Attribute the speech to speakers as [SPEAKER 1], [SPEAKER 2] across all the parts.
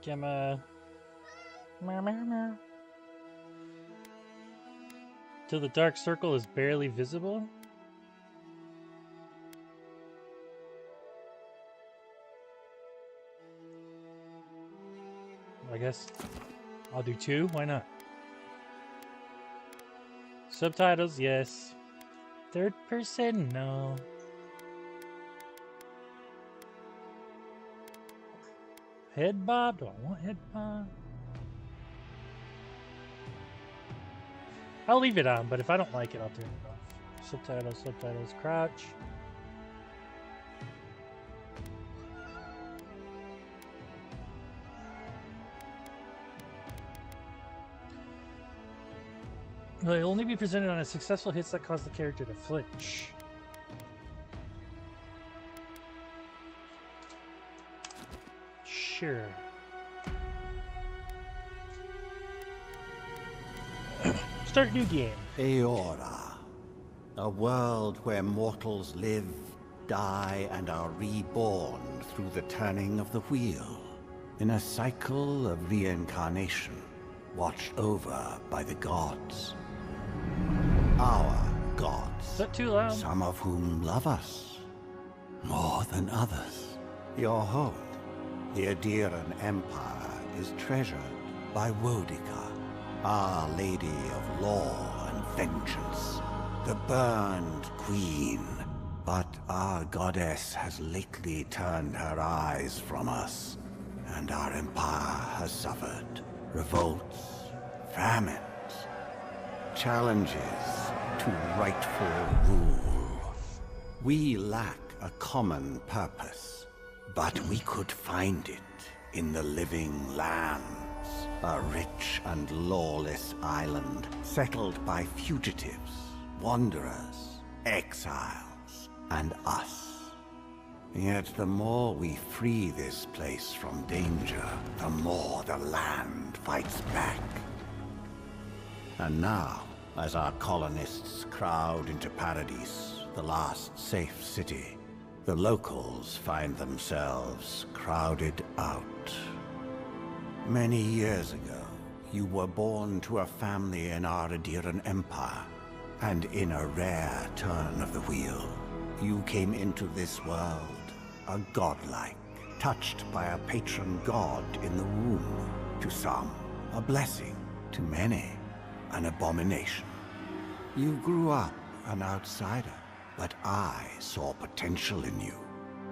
[SPEAKER 1] Gamma. Till the dark circle is barely visible. I guess I'll do 2. Why not? Subtitles, yes. Third person, no. Head bob? Do I want head bob? I'll leave it on, but if I don't like it, I'll turn it off. Subtitles, subtitles, crouch. They'll only be presented on a successful hits that cause the character to flinch. Sure. Start new game.
[SPEAKER 2] Eora. A world where mortals live, die, and are reborn through the turning of the wheel. In a cycle of reincarnation, watched over by the gods. Our gods.
[SPEAKER 1] Is that too loud?
[SPEAKER 2] Some of whom love us more than others. Your home, the Adiran Empire, is treasured by Wodica, Our Lady of Law and Vengeance, the burned queen. But our goddess has lately turned her eyes from us, and our empire has suffered revolts, famines, challenges to rightful rule. We lack a common purpose, but we could find it in the living lands. A rich and lawless island settled by fugitives, wanderers, exiles, and us. Yet the more we free this place from danger, the more the land fights back. And now, as our colonists crowd into Paradise, the last safe city, the locals find themselves crowded out. Many years ago, you were born to a family in our Adiran Empire, and in a rare turn of the wheel, you came into this world a godlike, touched by a patron god in the womb. To some, a blessing. To many, an abomination. You grew up an outsider, but I saw potential in you.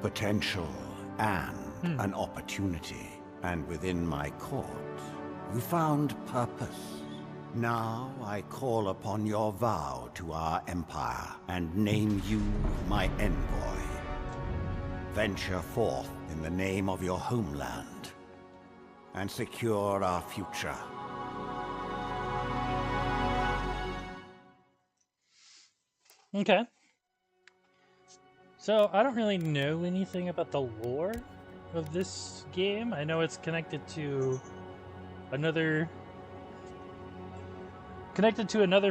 [SPEAKER 2] Potential and an opportunity. And within my court, you found purpose. Now I call upon your vow to our empire and name you my envoy. Venture forth in the name of your homeland and secure our future.
[SPEAKER 1] Okay. So, I don't really know anything about the lore of this game. I know it's connected to another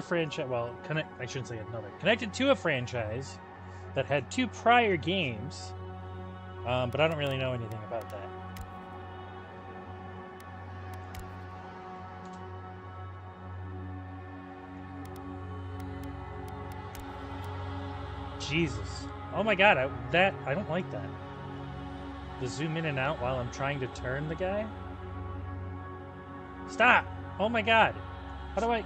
[SPEAKER 1] franchise. Well, I shouldn't say another. Connected to a franchise that had 2 prior games, but I don't really know anything about that. Jesus. Oh my god, I don't like that. The zoom in and out while I'm trying to turn the guy? Stop! Oh my god. How do I...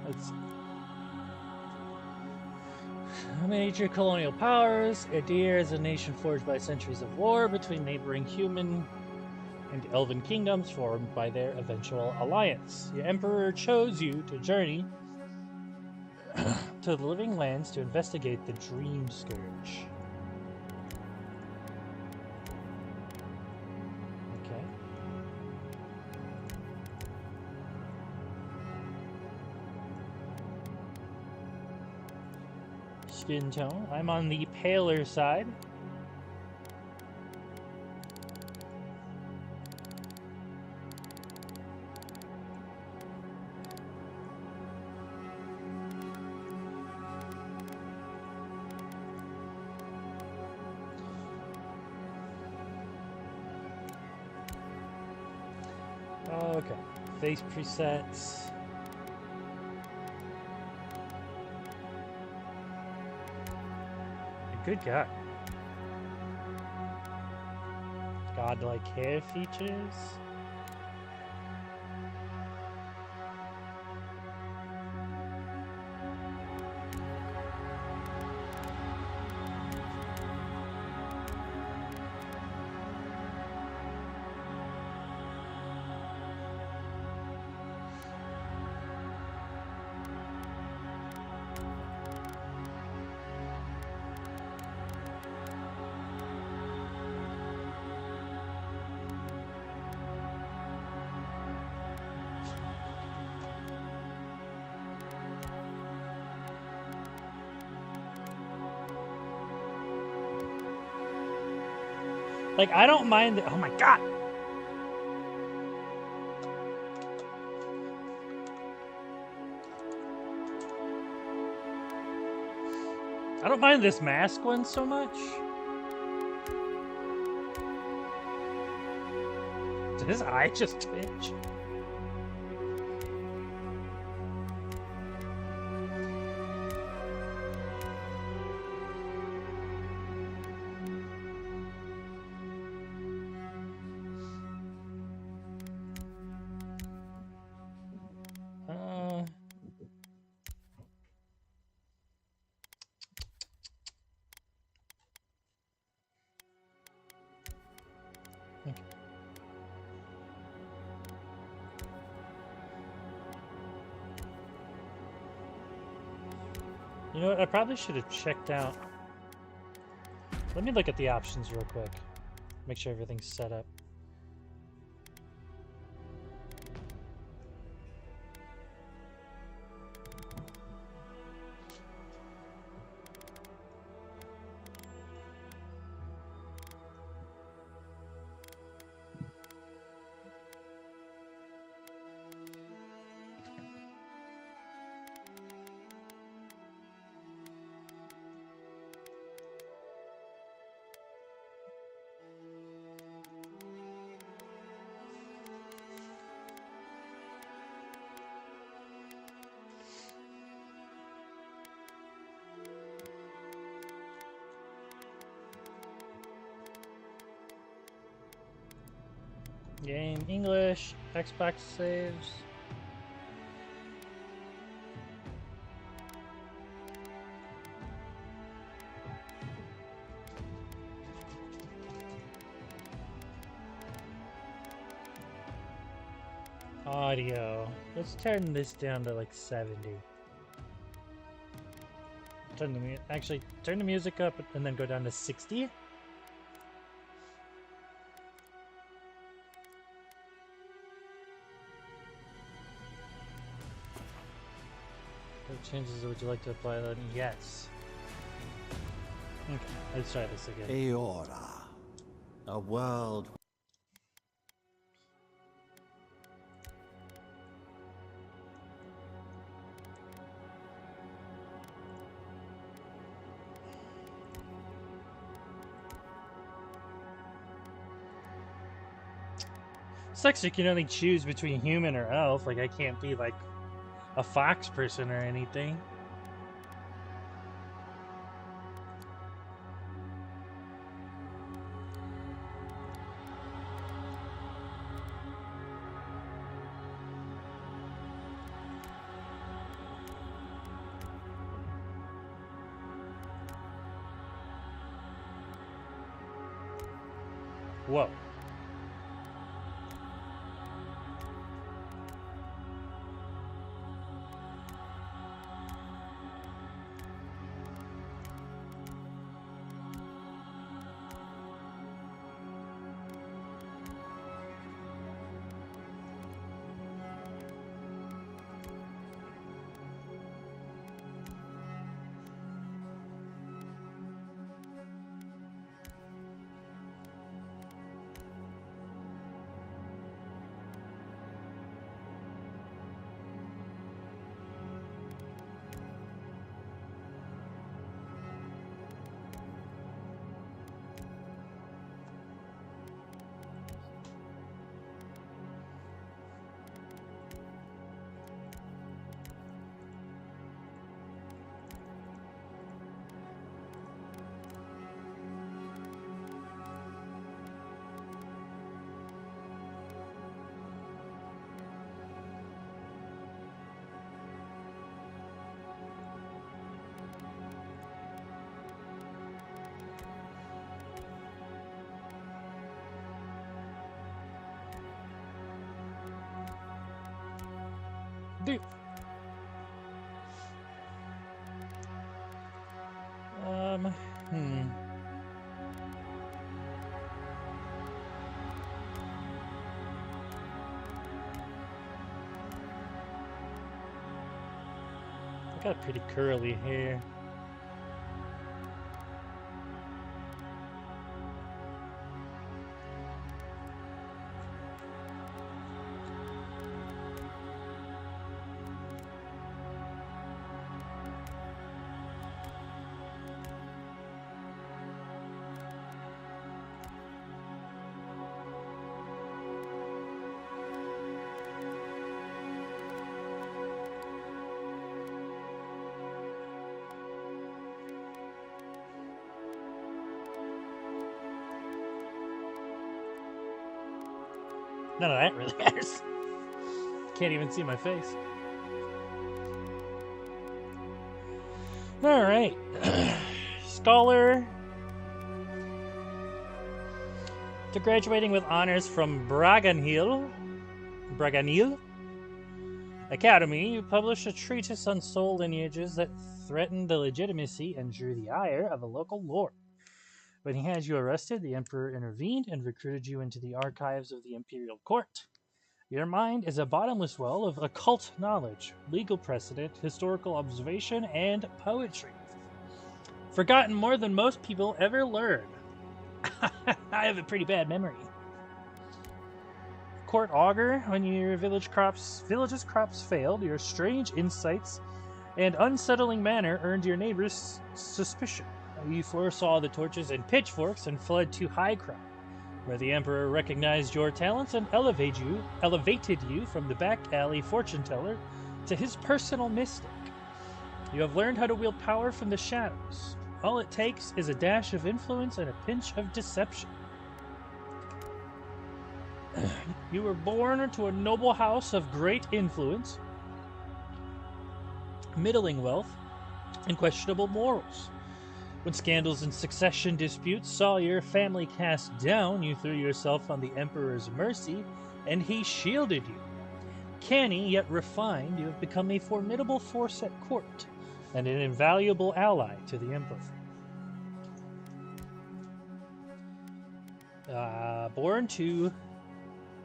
[SPEAKER 1] Let's... Major colonial powers. Adir is a nation forged by centuries of war between neighboring human and elven kingdoms formed by their eventual alliance. The Emperor chose you to journey to the living lands to investigate the Dream Scourge. Okay. Skin tone. I'm on the paler side. Okay. Face presets. Good God. Godlike hair features. Like, I don't mind the, oh my God. I don't mind this mask one so much. Did his eye just twitch? You know what? I probably should have checked out. Let me look at the options real quick. Make sure everything's set up. Game English, Xbox saves. Audio. Let's turn this down to like 70. Turn the actually turn the music up and then go down to 60. What changes would you like to apply then? Yes. Okay, let's try this again.
[SPEAKER 2] Eora, a world.
[SPEAKER 1] Sucks you can only choose between human or elf. Like, I can't be like a fox person or anything. Whoa. do. Hmm. I got pretty curly hair. None of that really matters. Can't even see my face. Alright. Scholar. To graduating with honors from Braganil Academy, you published a treatise on soul lineages that threatened the legitimacy and drew the ire of a local lord. When he had you arrested, the Emperor intervened and recruited you into the archives of the Imperial Court. Your mind is a bottomless well of occult knowledge, legal precedent, historical observation, and poetry. Forgotten more than most people ever learn. I have a pretty bad memory. Court augur, when your village's crops failed, your strange insights and unsettling manner earned your neighbors' suspicion. You foresaw the torches and pitchforks and fled to Highcrown, where the Emperor recognized your talents and elevated you from the back alley fortune teller to his personal mystic. You have learned how to wield power from the shadows. All it takes is a dash of influence and a pinch of deception. You were born into a noble house of great influence, middling wealth, and questionable morals. When scandals and succession disputes saw your family cast down, you threw yourself on the Emperor's mercy, and he shielded you. Canny yet refined, you have become a formidable force at court, and an invaluable ally to the Emperor. Born to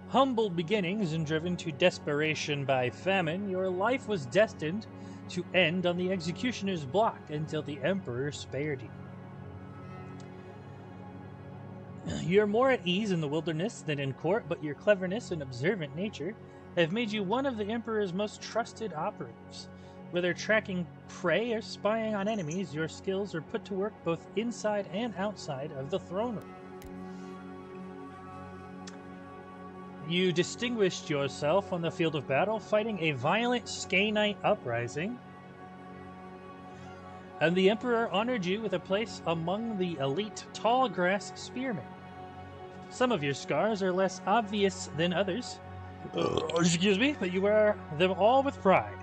[SPEAKER 1] humble beginnings and driven to desperation by famine, your life was destined to end on the executioner's block until the Emperor spared you. You're more at ease in the wilderness than in court, but your cleverness and observant nature have made you one of the Emperor's most trusted operatives. Whether tracking prey or spying on enemies, your skills are put to work both inside and outside of the throne room. You distinguished yourself on the field of battle, fighting a violent Skainite uprising, and the Emperor honored you with a place among the elite tall grass spearmen. Some of your scars are less obvious than others, excuse me, but you wear them all with pride.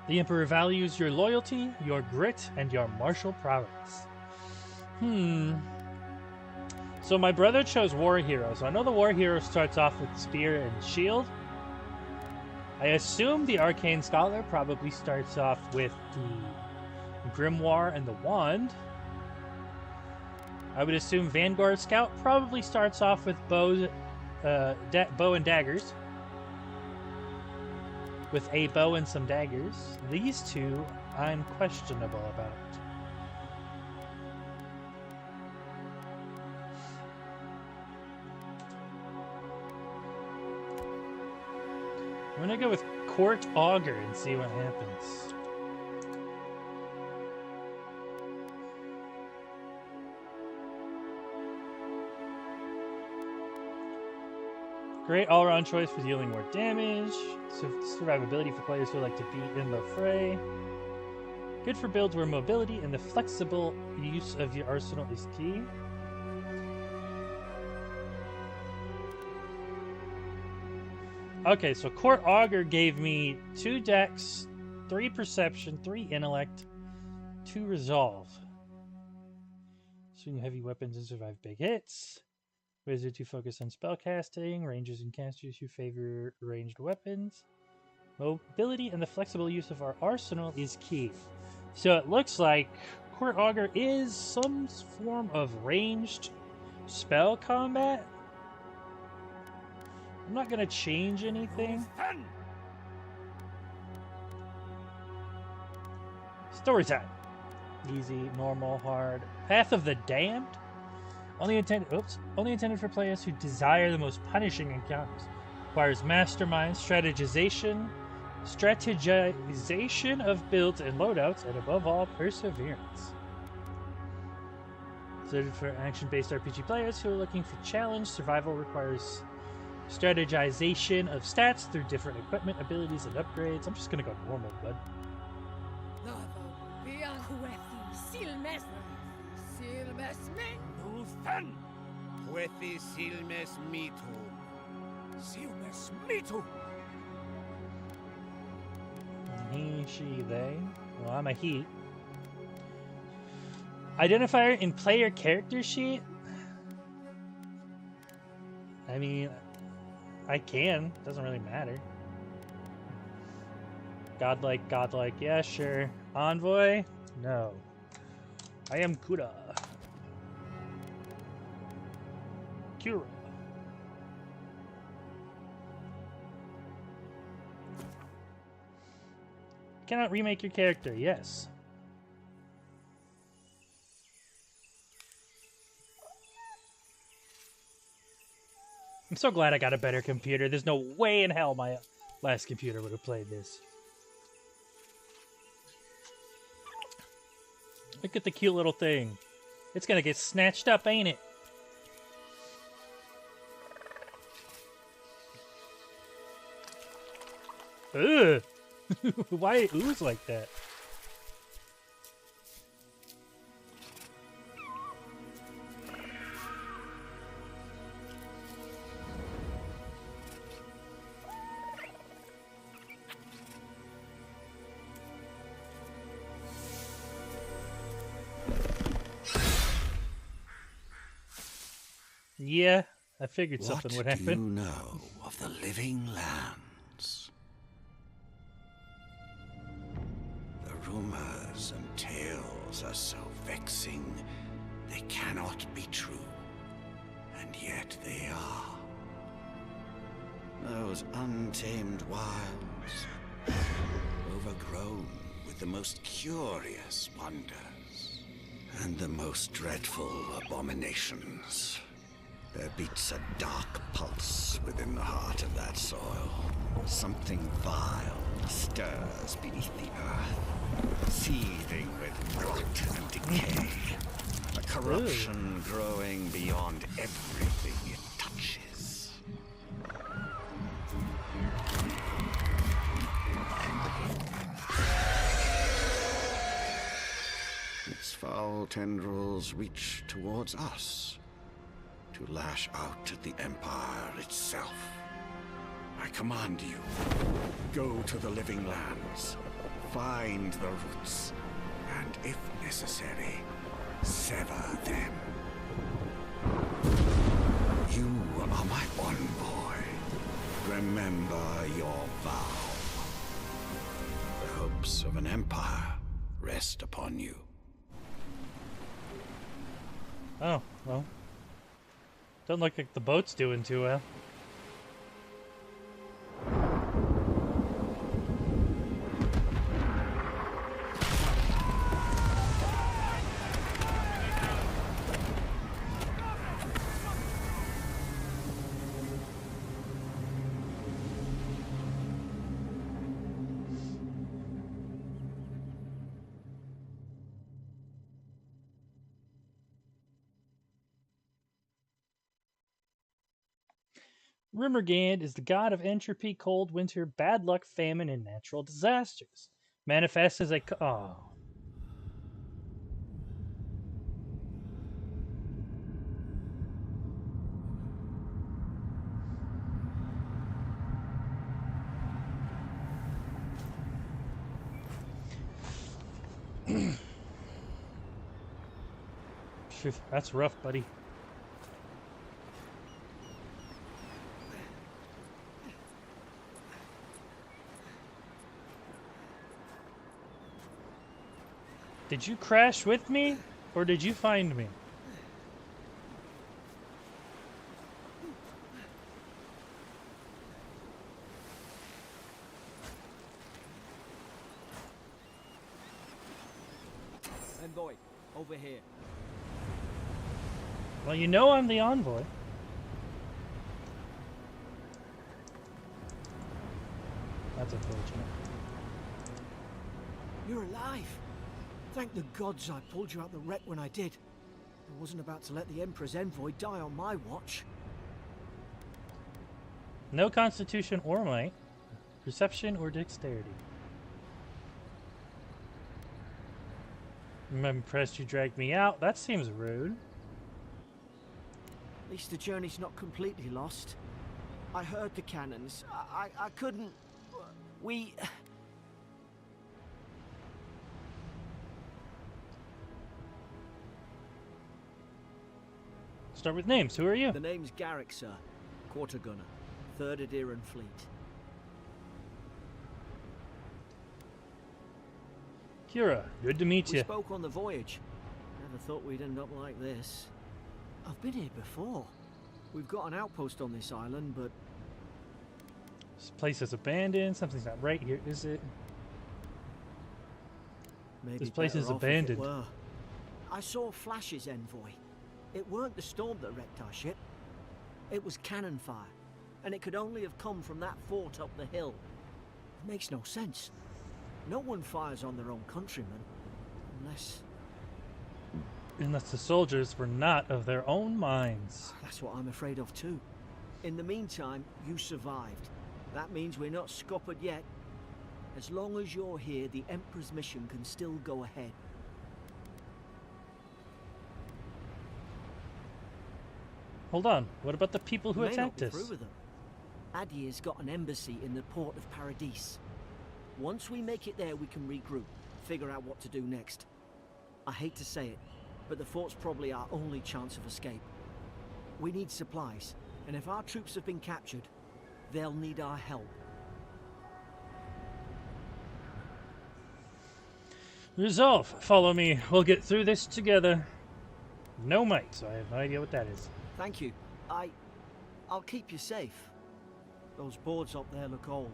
[SPEAKER 1] The Emperor values your loyalty, your grit, and your martial prowess. So my brother chose War Hero. So I know the War Hero starts off with Spear and Shield. I assume the Arcane Scholar probably starts off with the Grimoire and the Wand. I would assume Vanguard Scout probably starts off with bow and daggers. With a bow and some daggers. These two, I'm questionable about. I'm gonna go with Court Augur and see what happens. Great all-around choice for dealing more damage. Survivability for players who like to be in the fray. Good for builds where mobility and the flexible use of your arsenal is key. Okay, so Court Augur gave me 2 Dex, 3 Perception, 3 Intellect, 2 Resolve. Swing heavy weapons and survive big hits. Wizards who focus on spellcasting, rangers and casters who favor ranged weapons. Mobility and the flexible use of our arsenal is key. So it looks like Court Augur is some form of ranged spell combat. I'm not gonna change anything. Story time. Easy, normal, hard. Path of the Damned? Only intended for players who desire the most punishing encounters. Requires mastermind, strategization of builds and loadouts, and above all, perseverance. Suited for action-based RPG players who are looking for challenge, survival requires strategization of stats through different equipment, abilities, and upgrades. I'm just gonna go normal, bud. He, she, they. Well, I'm a he. Identifier in player character sheet? I mean, I can. Doesn't really matter. Godlike. Yeah, sure. Envoy? No. I am Kura. Kura. Cannot remake your character, yes. I'm so glad I got a better computer. There's no way in hell my last computer would have played this. Look at the cute little thing. It's gonna get snatched up, ain't it? Ugh! Why it ooze like that? Yeah, I figured something would happen.
[SPEAKER 2] What do you know of the living lands? The rumors and tales are so vexing, they cannot be true. And yet they are. Those untamed wilds, overgrown with the most curious wonders and the most dreadful abominations. There beats a dark pulse within the heart of that soil. Something vile stirs beneath the earth, seething with rot and decay. A corruption growing beyond everything it touches. Its foul tendrils reach towards us, to lash out at the Empire itself. I command you, go to the living lands, find the roots, and if necessary, sever them. You are my envoy. Remember your vow. The hopes of an empire rest upon you.
[SPEAKER 1] Oh, well. Doesn't look like the boat's doing too well. Rimmergand is the god of entropy, cold winter, bad luck, famine, and natural disasters. Manifests as a... Oh. That's rough, buddy. Did you crash with me, or did you find me?
[SPEAKER 3] Envoy, over here.
[SPEAKER 1] Well, you know I'm the envoy. That's unfortunate.
[SPEAKER 3] You're alive. Thank the gods I pulled you out the wreck when I did. I wasn't about to let the Emperor's envoy die on my watch.
[SPEAKER 1] No constitution or might. Perception or dexterity. I'm impressed you dragged me out. That seems rude.
[SPEAKER 3] At least the journey's not completely lost. I heard the cannons. I couldn't... We...
[SPEAKER 1] Start with names. Who are you?
[SPEAKER 3] The name's Garrick, sir. Quarter gunner. 3rd Adiran Fleet.
[SPEAKER 1] Kira, good to meet
[SPEAKER 3] We
[SPEAKER 1] you.
[SPEAKER 3] spoke on the voyage. Never thought we'd end up like this. I've been here before. We've got an outpost on this island, but
[SPEAKER 1] This place is abandoned. Something's not right here, is it?
[SPEAKER 3] maybe
[SPEAKER 1] This place
[SPEAKER 3] better
[SPEAKER 1] is
[SPEAKER 3] off if it
[SPEAKER 1] abandoned.
[SPEAKER 3] were. I saw flashes, envoy. It weren't the storm that wrecked our ship. It was cannon fire, and it could only have come from that fort up the hill. It makes no sense. No one fires on their own countrymen, unless...
[SPEAKER 1] Unless the soldiers were not of their own minds.
[SPEAKER 3] That's what I'm afraid of too. In the meantime, you survived. That means we're not scuppered yet. As long as you're here, the Emperor's mission can still go ahead.
[SPEAKER 1] Hold on. What about the people who
[SPEAKER 3] We may not
[SPEAKER 1] attacked
[SPEAKER 3] be
[SPEAKER 1] us?
[SPEAKER 3] through with them. Adir's got an embassy in the port of Paradis. Once we make it there, we can regroup, figure out what to do next. I hate to say it, but the fort's probably our only chance of escape. We need supplies, and if our troops have been captured, they'll need our help.
[SPEAKER 1] Resolve. Follow me. We'll get through this together. No might, so I have no idea what that is.
[SPEAKER 3] Thank you. I'll keep you safe. Those boards up there look old.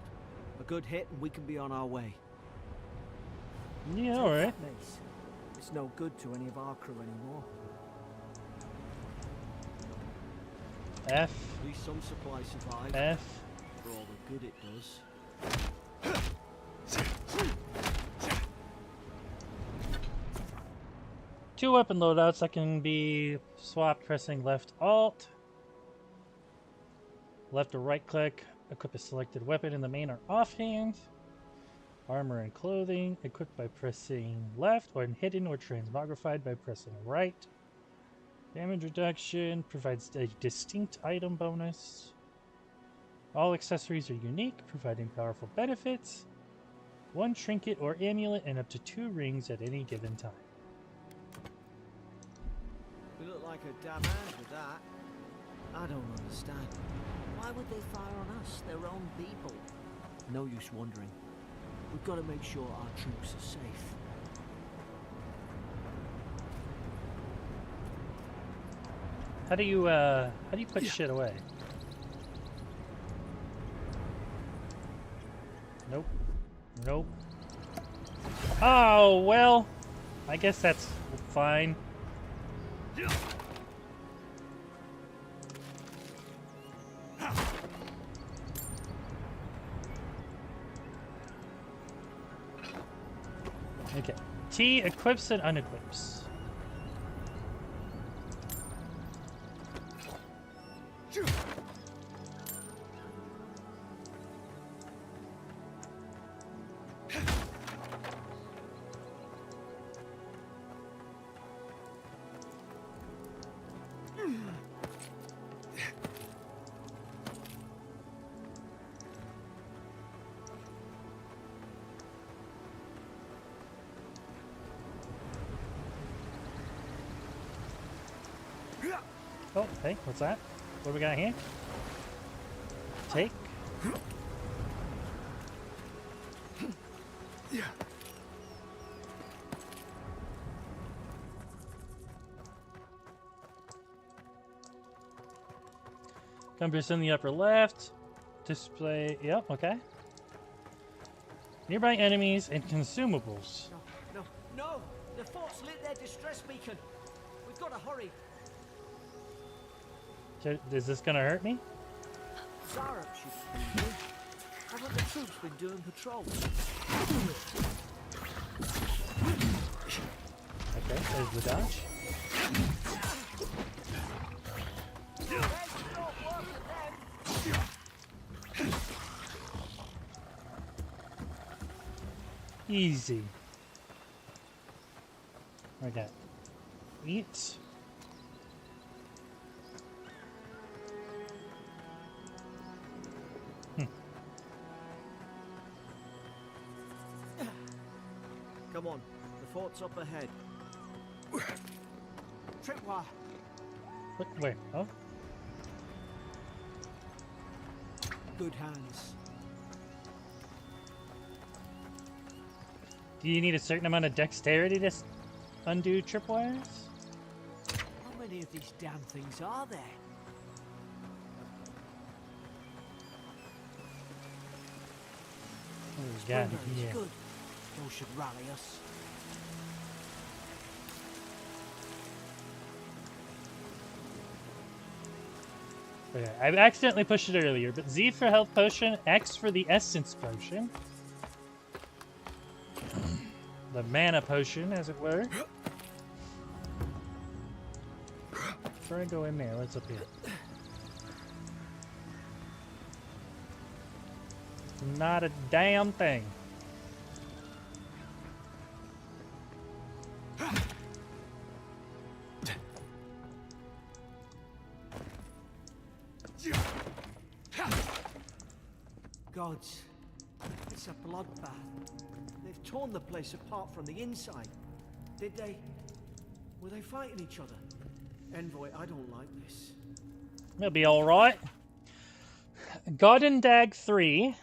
[SPEAKER 3] A good hit and we can be on our way.
[SPEAKER 1] Yeah,
[SPEAKER 3] Take
[SPEAKER 1] alright.
[SPEAKER 3] that mace. It's no good to any of our crew anymore.
[SPEAKER 1] F.
[SPEAKER 3] At least some supplies survive.
[SPEAKER 1] F.
[SPEAKER 3] For all the good it does.
[SPEAKER 1] Two weapon loadouts that can be swapped pressing left alt. Left or right click. Equip a selected weapon in the main or offhand. Armor and clothing. Equipped by pressing left, or hidden or transmogrified by pressing right. Damage reduction. Provides a distinct item bonus. All accessories are unique, providing powerful benefits. One trinket or amulet and up to 2 rings at any given time.
[SPEAKER 3] We look like a damn hand with that. I don't understand. Why would they fire on us, their own people? No use wondering. We've got to make sure our troops are safe.
[SPEAKER 1] How do you put shit away? Nope. Nope. Oh, well, I guess that's fine. Okay. T equips and unequips. Oh, hey, what's that? What do we got here? Take. Compass in the upper left. Display. Yep, okay. Nearby enemies and consumables.
[SPEAKER 3] No, no, no! The fort's lit their distress beacon. We've got to hurry.
[SPEAKER 1] Is this gonna hurt me?
[SPEAKER 3] Zara should have been here. Haven't the troops been doing patrol?
[SPEAKER 1] Okay, there's the dodge. Easy. Okay. Eat.
[SPEAKER 3] Come on, the fort's up ahead. Tripwire.
[SPEAKER 1] What? Where? Oh.
[SPEAKER 3] Good hands.
[SPEAKER 1] Do you need a certain amount of dexterity to undo tripwires?
[SPEAKER 3] How many of these damn things are there?
[SPEAKER 1] Oh, God,
[SPEAKER 3] Springer is
[SPEAKER 1] yeah.
[SPEAKER 3] good. Those should rally us.
[SPEAKER 1] Okay, I accidentally pushed it earlier, but Z for health potion, X for the essence potion. The mana potion, as it were. Before I go in there, what's up here? Not a damn thing.
[SPEAKER 3] Gods, it's a bloodbath. They've torn the place apart from the inside. Did they? Were they fighting each other? Envoy, I don't like this.
[SPEAKER 1] It'll be alright. Goddendag 3.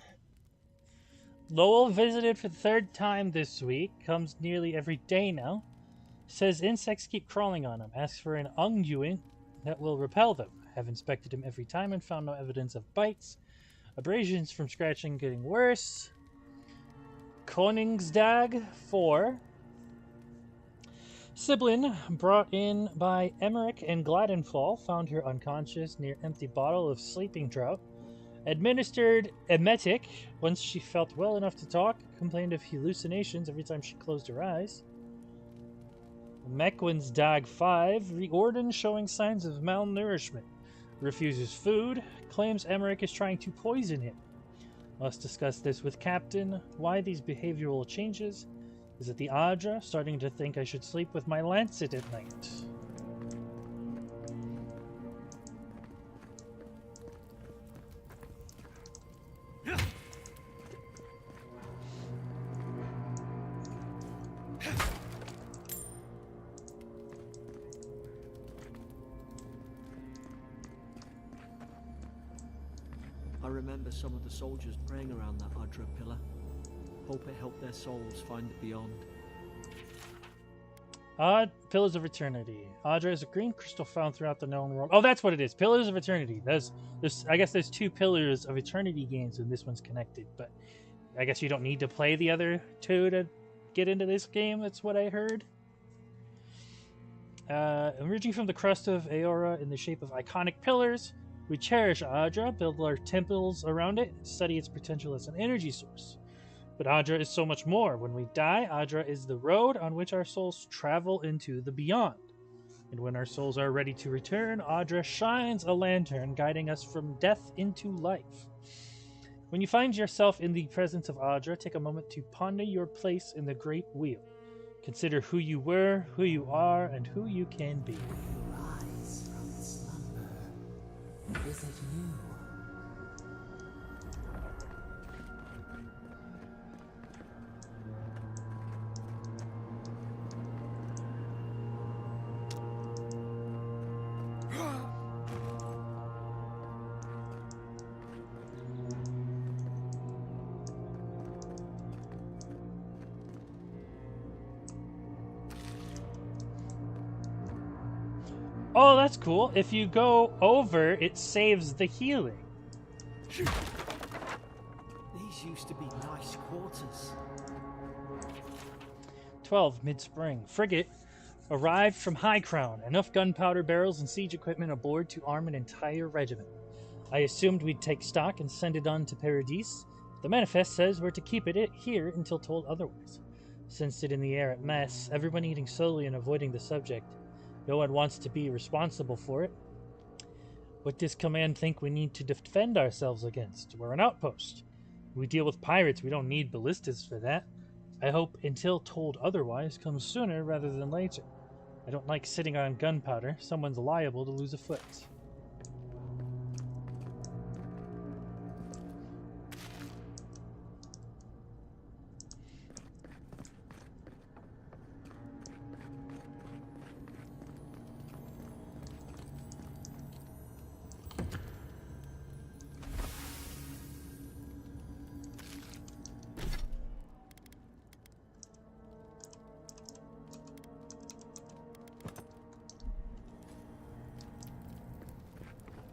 [SPEAKER 1] Lowell visited for the third time this week. Comes nearly every day now. Says insects keep crawling on him. Asks for an unguent that will repel them. Have inspected him every time and found no evidence of bites. Abrasions from scratching getting worse. Koningsdag 4. Siblin, brought in by Emmerich and Gladenfall, found her unconscious near empty bottle of sleeping draught. Administered emetic once she felt well enough to talk. Complained of hallucinations every time she closed her eyes. Meckwin's Dag 5. Reorden showing signs of malnourishment. Refuses food. Claims Emmerich is trying to poison him. Must discuss this with Captain. Why these behavioral changes? Is it the Adra starting to think I should sleep with my lancet at night?
[SPEAKER 3] I remember some of the soldiers praying around that Adra pillar. Hope it helped their souls find the beyond.
[SPEAKER 1] Pillars of Eternity. Adra is a green crystal found throughout the known world. Oh, that's what it is. Pillars of Eternity. I guess there's 2 Pillars of Eternity games and this one's connected, but I guess you don't need to play the other 2 to get into this game. That's what I heard. Emerging from the crust of Aora in the shape of iconic pillars, we cherish Adra, build our temples around it, study its potential as an energy source. But Adra is so much more. When we die, Adra is the road on which our souls travel into the beyond. And when our souls are ready to return, Adra shines a lantern guiding us from death into life. When you find yourself in the presence of Adra, take a moment to ponder your place in the Great Wheel. Consider who you were, who you are, and who you can be.
[SPEAKER 4] Rise from slumber. Is it you?
[SPEAKER 1] Oh, that's cool. If you go over, it saves the healing.
[SPEAKER 3] These used to be nice quarters.
[SPEAKER 1] 12, mid-spring. Frigate arrived from High Crown. Enough gunpowder barrels and siege equipment aboard to arm an entire regiment. I assumed we'd take stock and send it on to Paradis. The manifest says we're to keep it here until told otherwise. Sensed it in the air at mess, everyone eating slowly and avoiding the subject. No one wants to be responsible for it. What does command think we need to defend ourselves against? We're an outpost. We deal with pirates, we don't need ballistas for that. I hope until told otherwise comes sooner rather than later. I don't like sitting on gunpowder. Someone's liable to lose a foot.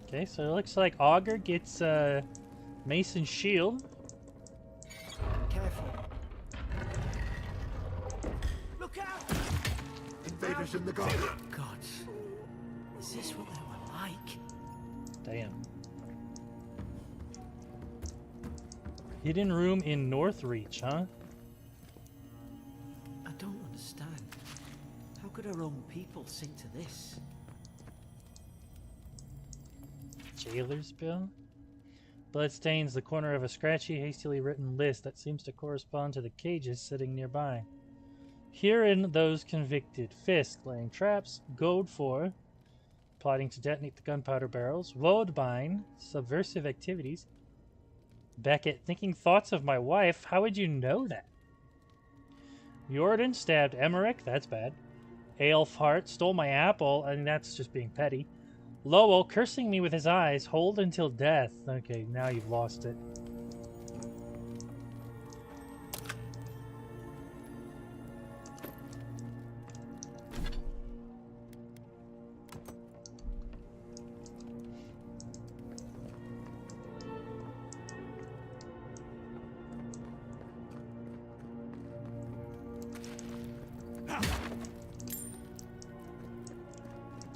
[SPEAKER 1] Okay, so it looks like Augur gets mace and shield.
[SPEAKER 3] Careful. Look out!
[SPEAKER 5] Invaders in the garden.
[SPEAKER 3] God, is this what they were like?
[SPEAKER 1] Damn. Hidden room in Northreach, huh?
[SPEAKER 3] I don't understand. How could our own people sink to this?
[SPEAKER 1] Jailer's bill? Blood stains the corner of a scratchy, hastily written list that seems to correspond to the cages sitting nearby. Herein those convicted. Fisk, laying traps. Goad 4, plotting to detonate the gunpowder barrels. Woadbine, subversive activities. Beckett, thinking thoughts of my wife. How would you know that? Jordan stabbed Emmerich. That's bad. Aelfhart stole my apple, and that's just being petty. Lowell cursing me with his eyes. Hold until death. Okay, now you've lost it.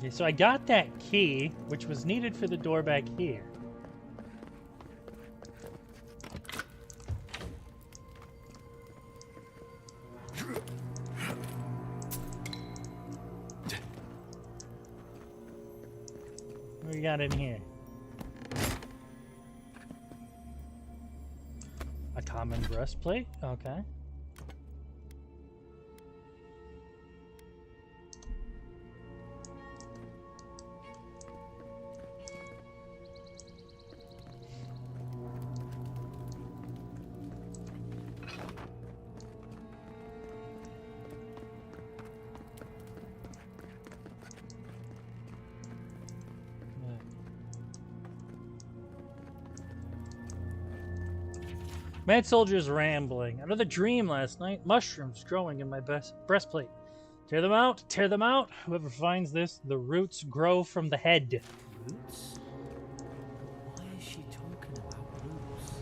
[SPEAKER 1] Okay, so I got that key, which was needed for the door back here. What we got in here? A common breastplate? Okay. Mad Soldier's rambling. Another dream last night. Mushrooms growing in my breastplate. Tear them out, tear them out. Whoever finds this, the roots grow from the head.
[SPEAKER 3] Roots? Why is she talking about roots?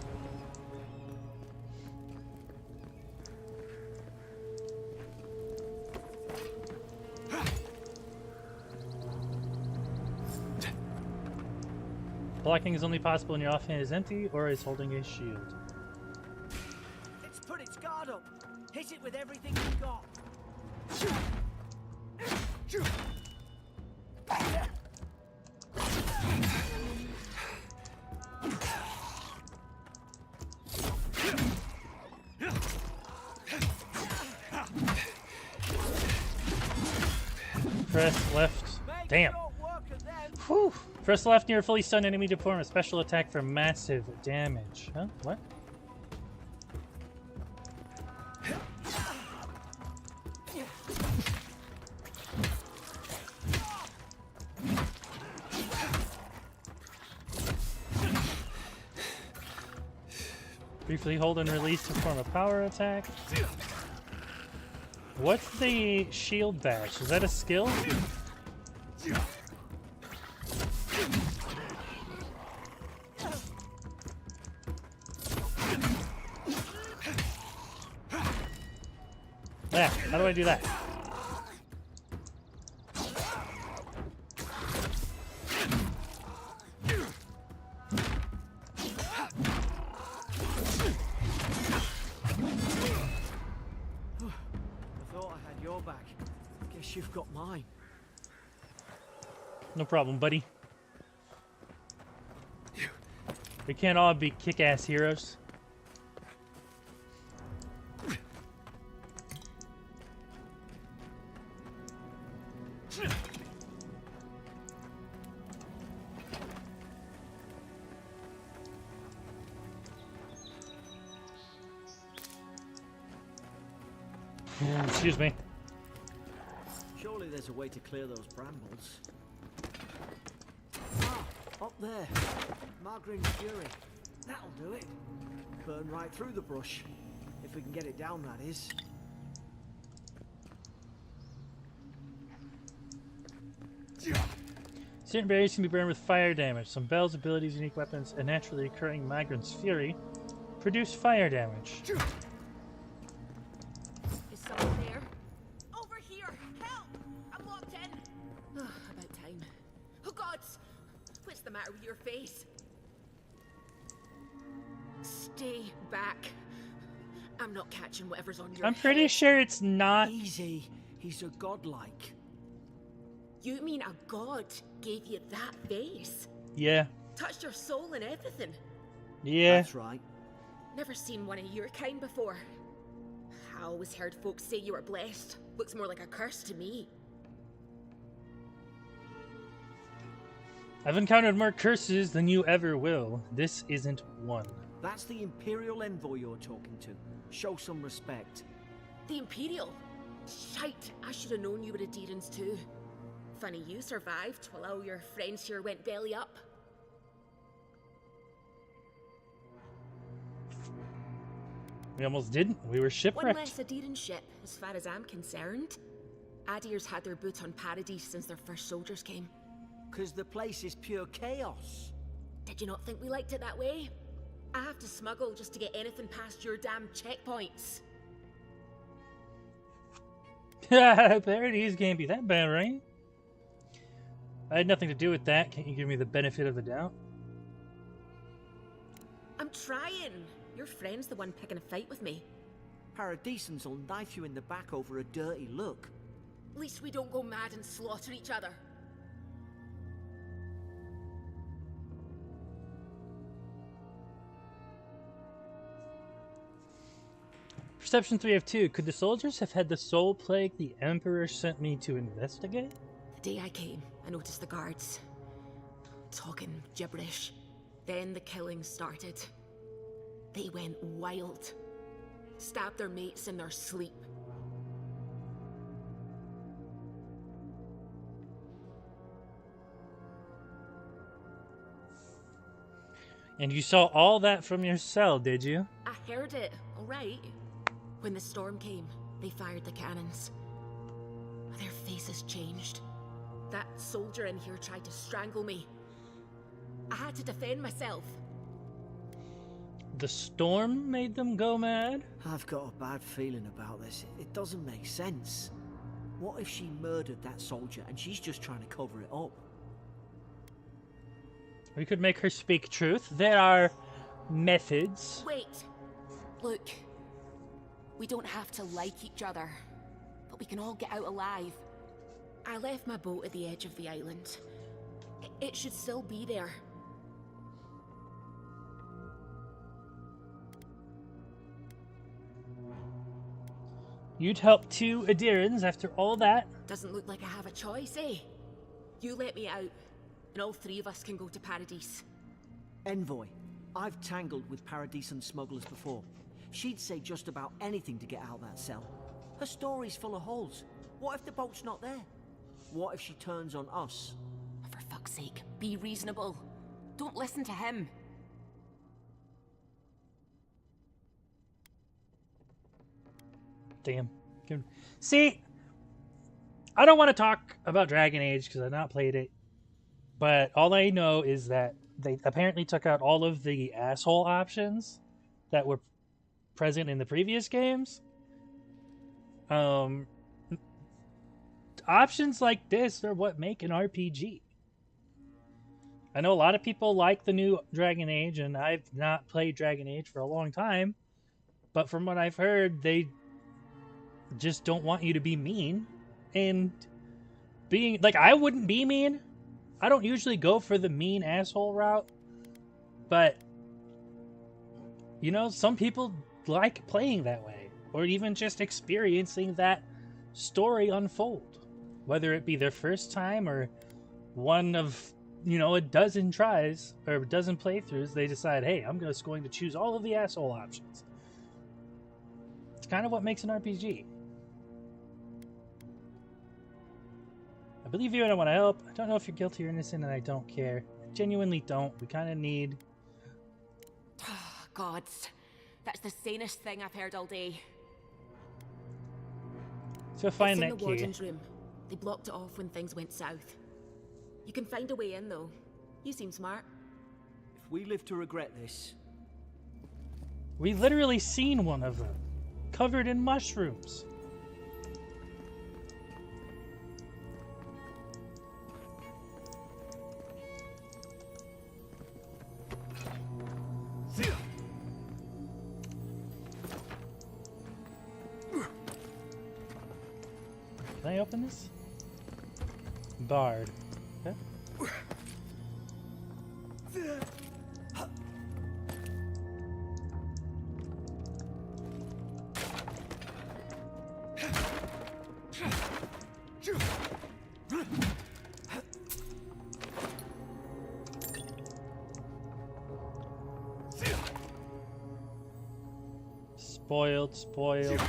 [SPEAKER 1] Blocking is only possible when your offhand is empty or is holding a shield.
[SPEAKER 3] It's put its guard up. Hit it with everything you've got.
[SPEAKER 1] Press left. Damn. Whew. Press left near a fully stunned enemy to perform a special attack for massive damage. Huh? What? Briefly hold and release to perform a power attack. What's the shield bash? Is that a skill? Yeah, how do I do that?
[SPEAKER 3] You've got mine.
[SPEAKER 1] No problem, buddy. We can't all be kick-ass heroes. Excuse me.
[SPEAKER 3] Surely there's a way to clear those brambles. Ah, up there. Margarine's Fury. That'll do it. Burn right through the brush. If we can get it down, that is.
[SPEAKER 1] Certain berries can be burned with fire damage. Some bells, abilities, unique weapons, and naturally occurring Migrant's Fury produce fire damage.
[SPEAKER 6] Is someone there? Over here! Help! I'm locked in! About time. Oh gods! What's the matter with your face? Stay back. I'm not catching whatever's on your
[SPEAKER 1] I'm pretty
[SPEAKER 6] head.
[SPEAKER 1] sure it's not.
[SPEAKER 3] Easy. He's a godlike.
[SPEAKER 6] You mean a god gave you that face?
[SPEAKER 1] Yeah.
[SPEAKER 6] Touched your soul and everything?
[SPEAKER 1] Yeah.
[SPEAKER 3] That's right.
[SPEAKER 6] Never seen one of your kind before. I always heard folks say you were blessed. Looks more like a curse to me.
[SPEAKER 1] I've encountered more curses than you ever will. This isn't one.
[SPEAKER 3] That's the Imperial envoy you're talking to. Show some respect.
[SPEAKER 6] The Imperial? Shite, I should have known you were Adherents too. Funny you survived while all your friends here went belly up.
[SPEAKER 1] We almost didn't. We were
[SPEAKER 6] One
[SPEAKER 1] shipwrecked.
[SPEAKER 6] less Adherent ship, as far as I'm concerned. Adir's had their boot on Paradise since their first soldiers came.
[SPEAKER 3] 'Cause the place is pure chaos.
[SPEAKER 6] Did you not think we liked it that way? I have to smuggle just to get anything past your damn checkpoints.
[SPEAKER 1] Parodies can't be that bad, right? I had nothing to do with that. Can't you give me the benefit of the doubt?
[SPEAKER 6] I'm trying. Your friend's the one picking a fight with me.
[SPEAKER 3] Paradisans will knife you in the back over a dirty look.
[SPEAKER 6] At least we don't go mad and slaughter each other.
[SPEAKER 1] Perception 3 of 2. Could the soldiers have had the soul plague the Emperor sent me to investigate?
[SPEAKER 6] The day I came, I noticed the guards talking gibberish. Then the killing started. They went wild. Stabbed their mates in their sleep.
[SPEAKER 1] And you saw all that from your cell, did you?
[SPEAKER 6] I heard it, alright. When the storm came, they fired the cannons. Their faces changed. That soldier in here tried to strangle me. I had to defend myself.
[SPEAKER 1] The storm made them go mad?
[SPEAKER 3] I've got a bad feeling about this. It doesn't make sense. What if she murdered that soldier and she's just trying to cover it up?
[SPEAKER 1] We could make her speak truth. There are methods.
[SPEAKER 6] Wait. Look. We don't have to like each other, but we can all get out alive. I left my boat at the edge of the island. It should still be there.
[SPEAKER 1] You'd help two Adirans after all that?
[SPEAKER 6] Doesn't look like I have a choice, eh? You let me out, and all three of us can go to Paradise.
[SPEAKER 3] Envoy, I've tangled with Paradisan smugglers before. She'd say just about anything to get out of that cell. Her story's full of holes. What if the boat's not there? What if she turns on us?
[SPEAKER 6] For fuck's sake, be reasonable. Don't listen to him.
[SPEAKER 1] Damn. See, I don't want to talk about Dragon Age because I've not played it. But all I know is that they apparently took out all of the asshole options that were present in the previous games. Options like this are what make an RPG. I know a lot of people like the new Dragon Age, and I've not played Dragon Age for a long time. But from what I've heard, they just don't want you to be mean. And being, like, I wouldn't be mean. I don't usually go for the mean asshole route. But, you know, some people like playing that way. Or even just experiencing that story unfold. Whether it be their first time or one of, you know, a dozen tries or a dozen playthroughs, they decide, hey, I'm just going to choose all of the asshole options. It's kind of what makes an RPG. I believe you and I want to help. I don't know if you're guilty or innocent, and I don't care. I genuinely don't. We kind of need...
[SPEAKER 6] Gods. That's the sanest thing I've heard all day.
[SPEAKER 1] So find
[SPEAKER 6] It's in
[SPEAKER 1] that
[SPEAKER 6] the
[SPEAKER 1] key.
[SPEAKER 6] warden's room. They blocked it off when things went south. You can find a way in, though. You seem smart.
[SPEAKER 3] If we live to regret this,
[SPEAKER 1] We literally seen one of them. Covered in mushrooms. Can I open this? Barred. Okay. Spoiled.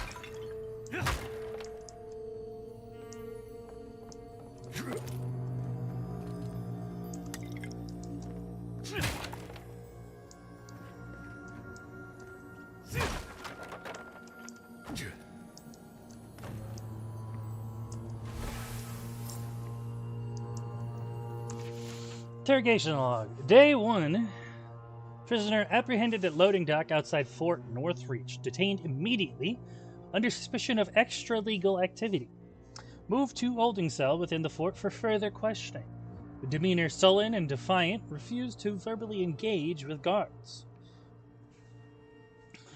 [SPEAKER 1] Interrogation log. Day 1. Prisoner apprehended at loading dock outside Fort Northreach. Detained immediately under suspicion of extra-legal activity. Moved to holding cell within the fort for further questioning. With demeanor sullen and defiant, refused to verbally engage with guards.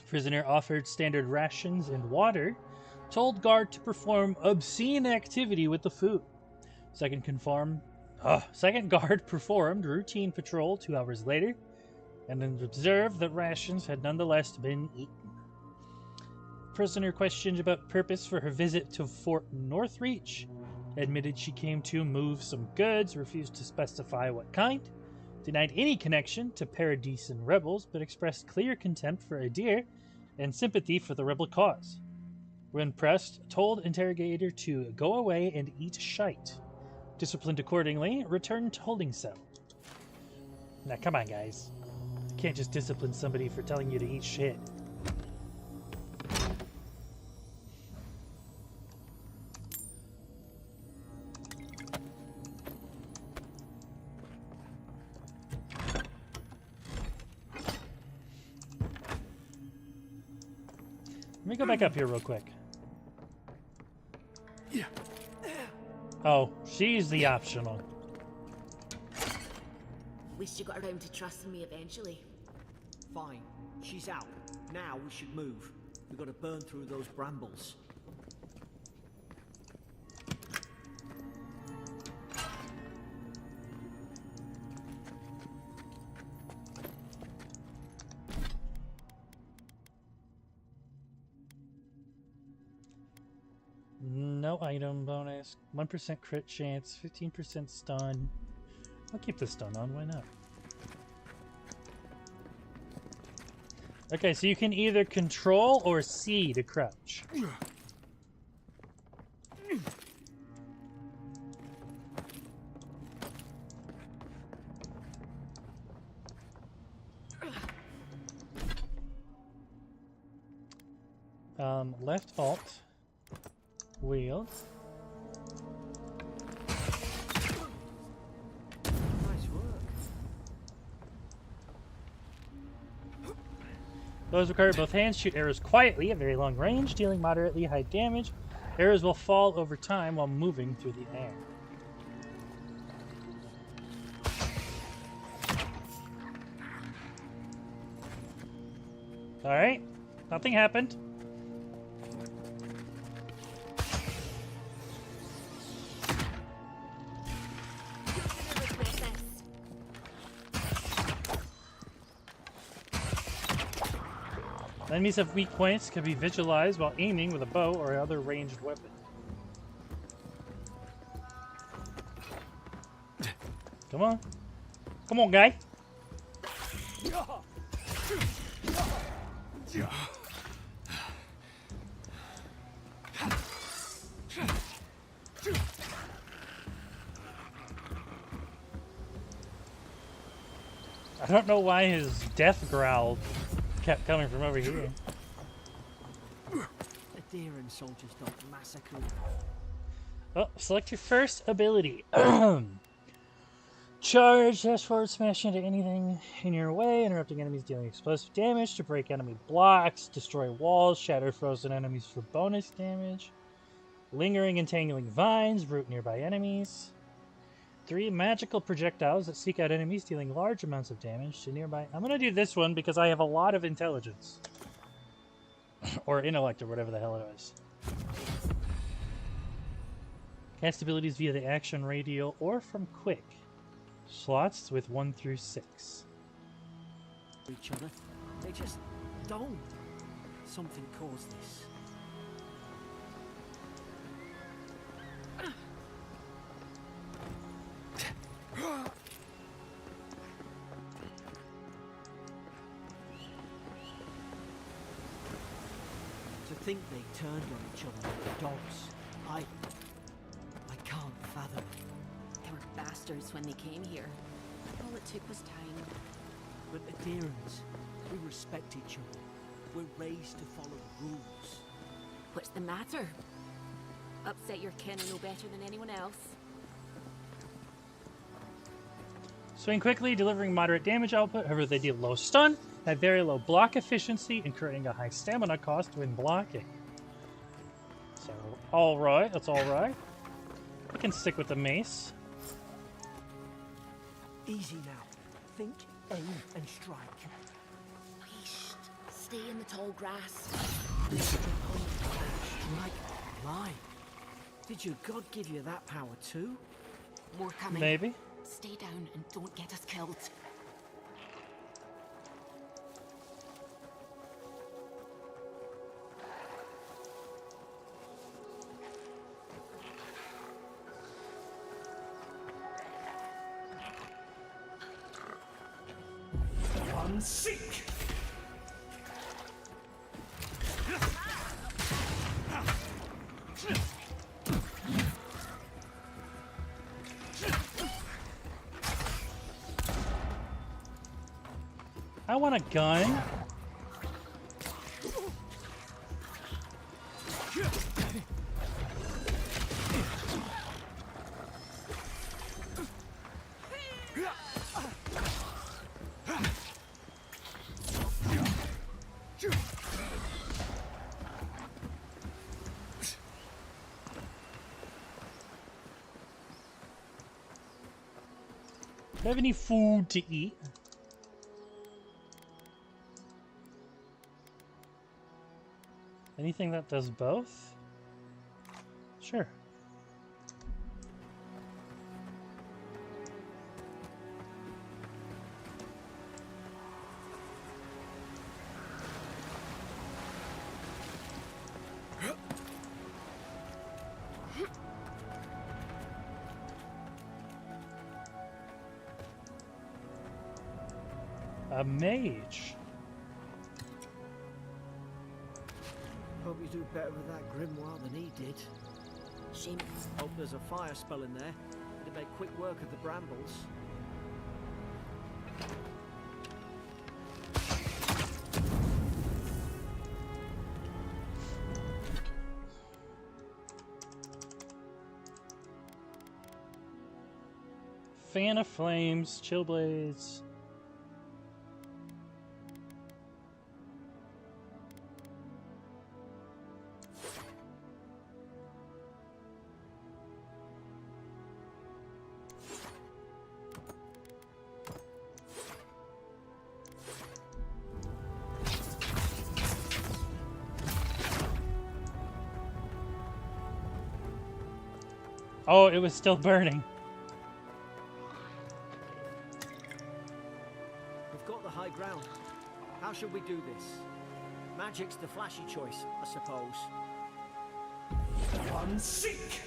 [SPEAKER 1] Prisoner offered standard rations and water. Told guard to perform obscene activity with the food. Second guard performed routine patrol 2 hours later, and then observed that rations had nonetheless been eaten. Prisoner questioned about purpose for her visit to Fort Northreach. Admitted she came to move some goods, refused to specify what kind. Denied any connection to Paradisian rebels, but expressed clear contempt for Adir and sympathy for the rebel cause. When pressed, told interrogator to go away and eat shite. Disciplined accordingly, returned to holding cell. Now, come on, guys. You can't just discipline somebody for telling you to eat shit. Let me go back up here real quick.
[SPEAKER 5] Yeah.
[SPEAKER 1] Oh, she's the optional.
[SPEAKER 6] Least you got around to trusting me eventually.
[SPEAKER 3] fine. She's out. Now we should move. We've got to burn through those brambles.
[SPEAKER 1] No item bonus, 1% crit chance, 15% stun. I'll keep the stun on, why not? Okay, so you can either control or C to crouch. Left alt, wield. Those require both hands shoot arrows quietly at very long range, dealing moderately high damage. Arrows will fall over time while moving through the air. Alright, nothing happened. Enemies have weak points, can be visualized while aiming with a bow or other ranged weapon. Come on. Come on, guy. I don't know why his death growl kept coming from over here.
[SPEAKER 3] Adherent soldiers don't massacre.
[SPEAKER 1] Oh, select your first ability. Charge, dash forward, smash into anything in your way, interrupting enemies, dealing explosive damage to break enemy blocks, destroy walls, shatter frozen enemies for bonus damage, lingering entangling vines, root nearby enemies. 3 magical projectiles that seek out enemies, dealing large amounts of damage to nearby. I'm going to do this one because I have a lot of intelligence. Or intellect, or whatever the hell it is. Cast abilities via the action radial or from quick. Slots with 1 through 6.
[SPEAKER 3] Each other. They just don't. Something caused this. To think they turned on each other like dogs. I can't fathom.
[SPEAKER 6] They were bastards when they came here. All it took was time.
[SPEAKER 3] But adherents, we respect each other. We're raised to follow the rules.
[SPEAKER 6] What's the matter? Upset your kin no better than anyone else?
[SPEAKER 1] Swing quickly, delivering moderate damage output. However, they deal low stun, have very low block efficiency, incurring a high stamina cost when blocking. So, alright, that's alright. We can stick with the mace.
[SPEAKER 3] Easy now. Think, aim, and strike.
[SPEAKER 6] Wheesht. Stay in the tall grass.
[SPEAKER 3] Strike, lie. Did your god give you that power too?
[SPEAKER 6] More coming.
[SPEAKER 1] Maybe.
[SPEAKER 6] Stay down and don't get us killed.
[SPEAKER 5] Seek!
[SPEAKER 1] I want a gun. Do I have any food to eat? Anything that does both? Sure. A mage.
[SPEAKER 3] Hope you do better with that grimoire than he did.
[SPEAKER 6] Shame.
[SPEAKER 3] Hope there's a fire spell in there. It'd make quick work of the brambles.
[SPEAKER 1] Fan of Flames, Chill Blades. Oh, it was still burning.
[SPEAKER 3] We've got the high ground. How should we do this? Magic's the flashy choice, I suppose.
[SPEAKER 5] Unseek!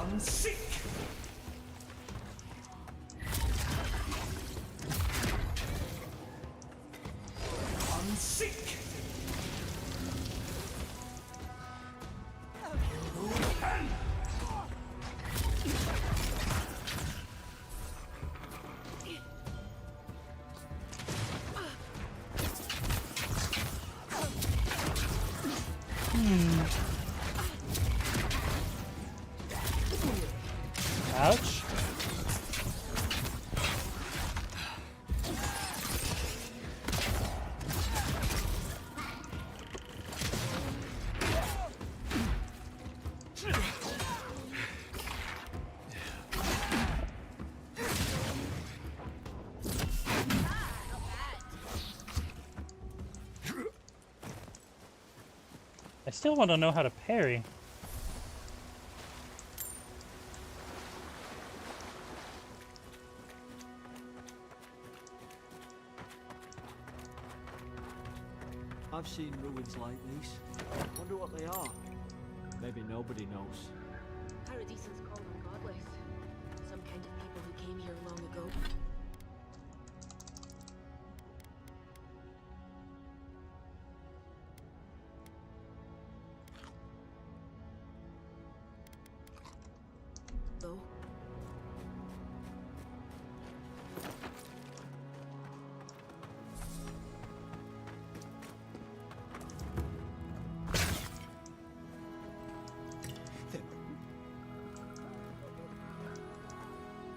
[SPEAKER 5] Unseek! Unseek!
[SPEAKER 1] Ouch. I still want to know how to parry.
[SPEAKER 3] I've seen ruins like these. Wonder what they are. Maybe nobody knows.
[SPEAKER 6] Paradisans call them godless. Some kind of people who came here long ago. Though.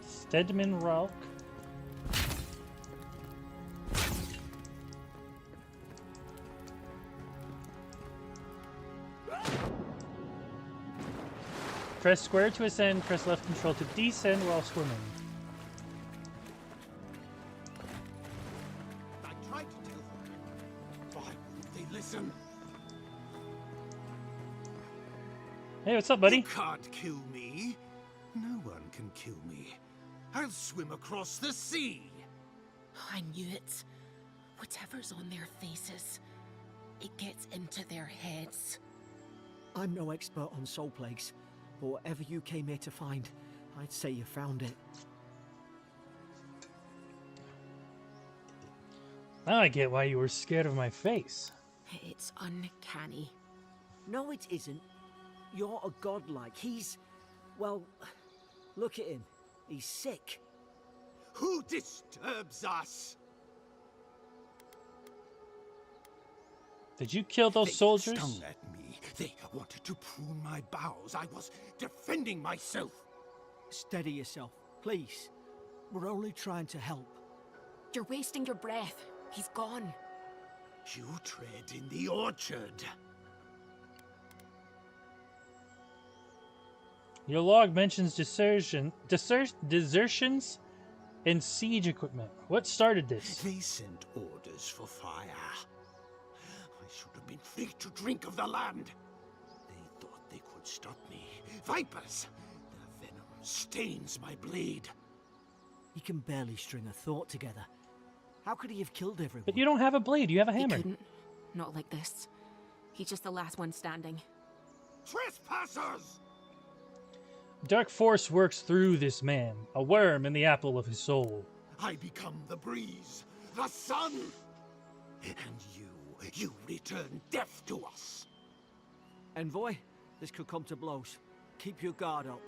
[SPEAKER 1] Stedman Rock. Press square to ascend, press left control to descend while swimming.
[SPEAKER 5] I tried to tell them. Why wouldn't they listen?
[SPEAKER 1] Hey, what's up, buddy?
[SPEAKER 5] You can't kill me. No one can kill me. I'll swim across the sea.
[SPEAKER 6] I knew it. Whatever's on their faces, it gets into their heads.
[SPEAKER 3] I'm no expert on soul plagues, but whatever you came here to find, I'd say you found it.
[SPEAKER 1] Now I get why you were scared of my face.
[SPEAKER 6] It's uncanny.
[SPEAKER 3] No, it isn't. You're a godlike. He's... well, look at him. He's sick.
[SPEAKER 5] Who disturbs us?
[SPEAKER 1] Did you kill those
[SPEAKER 5] They
[SPEAKER 1] soldiers?
[SPEAKER 5] stung at me. They wanted to prune my bowels. I was defending myself.
[SPEAKER 3] Steady yourself, please. We're only trying to help.
[SPEAKER 6] You're wasting your breath. He's gone.
[SPEAKER 5] You tread in the orchard.
[SPEAKER 1] Your log mentions desertions and siege equipment. What started this?
[SPEAKER 5] They sent orders for fire. I should have been free to drink of the land. They thought they could stop me. Vipers! Their venom stains my blade.
[SPEAKER 3] He can barely string a thought together. How could he have killed everyone?
[SPEAKER 1] But you don't have a blade, you have a
[SPEAKER 6] He
[SPEAKER 1] hammer.
[SPEAKER 6] couldn't. Not like this. He's just the last one standing.
[SPEAKER 5] Trespassers!
[SPEAKER 1] Dark force works through this man, a worm in the apple of his soul.
[SPEAKER 5] I become the breeze, the sun. And you return death to us.
[SPEAKER 3] Envoy, this could come to blows. Keep your guard up.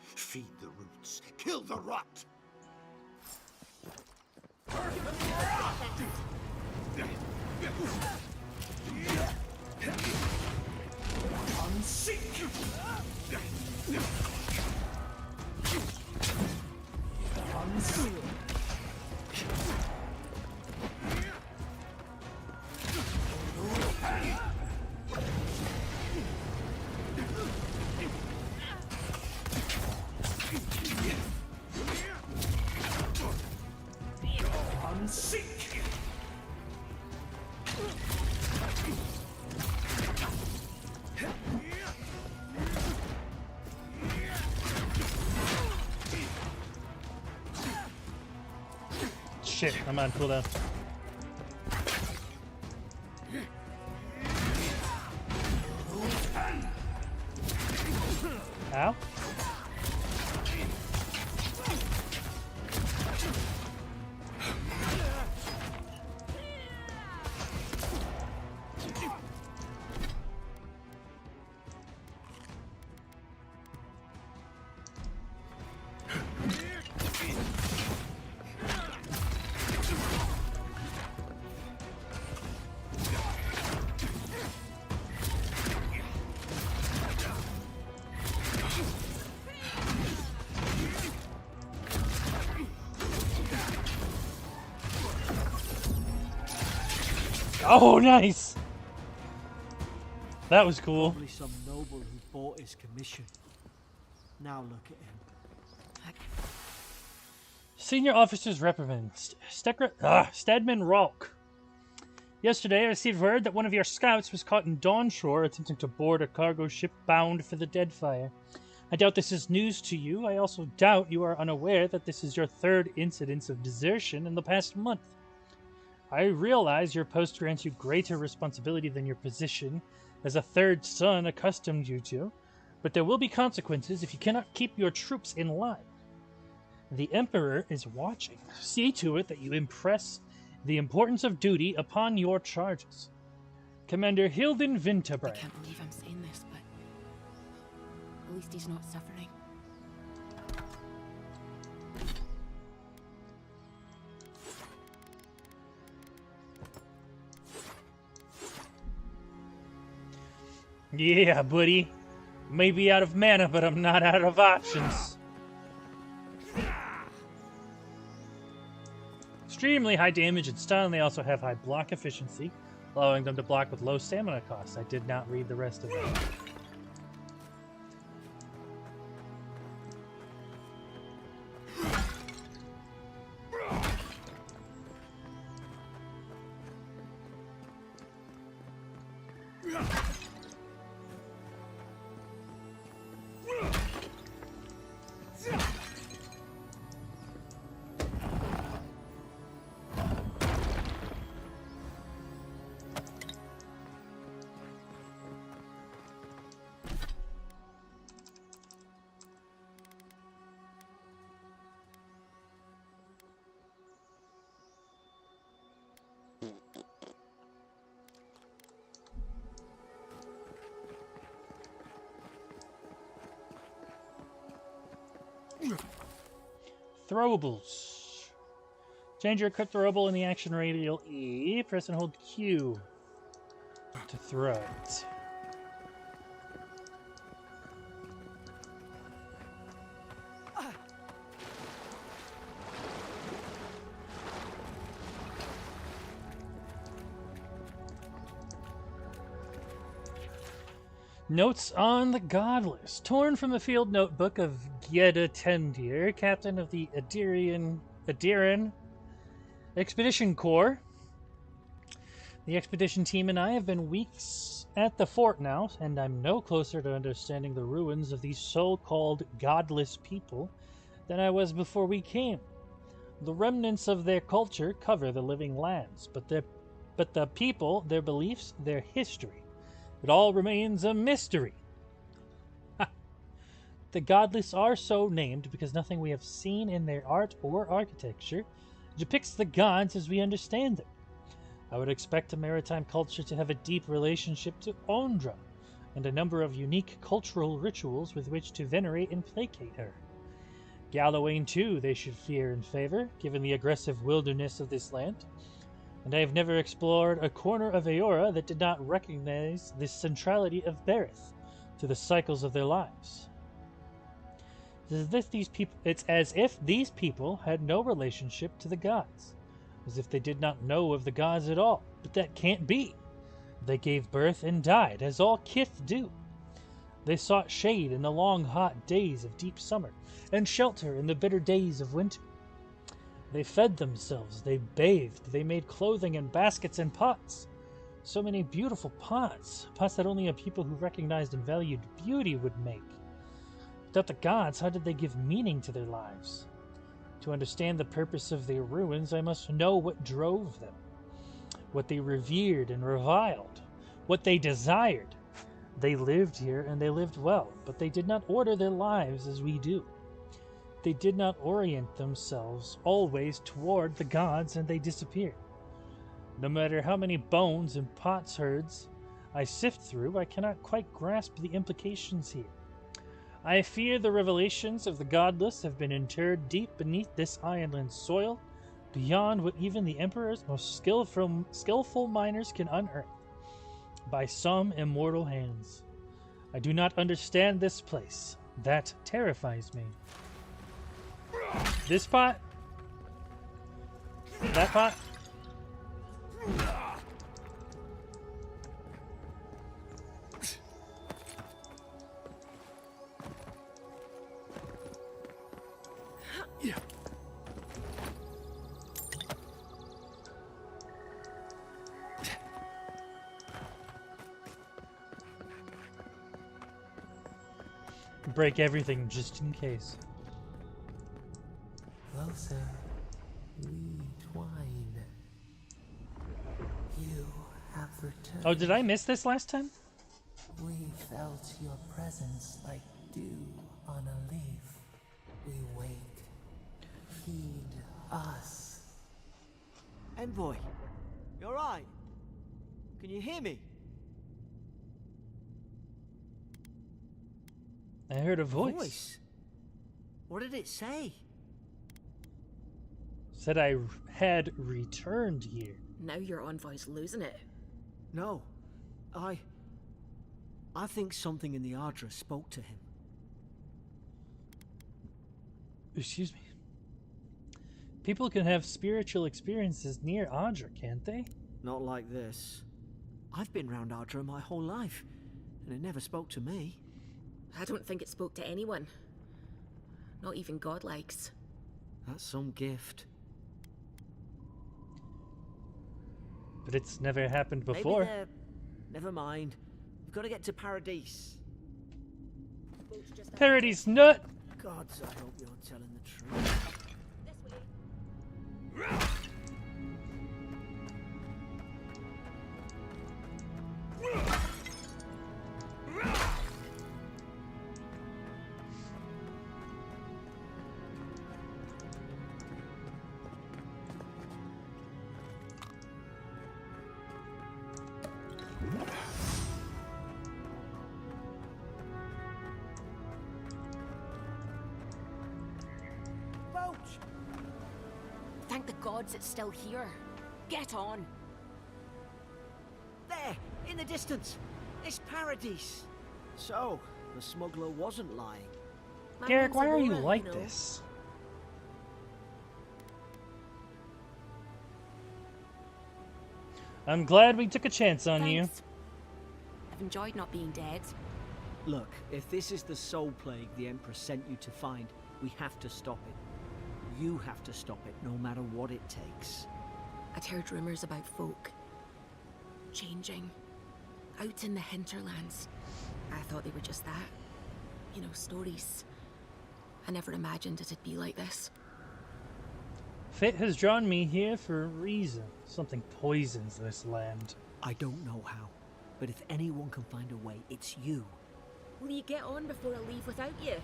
[SPEAKER 5] Feed the roots, kill the rot. Unseek! Unseek!
[SPEAKER 1] shit, I'm on cooldown. Ow. Oh, nice! That was cool.
[SPEAKER 3] Probably some noble who bought his commission. Now look at him.
[SPEAKER 1] Senior Officer's Reprimand. Stedman Rolk. Yesterday, I received word that one of your scouts was caught in Dawnshore attempting to board a cargo ship bound for the Deadfire. I doubt this is news to you. I also doubt you are unaware that this is your third incidence of desertion in the past month. I realize your post grants you greater responsibility than your position as a third son accustomed you to, but there will be consequences if you cannot keep your troops in line. The Emperor is watching. See to it that you impress the importance of duty upon your charges. Commander Hilden
[SPEAKER 6] I
[SPEAKER 1] Winterbrand.
[SPEAKER 6] can't believe I'm saying this, but at least he's not suffering.
[SPEAKER 1] Yeah, buddy. May be out of mana, but I'm not out of options. Extremely high damage and stun. They also have high block efficiency, allowing them to block with low stamina costs. I did not read the rest of it. Throwables. Change your equipped throwable in the action radial E. Press and hold Q to throw it. Notes on the Godless. Torn from the field notebook of Gyeda Tendir, captain of the Adiran Expedition Corps. The expedition team and I have been weeks at the fort now, and I'm no closer to understanding the ruins of these so-called godless people than I was before we came. The remnants of their culture cover the living lands, but the people, their beliefs, their history, it all remains a mystery. The godless are so named because nothing we have seen in their art or architecture depicts the gods as we understand them. I would expect a maritime culture to have a deep relationship to Ondra, and a number of unique cultural rituals with which to venerate and placate her. Gallowayne, too, they should fear and favor, given the aggressive wilderness of this land. And I have never explored a corner of Aora that did not recognize the centrality of Berith to the cycles of their lives. It's as if these people had no relationship to the gods, as if they did not know of the gods at all. But that can't be. They gave birth and died, as all kith do. They sought shade in the long, hot days of deep summer, and shelter in the bitter days of winter. They fed themselves, they bathed, they made clothing in baskets and pots. So many beautiful pots that only a people who recognized and valued beauty would make. Without the gods, how did they give meaning to their lives? To understand the purpose of their ruins, I must know what drove them, what they revered and reviled, what they desired. They lived here and they lived well, but they did not order their lives as we do. They did not orient themselves always toward the gods, and they disappeared. No matter how many bones and potsherds I sift through, I cannot quite grasp the implications here. I fear the revelations of the godless have been interred deep beneath this island's soil, beyond what even the Emperor's most skillful miners can unearth, by some immortal hands. I do not understand this place. That terrifies me. This pot? That pot? Break everything just in case.
[SPEAKER 4] Closer, we twine. You have returned.
[SPEAKER 1] Oh, did I miss this last time?
[SPEAKER 4] We felt your presence like dew on a leaf. We wake. Heed us.
[SPEAKER 3] Envoy, you alright? Can you hear me?
[SPEAKER 1] I heard a voice.
[SPEAKER 3] What did it say?
[SPEAKER 1] Said I had returned here.
[SPEAKER 6] Now your envoy's losing it.
[SPEAKER 3] No. I think something in the Ardra spoke to him.
[SPEAKER 1] Excuse me. People can have spiritual experiences near Audra, can't they?
[SPEAKER 3] Not like this. I've been round Ardra my whole life, and it never spoke to me.
[SPEAKER 6] I don't think it spoke to anyone. Not even godlikes.
[SPEAKER 3] That's some gift.
[SPEAKER 1] But it's never happened before.
[SPEAKER 3] Maybe never mind. We've got to get to Paradise.
[SPEAKER 1] Paradise nut!
[SPEAKER 3] Gods, I hope you're telling the truth.
[SPEAKER 6] This way. Thank the gods it's still here. Get on.
[SPEAKER 3] There, in the distance. It's Paradise. So, the smuggler wasn't lying.
[SPEAKER 6] My
[SPEAKER 1] Garrick,
[SPEAKER 6] name's
[SPEAKER 1] why are you
[SPEAKER 6] Aurora,
[SPEAKER 1] like
[SPEAKER 6] know.
[SPEAKER 1] this? I'm glad we took a chance on
[SPEAKER 6] Thanks. I've enjoyed not being dead.
[SPEAKER 3] Look, if this is the soul plague the Emperor sent you to find, we have to stop it. You have to stop it, no matter what it takes.
[SPEAKER 6] I'd heard rumors about folk changing out in the hinterlands. I thought they were just that. You know, stories. I never imagined it'd be like this.
[SPEAKER 1] you. Fate has drawn me here for a reason. Something poisons this land.
[SPEAKER 3] I don't know how, but if anyone can find a way, it's you.
[SPEAKER 6] Will you get on before I leave without you?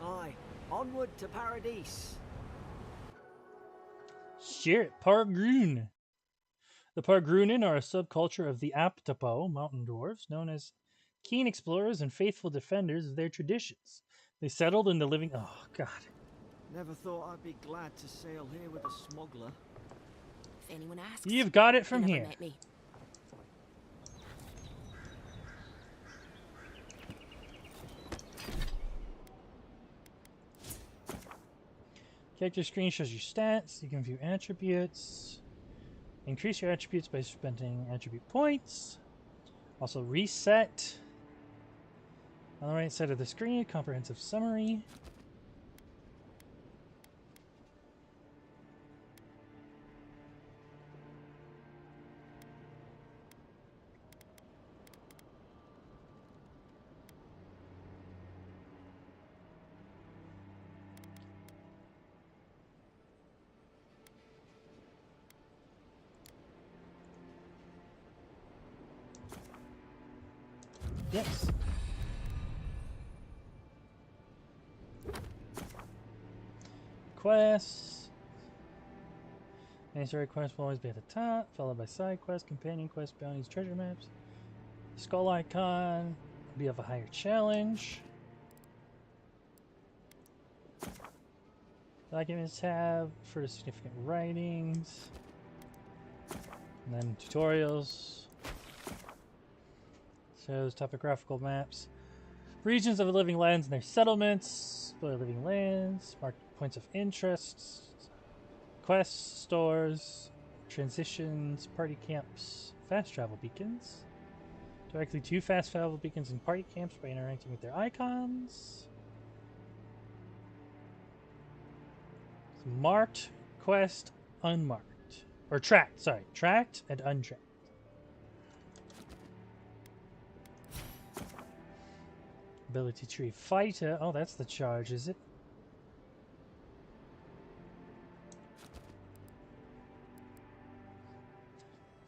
[SPEAKER 3] Aye, onward to Paradise.
[SPEAKER 1] Shit, Pargroon. The Pargroonen are a subculture of the Aptapo mountain dwarves, known as keen explorers and faithful defenders of their traditions. They settled in the living... Oh, God.
[SPEAKER 3] Never thought I'd be glad to sail here with a smuggler.
[SPEAKER 6] If anyone asks,
[SPEAKER 1] You've got it
[SPEAKER 6] they
[SPEAKER 1] from
[SPEAKER 6] never
[SPEAKER 1] here.
[SPEAKER 6] met me.
[SPEAKER 1] Character screen shows your stats. You can view attributes. Increase your attributes by spending attribute points. Also reset. On the right side of the screen, comprehensive summary. Yes. Quests. Any story quest will always be at the top, followed by side quests, companion quests, bounties, treasure maps. Skull icon. Be of a higher challenge. Documents tab for significant writings. And then tutorials. Shows topographical maps. Regions of the living lands and their settlements. Explore living lands. Mark points of interest. Quests, stores, transitions, party camps, fast travel beacons. Directly to fast travel beacons and party camps by interacting with their icons. Marked, quest, unmarked. Or tracked, sorry. Tracked and untracked. Ability tree fighter. Oh, that's the charge, is it?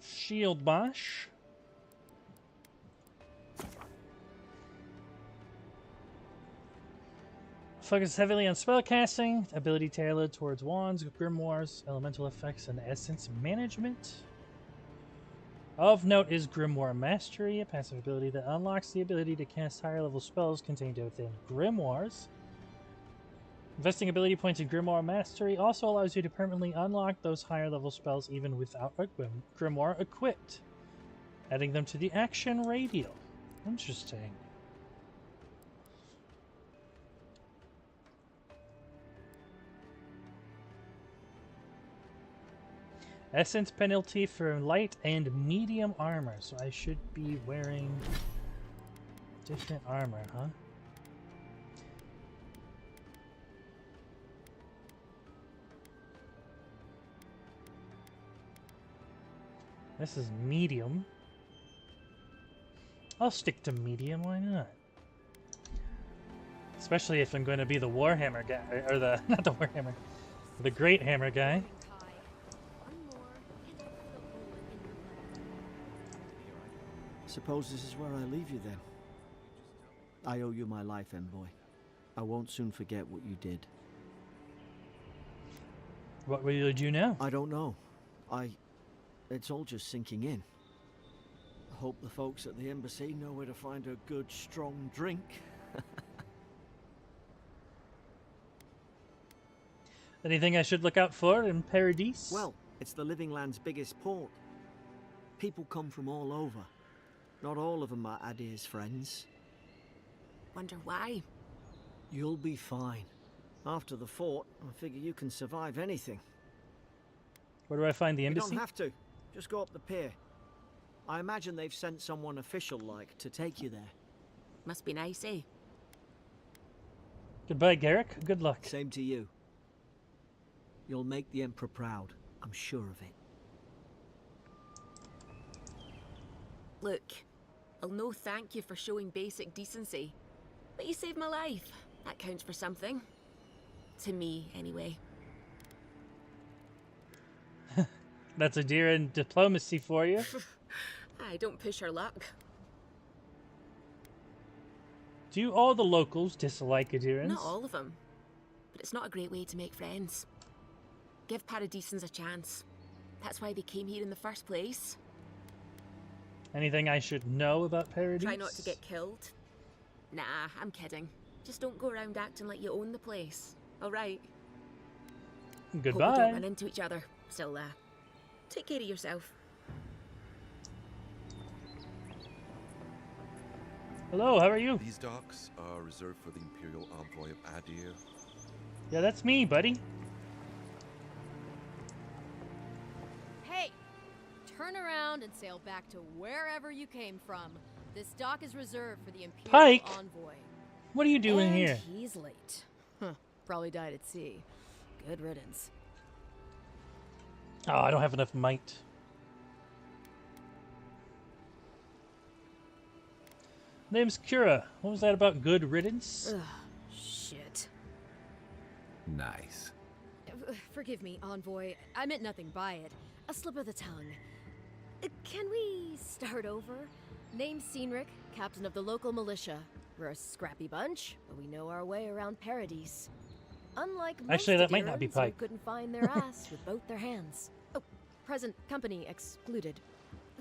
[SPEAKER 1] Shield bash. Focus heavily on spellcasting, ability tailored towards wands, grimoires, elemental effects, and essence management. Of note is Grimoire Mastery, a passive ability that unlocks the ability to cast higher level spells contained within grimoires. Investing ability points in Grimoire Mastery also allows you to permanently unlock those higher level spells even without a grimoire equipped, adding them to the action radial. Interesting. Essence penalty for light and medium armor, so I should be wearing different armor, huh? This is medium. I'll stick to medium, why not? Especially if I'm going to be the Warhammer guy, or the, not the Warhammer, the Great Hammer guy.
[SPEAKER 3] Suppose this is where I leave you then. I owe you my life, Envoy. I won't soon forget what you did.
[SPEAKER 1] What will you do now?
[SPEAKER 3] I don't know. It's all just sinking in. I hope the folks at the embassy know where to find a good, strong drink.
[SPEAKER 1] Anything I should look out for in Paradise?
[SPEAKER 3] Well, it's the Living Land's biggest port. People come from all over. Not all of them are Adir's friends.
[SPEAKER 6] Wonder why?
[SPEAKER 3] You'll be fine. After the fort, I figure you can survive anything.
[SPEAKER 1] Where do I find the
[SPEAKER 3] You
[SPEAKER 1] embassy?
[SPEAKER 3] don't have to. Just go up the pier. I imagine they've sent someone official-like to take you there.
[SPEAKER 6] Must be nice, eh?
[SPEAKER 1] Goodbye, Garrick. Good luck.
[SPEAKER 3] Same to you. You'll make the Emperor proud. I'm sure of it.
[SPEAKER 6] Look, I'll no thank you for showing basic decency. But you saved my life. That counts for something. To me, anyway.
[SPEAKER 1] That's a deer in diplomacy for you.
[SPEAKER 6] I don't push her luck.
[SPEAKER 1] Do all the locals dislike Adirans?
[SPEAKER 6] Not all of them. But it's not a great way to make friends. Give Paradisans a chance. That's why they came here in the first place.
[SPEAKER 1] Anything I should know about Paradise?
[SPEAKER 6] Try not to get killed. Nah, I'm kidding. Just don't go around acting like you own the place. Alright? Hope we
[SPEAKER 1] Goodbye.
[SPEAKER 6] don't run into each other. Still, take care of yourself.
[SPEAKER 1] Hello, how are you?
[SPEAKER 7] These docks are reserved for the Imperial Envoy of Adir.
[SPEAKER 1] Yeah, that's me, buddy.
[SPEAKER 8] Hey! Turn around and sail back to wherever you came from. This dock is reserved for the Imperial
[SPEAKER 1] Pike?
[SPEAKER 8] Envoy.
[SPEAKER 1] What are you doing
[SPEAKER 8] And
[SPEAKER 1] here?
[SPEAKER 8] he's late. Huh. Probably died at sea. Good riddance.
[SPEAKER 1] Oh, I don't have enough might. Name's Kira. What was that about good riddance?
[SPEAKER 8] Ugh, shit.
[SPEAKER 2] Nice.
[SPEAKER 8] Forgive me, Envoy. I meant nothing by it. A slip of the tongue. Can we start over? Name's Cynric, captain of the local militia. We're a scrappy bunch, but we know our way around Paradise. Unlike most
[SPEAKER 1] Actually, that might not be
[SPEAKER 8] Adirans who
[SPEAKER 1] Pike.
[SPEAKER 8] couldn't find their ass with both their hands. Oh, present company excluded.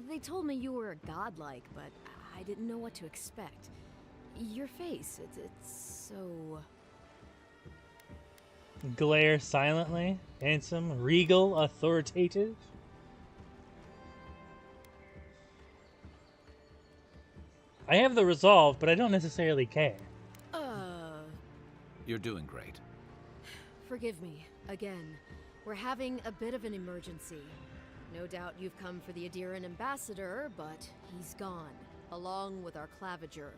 [SPEAKER 8] They told me you were godlike, but I didn't know what to expect. Your face, it's so...
[SPEAKER 1] Glare silently, handsome, regal, authoritative. I have the resolve, but I don't necessarily care.
[SPEAKER 9] You're doing great.
[SPEAKER 8] Forgive me, again. We're having a bit of an emergency. No doubt you've come for the Adiran ambassador, but he's gone, along with our claviger.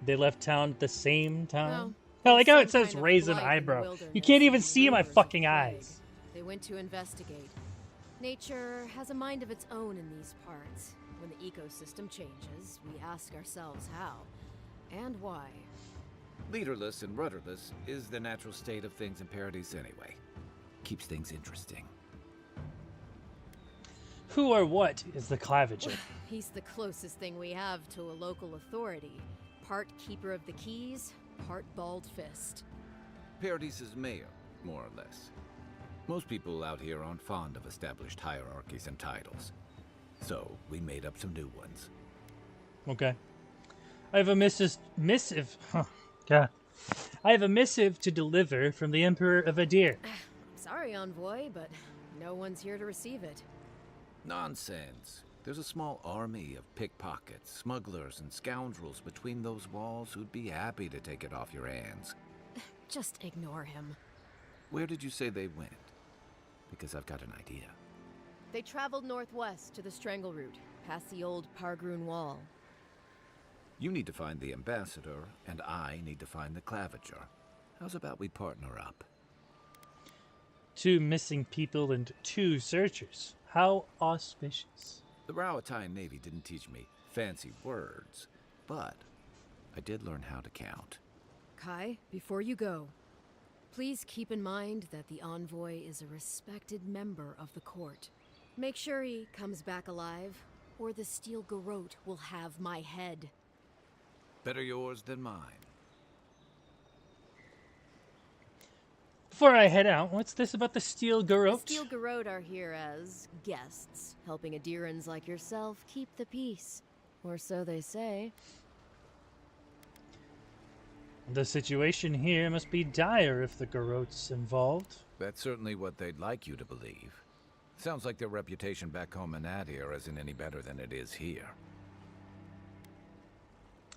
[SPEAKER 1] They left town at the same time.
[SPEAKER 8] No,
[SPEAKER 1] I like how
[SPEAKER 8] some
[SPEAKER 1] it says
[SPEAKER 8] kind of
[SPEAKER 1] raise an
[SPEAKER 8] blight in the
[SPEAKER 1] eyebrow. You
[SPEAKER 8] wilderness
[SPEAKER 1] can't even
[SPEAKER 8] and
[SPEAKER 1] see my
[SPEAKER 8] rumors of
[SPEAKER 1] fucking
[SPEAKER 8] plague.
[SPEAKER 1] eyes.
[SPEAKER 8] They went to investigate. Nature has a mind of its own in these parts. When the ecosystem changes, we ask ourselves how and why.
[SPEAKER 9] Leaderless and rudderless is the natural state of things in Paradise anyway. Keeps things interesting.
[SPEAKER 1] Who or what is the claviger?
[SPEAKER 8] He's the closest thing we have to a local authority. Part keeper of the keys, part bald fist.
[SPEAKER 9] Paradise's mayor, more or less. Most people out here aren't fond of established hierarchies and titles. So, we made up some new ones.
[SPEAKER 1] Okay. I have a missive. God. I have a missive to deliver from the Emperor of Adir.
[SPEAKER 8] Sorry, envoy, but no one's here to receive it.
[SPEAKER 9] Nonsense. There's a small army of pickpockets, smugglers, and scoundrels between those walls who'd be happy to take it off your hands.
[SPEAKER 8] Just ignore him.
[SPEAKER 9] Where did you say they went? Because I've got an idea.
[SPEAKER 8] They traveled northwest to the Strangle Route, past the old Pargroon Wall.
[SPEAKER 9] You need to find the ambassador, and I need to find the claviger. How's about we partner up?
[SPEAKER 1] 2 missing people and 2 searchers. How auspicious.
[SPEAKER 9] The Rowatine Navy didn't teach me fancy words, but I did learn how to count.
[SPEAKER 8] Kai, before you go, please keep in mind that the envoy is a respected member of the court. Make sure he comes back alive, or the Steel Garrote will have my head.
[SPEAKER 9] Better yours than mine.
[SPEAKER 1] Before I head out, what's this about the Steel Garrote?
[SPEAKER 8] The Steel Garrote are here as guests, helping Adirans like yourself keep the peace. Or so they say.
[SPEAKER 1] The situation here must be dire if the Garrote's involved.
[SPEAKER 9] That's certainly what they'd like you to believe. Sounds like their reputation back home in Adir isn't any better than it is here.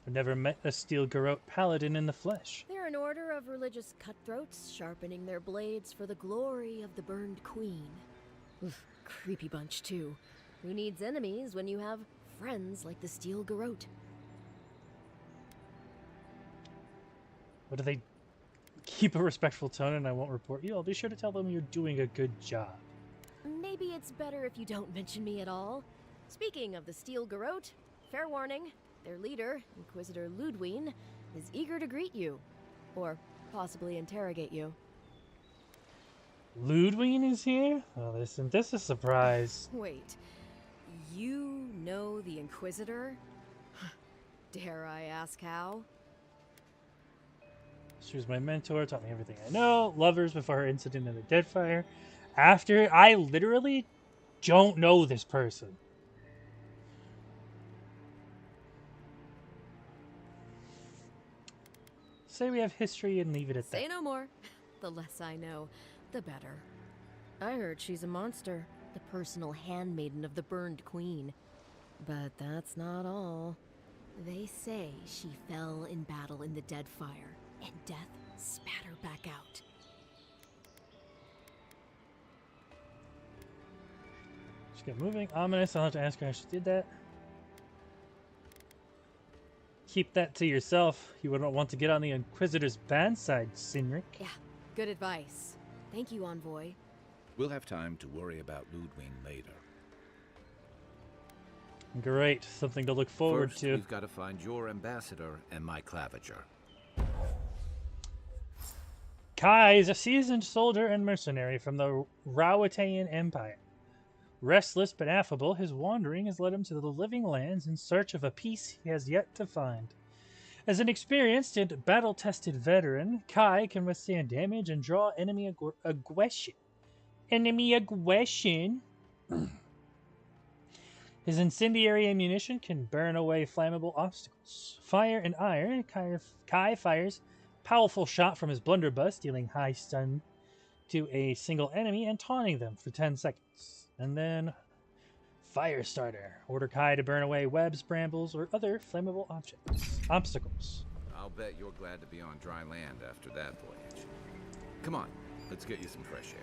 [SPEAKER 1] I've never met a Steel Garrote paladin in the flesh.
[SPEAKER 8] They're an order of religious cutthroats, sharpening their blades for the glory of the burned queen. Oof, creepy bunch, too. Who needs enemies when you have friends like the Steel Garrote?
[SPEAKER 1] What do they keep a respectful tone and I won't report you? I'll be sure to tell them you're doing a good job.
[SPEAKER 8] Maybe it's better if you don't mention me at all. Speaking of the Steel Garrote, fair warning, their leader, Inquisitor Ludwine, is eager to greet you. Or possibly interrogate you.
[SPEAKER 1] Ludwine is here? Oh, isn't this a surprise?
[SPEAKER 8] Wait, you know the Inquisitor? Dare I ask how?
[SPEAKER 1] She was my mentor, taught me everything I know. Lovers before her incident in the Deadfire. After, I literally don't know this person. Say we have history and leave it at
[SPEAKER 8] Say
[SPEAKER 1] that.
[SPEAKER 8] no more. The less I know, the better. I heard she's a monster, the personal handmaiden of the burned queen. But that's not all. They say she fell in battle in the Deadfire, and death spat her back out.
[SPEAKER 1] Just get moving. Ominous. I'll have to ask her how she did that. Keep that to yourself. You wouldn't want to get on the Inquisitor's bad side, Cynric.
[SPEAKER 8] Yeah, good advice. Thank you, Envoy.
[SPEAKER 9] We'll have time to worry about Ludwine later.
[SPEAKER 1] Great. Something to look forward
[SPEAKER 9] First,
[SPEAKER 1] to.
[SPEAKER 9] we've got to find your ambassador and my claviger.
[SPEAKER 1] Kai is a seasoned soldier and mercenary from the Rawatayan Empire. Restless but affable, his wandering has led him to the living lands in search of a peace he has yet to find. As an experienced and battle-tested veteran, Kai can withstand damage and draw enemy aggression. His incendiary ammunition can burn away flammable obstacles. Fire and iron, Kai fires powerful shot from his blunderbuss, dealing high stun to a single enemy and taunting them for 10 seconds. And then Firestarter. Order Kai to burn away webs, brambles, or other flammable obstacles.
[SPEAKER 9] I'll bet you're glad to be on dry land after that voyage. Come on, let's get you some fresh air.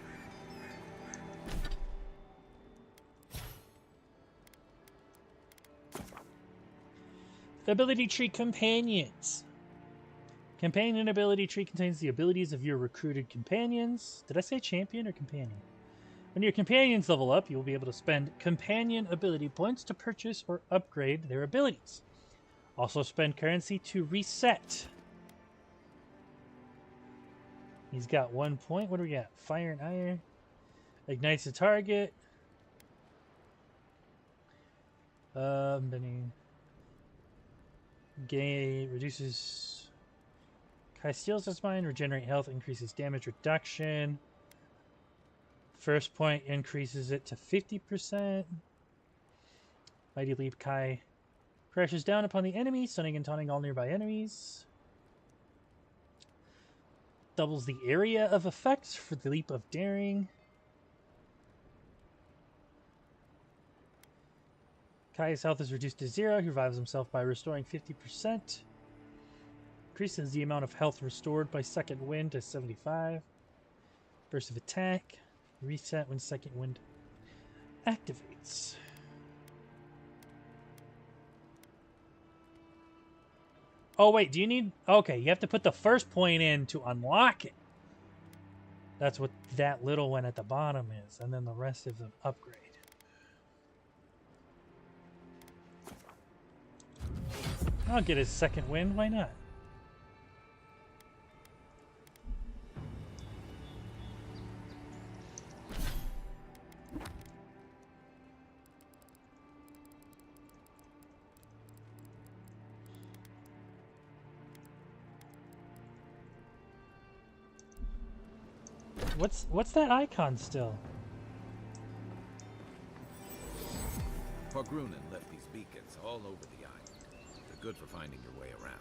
[SPEAKER 1] Ability tree companions. Companion ability tree contains the abilities of your recruited companions. Did I say champion or companion? When your companions level up, you will be able to spend companion ability points to purchase or upgrade their abilities. Also spend currency to reset. He's got 1 point. What do we got? Fire and iron. Ignites the target. Reduces. Kai steals his mind. Regenerate health. Increases damage reduction. First point increases it to 50%. Mighty Leap Kai crashes down upon the enemy, stunning and taunting all nearby enemies. Doubles the area of effects for the Leap of Daring. Kai's health is reduced to 0. He revives himself by restoring 50%. Increases the amount of health restored by second wind to 75. Burst of attack. Reset when second wind activates. Oh, wait, do you need... Okay, you have to put the first point in to unlock it. That's what that little one at the bottom is, and then the rest is an upgrade. I'll get his second wind, why not? What's that icon still?
[SPEAKER 9] Pargrunen left these beacons all over the island. They're good for finding your way around.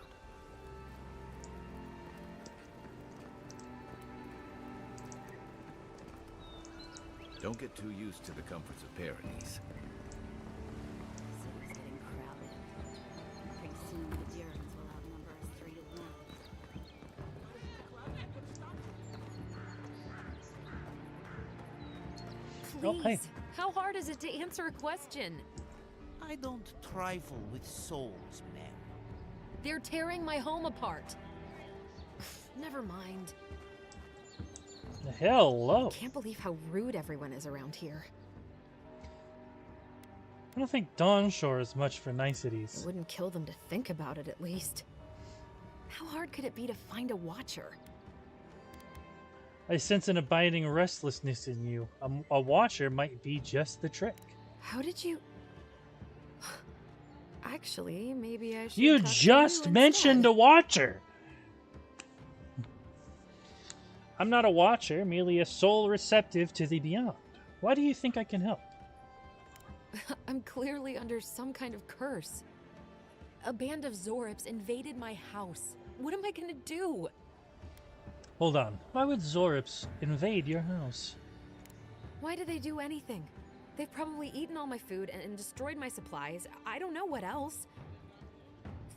[SPEAKER 9] Don't get too used to the comforts of Paradise.
[SPEAKER 10] City's getting crowded. Pretty soon the Durans will outnumber us 3 to 1.
[SPEAKER 1] Oh, hey.
[SPEAKER 8] Please, how hard is it to answer a question?
[SPEAKER 11] I don't trifle with souls, ma'am.
[SPEAKER 8] They're tearing my home apart. Never mind.
[SPEAKER 1] Hello.
[SPEAKER 8] Can't believe how rude everyone is around here.
[SPEAKER 1] I don't think Dawnshore is much for niceties.
[SPEAKER 8] It wouldn't kill them to think about it, at least. How hard could it be to find a watcher?
[SPEAKER 1] I sense an abiding restlessness in you. A watcher might be just the trick.
[SPEAKER 8] How did you... Actually, maybe I should...
[SPEAKER 1] You
[SPEAKER 8] talk to
[SPEAKER 1] just
[SPEAKER 8] you
[SPEAKER 1] mentioned
[SPEAKER 8] instead.
[SPEAKER 1] a watcher! I'm not a watcher, merely a soul receptive to the beyond. Why do you think I can help?
[SPEAKER 8] I'm clearly under some kind of curse. A band of Zorips invaded my house. What am I gonna do?
[SPEAKER 1] Hold on. Why would Zorips invade your house?
[SPEAKER 8] Why do they do anything? They've probably eaten all my food and destroyed my supplies. I don't know what else.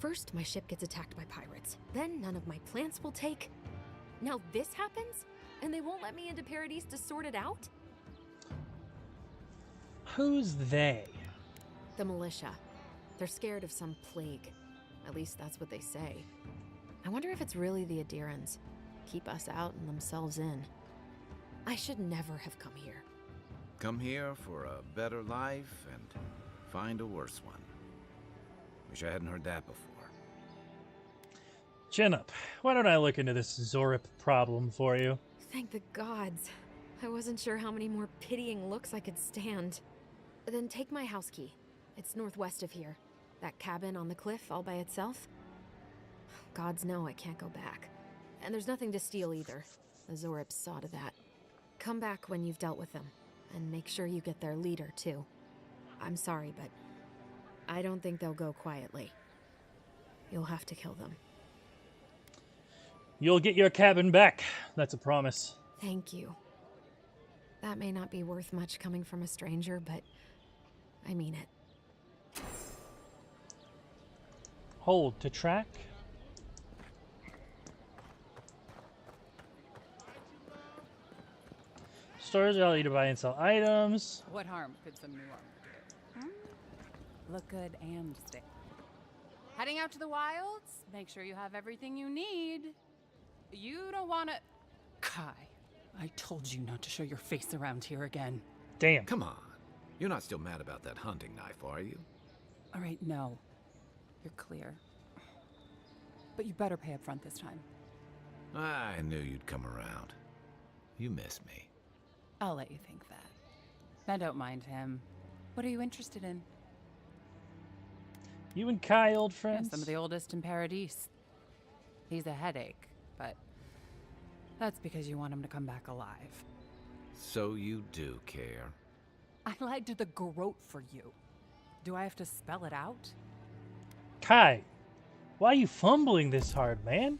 [SPEAKER 8] First, my ship gets attacked by pirates. Then none of my plants will take. Now this happens? And they won't let me into Paradise to sort it out?
[SPEAKER 1] Who's they?
[SPEAKER 8] The militia. They're scared of some plague. At least that's what they say. I wonder if it's really the Adirans. Keep us out and themselves in. I should never have come here.
[SPEAKER 9] Come here for a better life and find a worse one. Wish I hadn't heard that before.
[SPEAKER 1] Chin up. Why don't I look into this Zorip problem for you?
[SPEAKER 8] Thank the gods. I wasn't sure how many more pitying looks I could stand. Then take my house key. It's northwest of here. That cabin on the cliff all by itself. Gods know I can't go back. And there's nothing to steal either. The Zorips saw to that. Come back when you've dealt with them. And make sure you get their leader, too. I'm sorry, but I don't think they'll go quietly. You'll have to kill them.
[SPEAKER 1] You'll get your cabin back. That's a promise.
[SPEAKER 8] Thank you. That may not be worth much coming from a stranger, but I mean it.
[SPEAKER 1] Hold to track. Stores allow you to buy and sell items.
[SPEAKER 10] What harm could some new armor do? Look good and stay. Heading out to the wilds? Make sure you have everything you need. You don't want to... Kai, I told you not to show your face around here again.
[SPEAKER 1] Damn.
[SPEAKER 9] Come on. You're not still mad about that hunting knife, are you?
[SPEAKER 10] All right, no. You're clear. But you better pay up front this time.
[SPEAKER 9] I knew you'd come around. You miss me.
[SPEAKER 10] I'll let you think that. Now don't mind him. What are you interested in?
[SPEAKER 1] You and Kai, old friends?
[SPEAKER 10] Yeah, some of the oldest in Paradise. He's a headache, but that's because you want him to come back alive.
[SPEAKER 9] So you do care.
[SPEAKER 10] I lied to the Garrote for you. Do I have to spell it out?
[SPEAKER 1] Kai, why are you fumbling this hard, man?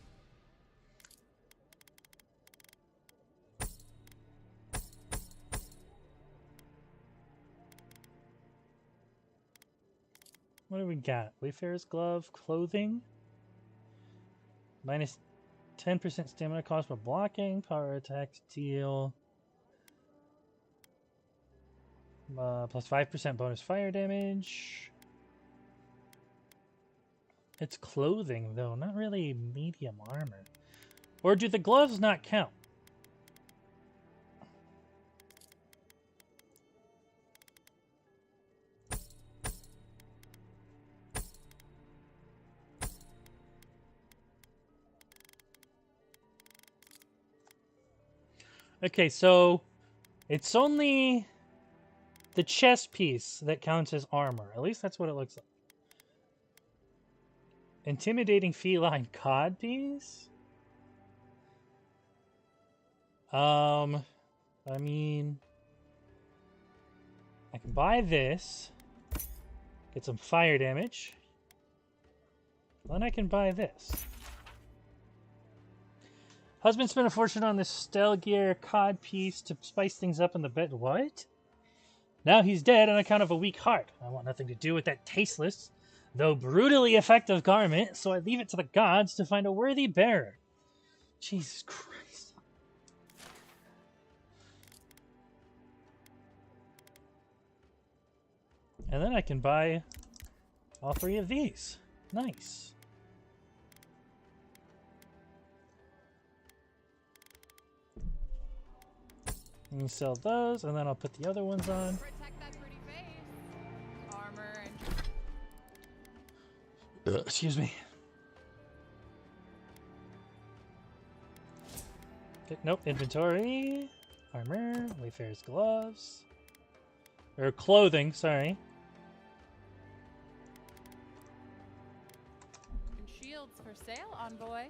[SPEAKER 1] What do we got? Wayfarer's glove, clothing. Minus 10% stamina cost for blocking, power attack, steal. Plus 5% bonus fire damage. It's clothing, though, not really medium armor. Or do the gloves not count? Okay, so it's only the chest piece that counts as armor. At least that's what it looks like. Intimidating feline cod piece? I mean, I can buy this, get some fire damage, then I can buy this. Husband spent a fortune on this Stelgear cod piece to spice things up in the bed. What? Now he's dead on account of a weak heart. I want nothing to do with that tasteless, though brutally effective garment, so I leave it to the gods to find a worthy bearer. Jesus Christ. And then I can buy all three of these. Nice. And you sell those, and then I'll put the other ones on.
[SPEAKER 10] Protect that pretty face. Armor and...
[SPEAKER 1] Excuse me. Okay, nope, inventory. Armor, Wayfarer's gloves. Or clothing, sorry.
[SPEAKER 10] And shields for sale, envoy.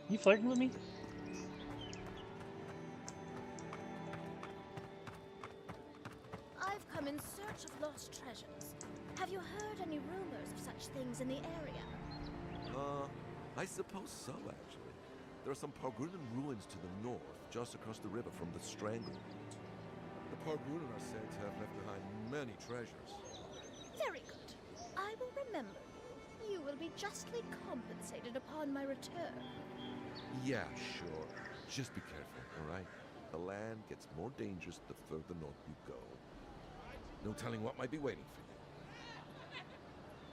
[SPEAKER 1] You flirting with me?
[SPEAKER 12] I've come in search of lost treasures. Have you heard any rumors of such things in the area?
[SPEAKER 7] I suppose so, actually. There are some Pargrunan ruins to the north, just across the river from the Stranglehold. The Pargrunan are said to have left behind many treasures.
[SPEAKER 12] Very good. I will remember. You will be justly compensated upon my return.
[SPEAKER 7] Yeah, sure. Just be careful, all right? The land gets more dangerous the further north you go. No telling what might be waiting for you.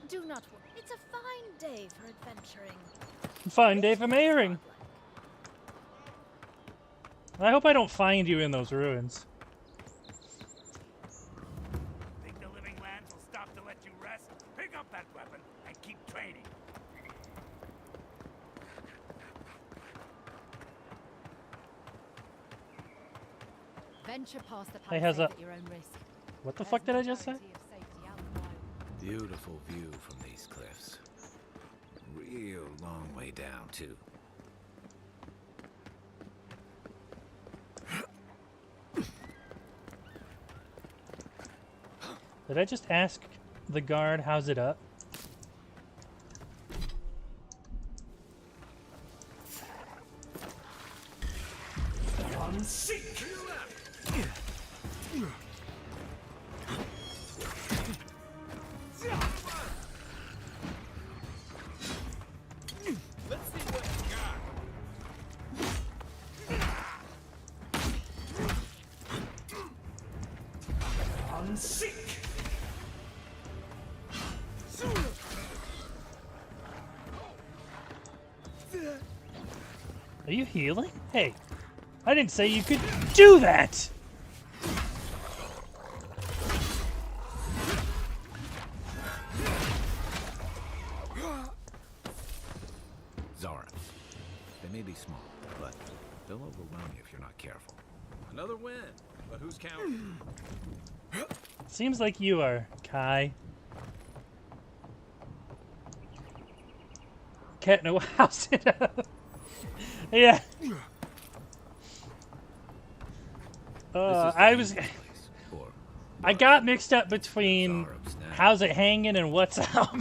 [SPEAKER 12] Do not worry. It's a fine day for adventuring.
[SPEAKER 1] Fine day for mayoring. I hope I don't find you in those ruins.
[SPEAKER 5] Think the living lands will stop to let you rest? Pick up that weapon and keep training.
[SPEAKER 8] Venture past the
[SPEAKER 1] Hey, how's
[SPEAKER 8] palisades
[SPEAKER 1] that?
[SPEAKER 8] at your own risk.
[SPEAKER 1] What the fuck did I just say?
[SPEAKER 9] Beautiful view from these cliffs. Real long way down, too.
[SPEAKER 1] Did I just ask the guard how's it up? Are you healing? Hey, I didn't say you could do that!
[SPEAKER 9] Zarans. They may be small, but they'll overwhelm you if you're not careful. Another win, but who's counting?
[SPEAKER 1] Seems like you are, Kai. Can't know how's it up. Yeah. I got mixed up between how's it hanging and what's up.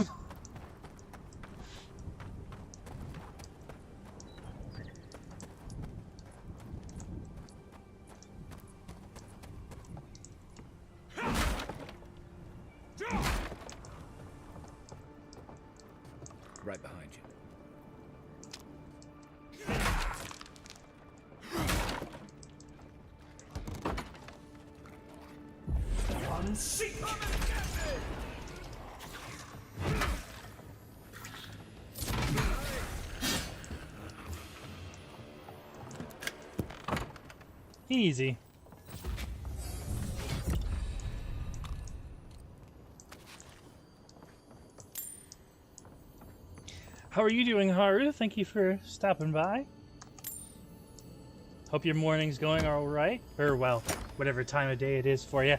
[SPEAKER 9] Right behind you.
[SPEAKER 1] Easy. How are you doing, Haru? Thank you for stopping by. Hope your morning's going all right. Or, well, whatever time of day it is for you.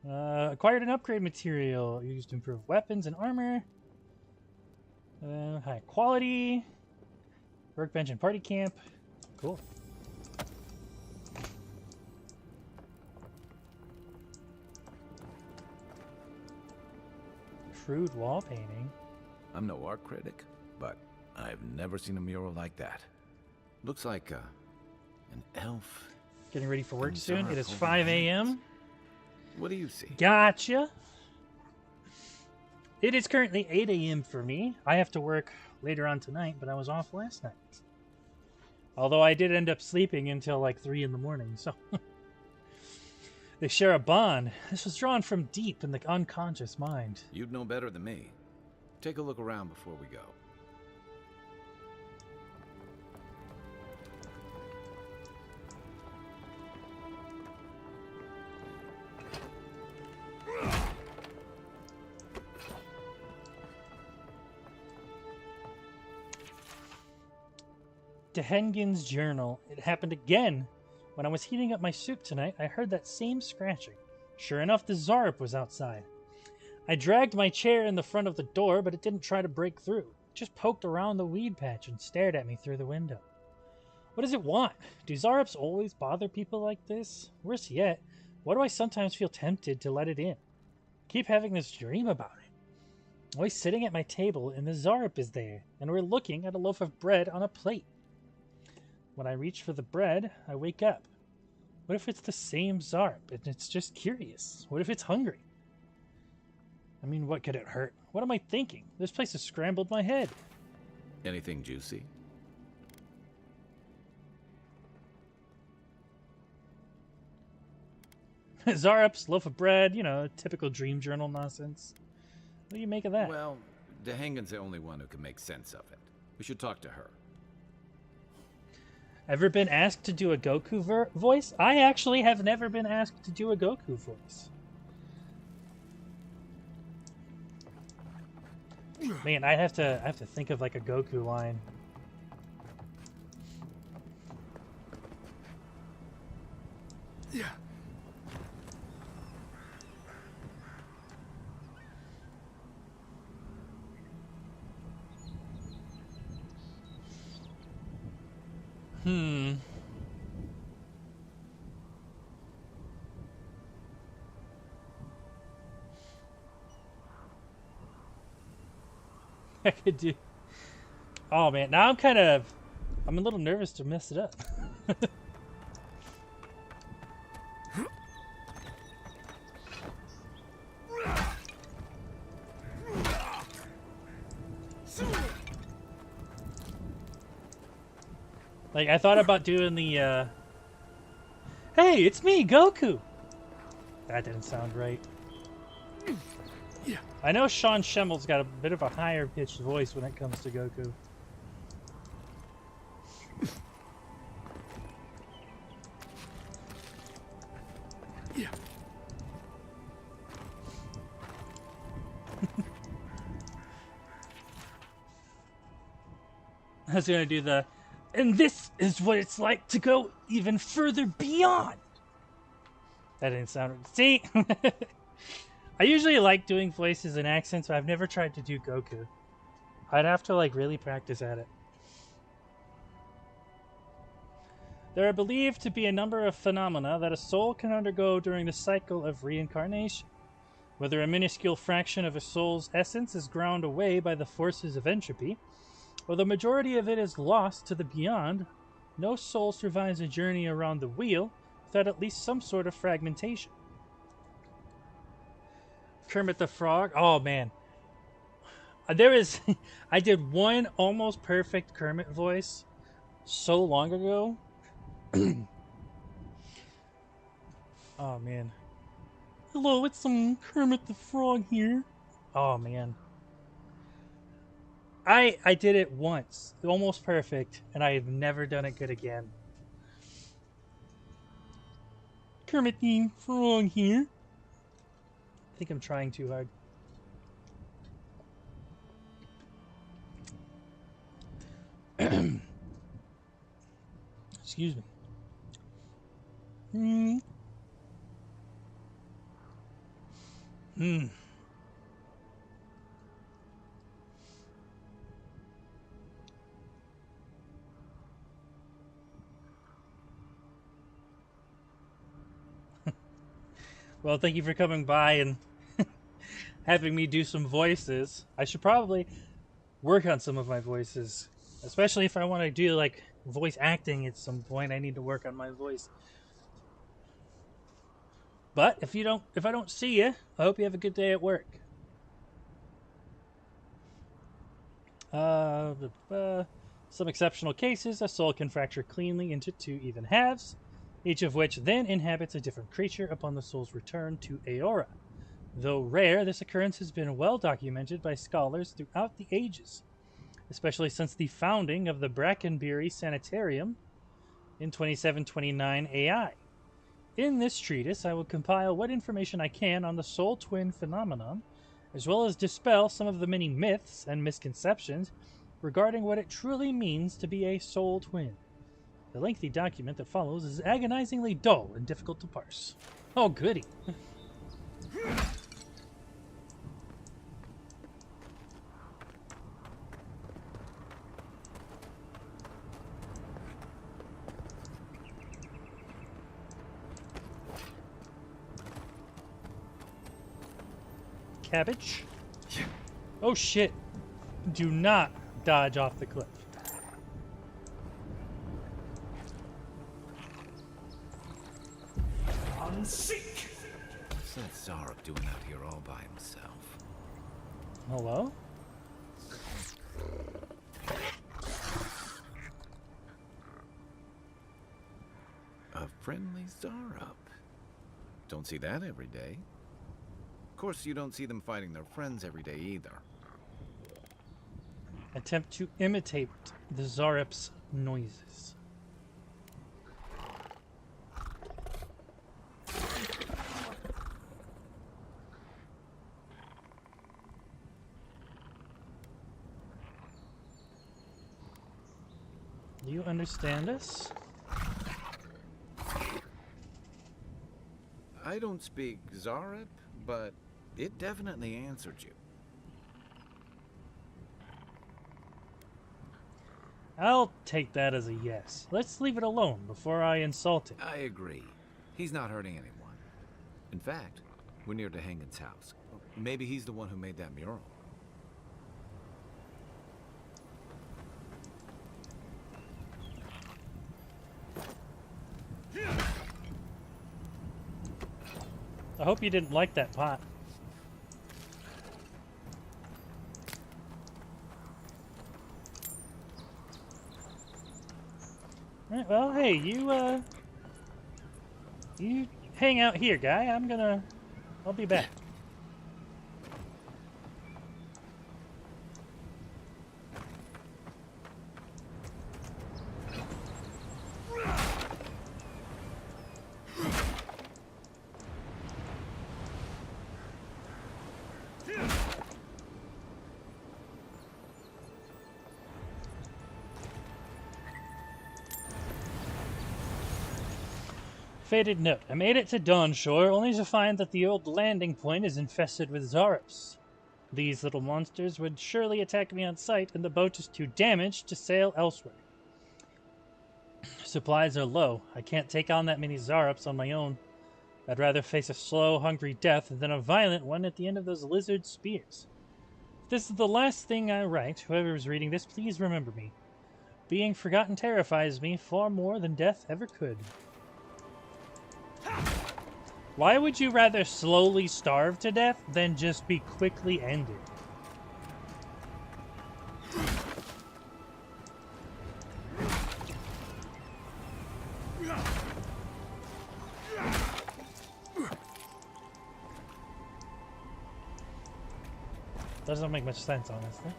[SPEAKER 1] Acquired an upgrade material used to improve weapons and armor. High quality. Workbench and party camp. Cool. Crude wall painting.
[SPEAKER 9] I'm no art critic, but I've never seen a mural like that. Looks like an elf.
[SPEAKER 1] Getting ready for work soon. It is 5 a.m.
[SPEAKER 9] What do you see?
[SPEAKER 1] Gotcha. It is currently 8 a.m. for me. I have to work later on tonight, but I was off last night. Although I did end up sleeping until like 3 in the morning, so... They share a bond. This was drawn from deep in the unconscious mind.
[SPEAKER 9] You'd know better than me. Take a look around before we go.
[SPEAKER 1] Dehengen's journal. It happened again. When I was heating up my soup tonight, I heard that same scratching. Sure enough, the Zarp was outside. I dragged my chair in the front of the door, but it didn't try to break through. It just poked around the weed patch and stared at me through the window. What does it want? Do Zarps always bother people like this? Worse yet, why do I sometimes feel tempted to let it in? I keep having this dream about it. Always sitting at my table, and the Zarp is there, and we're looking at a loaf of bread on a plate. When I reach for the bread, I wake up. What if it's the same Zarp and it's just curious? What if it's hungry? I mean, what could it hurt? What am I thinking? This place has scrambled my head.
[SPEAKER 9] Anything juicy?
[SPEAKER 1] Zarps, loaf of bread, you know, typical dream journal nonsense. What do you make of that?
[SPEAKER 9] Well, Dehengen's the only one who can make sense of it. We should talk to her.
[SPEAKER 1] Ever been asked to do a Goku voice? I actually have never been asked to do a Goku voice. Man, I have to think of like a Goku line. I could do. Oh man, now I'm a little nervous to mess it up. Like, I thought about doing the, hey, it's me, Goku! That didn't sound right. I know Sean Schemmel's got a bit of a higher pitched voice when it comes to Goku. I was gonna do the, and this is what it's like to go even further beyond. That didn't sound right. See? I usually like doing voices and accents, but I've never tried to do Goku. I'd have to, like, really practice at it. There are believed to be a number of phenomena that a soul can undergo during the cycle of reincarnation. Whether a minuscule fraction of a soul's essence is ground away by the forces of entropy, or the majority of it is lost to the beyond, no soul survives a journey around the wheel without at least some sort of fragmentation. Kermit the Frog. Oh, man. There is... I did one almost perfect Kermit voice so long ago. Oh, man. Hello, it's Kermit the Frog here. Oh, man. I did it once. Almost perfect. And I have never done it good again. Kermit the Frog here. I think I'm trying too hard. Excuse me. Well, thank you for coming by and having me do some voices. I should probably work on some of my voices, especially if I want to do like voice acting at some point. I need to work on my voice. But if I don't see you, I hope you have a good day at work. Some exceptional cases, a soul can fracture cleanly into two even halves, each of which then inhabits a different creature upon the soul's return to Aora. Though rare, this occurrence has been well documented by scholars throughout the ages, especially since the founding of the Brackenbury Sanitarium in 2729 AI. In this treatise, I will compile what information I can on the soul twin phenomenon, as well as dispel some of the many myths and misconceptions regarding what it truly means to be a soul twin. The lengthy document that follows is agonizingly dull and difficult to parse. Oh, goody. Cabbage. Oh shit. Do not dodge off the cliff.
[SPEAKER 9] Unseek! What's that Zarok doing out here all by himself?
[SPEAKER 1] Hello?
[SPEAKER 9] A friendly Zarok. Don't see that every day. Of course, you don't see them fighting their friends every day either.
[SPEAKER 1] Attempt to imitate the Zarep's noises. Do you understand us?
[SPEAKER 9] I don't speak Zarep, but it definitely answered you.
[SPEAKER 1] I'll take that as a yes. Let's leave it alone before I insult it.
[SPEAKER 9] I agree. He's not hurting anyone. In fact, we're near Dehangan's house. Maybe he's the one who made that mural.
[SPEAKER 1] I hope you didn't like that pot. Alright, well, hey, you hang out here, guy. I'll be back. Faded note. I made it to Dawnshore only to find that the old landing point is infested with Zarops. These little monsters would surely attack me on sight, and the boat is too damaged to sail elsewhere. Supplies are low. I can't take on that many Zarops on my own. I'd rather face a slow, hungry death than a violent one at the end of those lizard spears. If this is the last thing I write, whoever is reading this, please remember me. Being forgotten terrifies me far more than death ever could. Why would you rather slowly starve to death than just be quickly ended? Doesn't make much sense, honestly.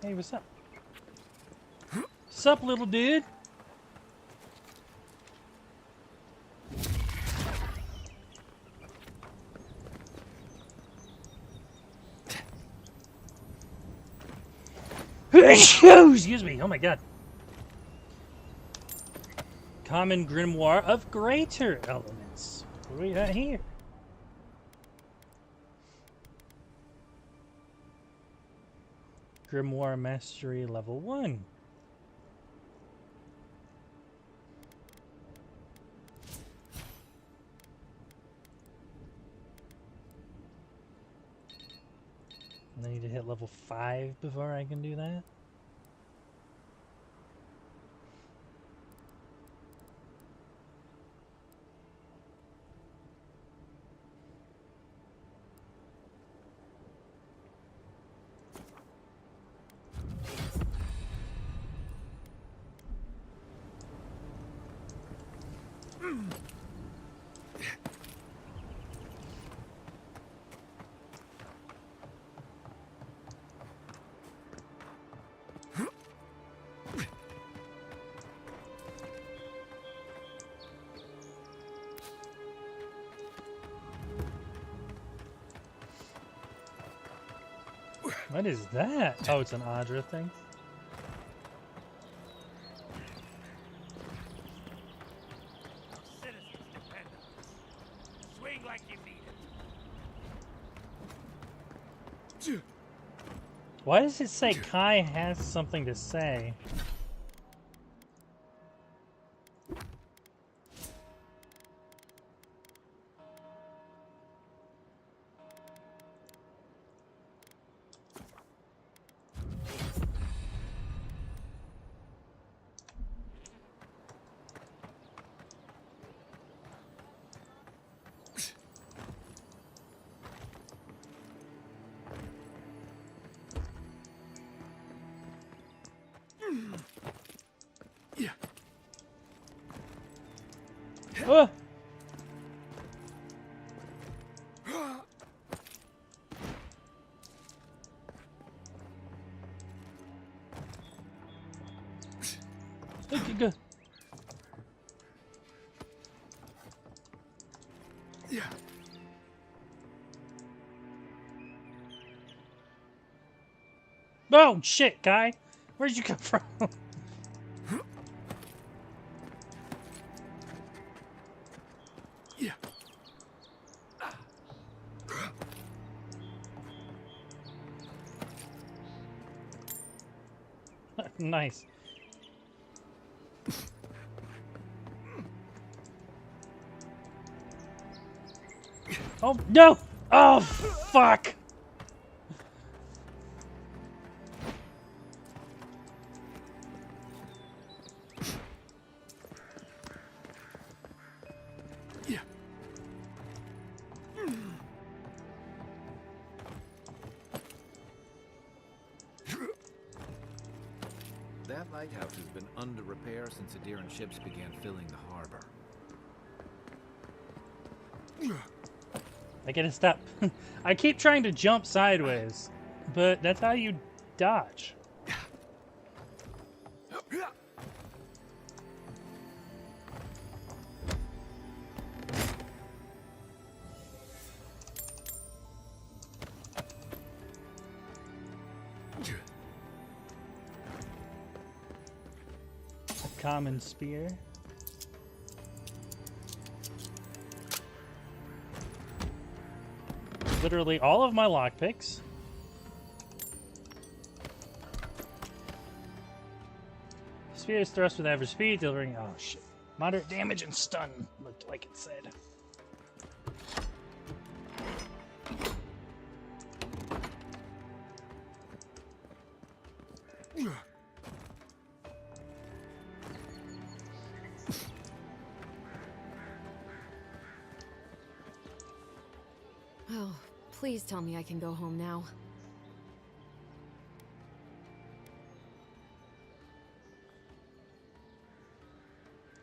[SPEAKER 1] Hey, what's up? Sup, little dude? Excuse me, oh my god. Common grimoire of greater elements. What do we got here? Grimoire Mastery Level 1. I need to hit level 5 before I can do that. What is that? Oh, it's an Audra thing.
[SPEAKER 5] Citizens depend on us. Swing like you mean it.
[SPEAKER 1] Why does it say Kai has something to say? Oh! Okay, good. Oh shit, guy! Where'd you come from? Nice. Oh no! Oh fuck!
[SPEAKER 9] That lighthouse has been under repair since Adiran ships began filling the harbor.
[SPEAKER 1] I gotta stop. I keep trying to jump sideways, but that's how you dodge. A common spear. Literally all of my lockpicks. Sphere is thrust with average speed, delivering oh shit. Moderate damage and stun, looked like it said.
[SPEAKER 8] Oh, please tell me I can go home now.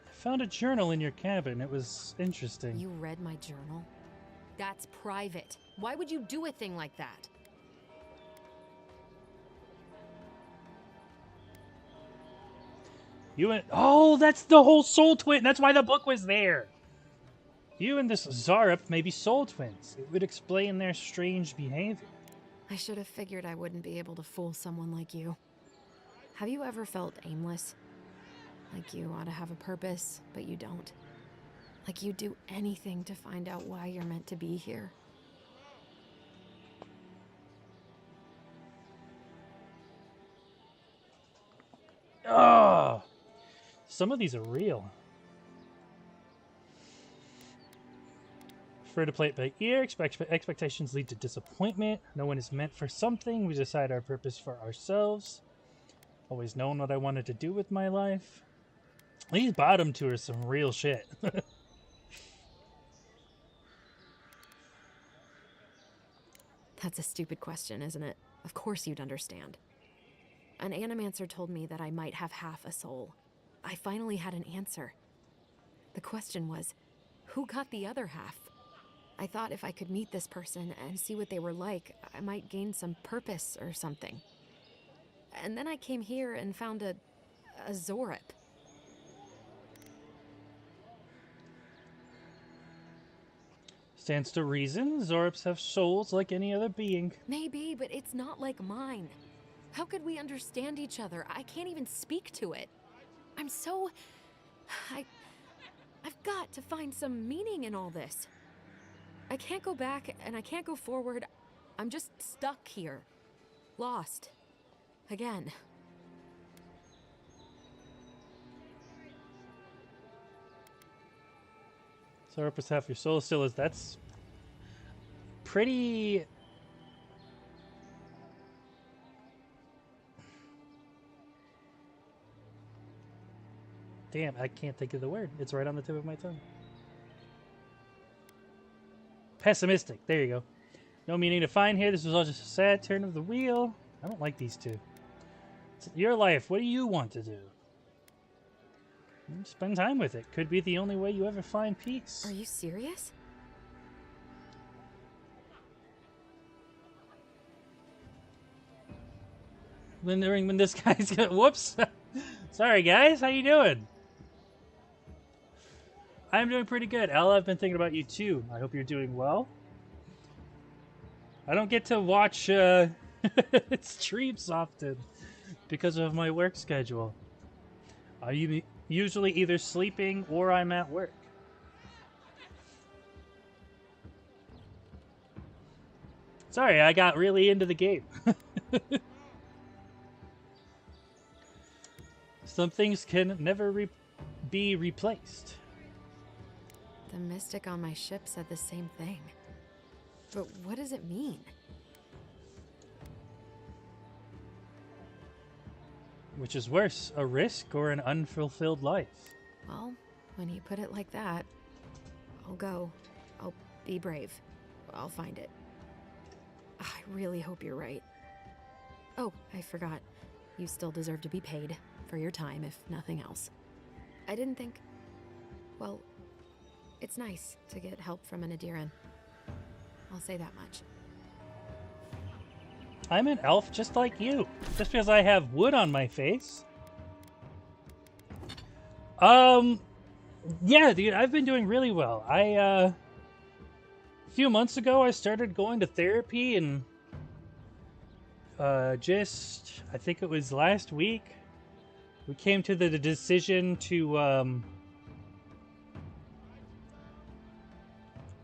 [SPEAKER 1] I found a journal in your cabin. It was interesting.
[SPEAKER 8] You read my journal? That's private. Why would you do a thing like that?
[SPEAKER 1] You and oh, that's the whole soul twin. That's why the book was there. You and this Zarup may be soul twins. It would explain their strange behavior.
[SPEAKER 8] I should have figured I wouldn't be able to fool someone like you. Have you ever felt aimless? Like you ought to have a purpose, but you don't? Like you'd do anything to find out why you're meant to be here?
[SPEAKER 1] Oh, some of these are real. Prefer to play it by ear. Expectations lead to disappointment. No one is meant for something. We decide our purpose for ourselves. Always known what I wanted to do with my life. These bottom two are some real shit.
[SPEAKER 8] That's a stupid question, isn't it? Of course you'd understand. An animancer told me that I might have half a soul. I finally had an answer. The question was, who got the other half? I thought if I could meet this person and see what they were like, I might gain some purpose or something. And then I came here and found a Zorup.
[SPEAKER 1] Stands to reason. Zorups have souls like any other being.
[SPEAKER 8] Maybe, but it's not like mine. How could we understand each other? I can't even speak to it. I'm so... I've got to find some meaning in all this. I can't go back and I can't go forward. I'm just stuck here. Lost. Again.
[SPEAKER 1] Zorup is half your soul. Still is. That's pretty... Damn, I can't think of the word. It's right on the tip of my tongue. Pessimistic. There you go. No meaning to find here. This was all just a sad turn of the wheel. I don't like these two. It's your life. What do you want to do? Spend time with it. Could be the only way you ever find peace.
[SPEAKER 8] Are you serious?
[SPEAKER 1] When this guy's gonna... Whoops. Sorry, guys. How you doing? I'm doing pretty good. Ella, I've been thinking about you, too. I hope you're doing well. I don't get to watch streams often because of my work schedule. I'm usually either sleeping or I'm at work. Sorry, I got really into the game. Some things can never be replaced.
[SPEAKER 8] The mystic on my ship said the same thing. But what does it mean?
[SPEAKER 1] Which is worse, a risk or an unfulfilled life?
[SPEAKER 8] Well, when you put it like that, I'll go. I'll be brave. I'll find it. I really hope you're right. Oh, I forgot. You still deserve to be paid for your time, if nothing else. I didn't think... Well, it's nice to get help from an Adiran. I'll say that much.
[SPEAKER 1] I'm an elf just like you. Just because I have wood on my face. Yeah, dude, I've been doing really well. A few months ago, I started going to therapy, and I think it was last week, we came to the decision to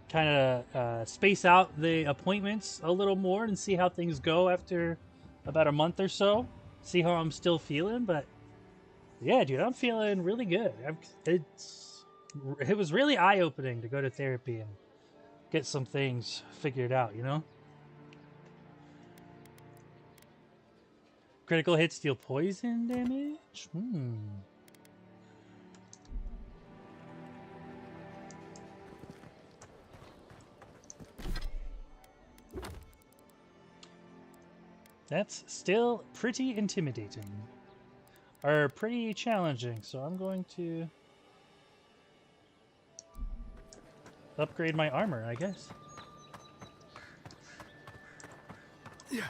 [SPEAKER 1] kind of space out the appointments a little more and see how things go after about a month or so. See how I'm still feeling, but yeah, dude, I'm feeling really good. It was really eye-opening to go to therapy and get some things figured out, you know? Critical hits deal poison damage? That's still pretty intimidating. Or pretty challenging, so I'm going to upgrade my armor, I guess.
[SPEAKER 7] Yeah.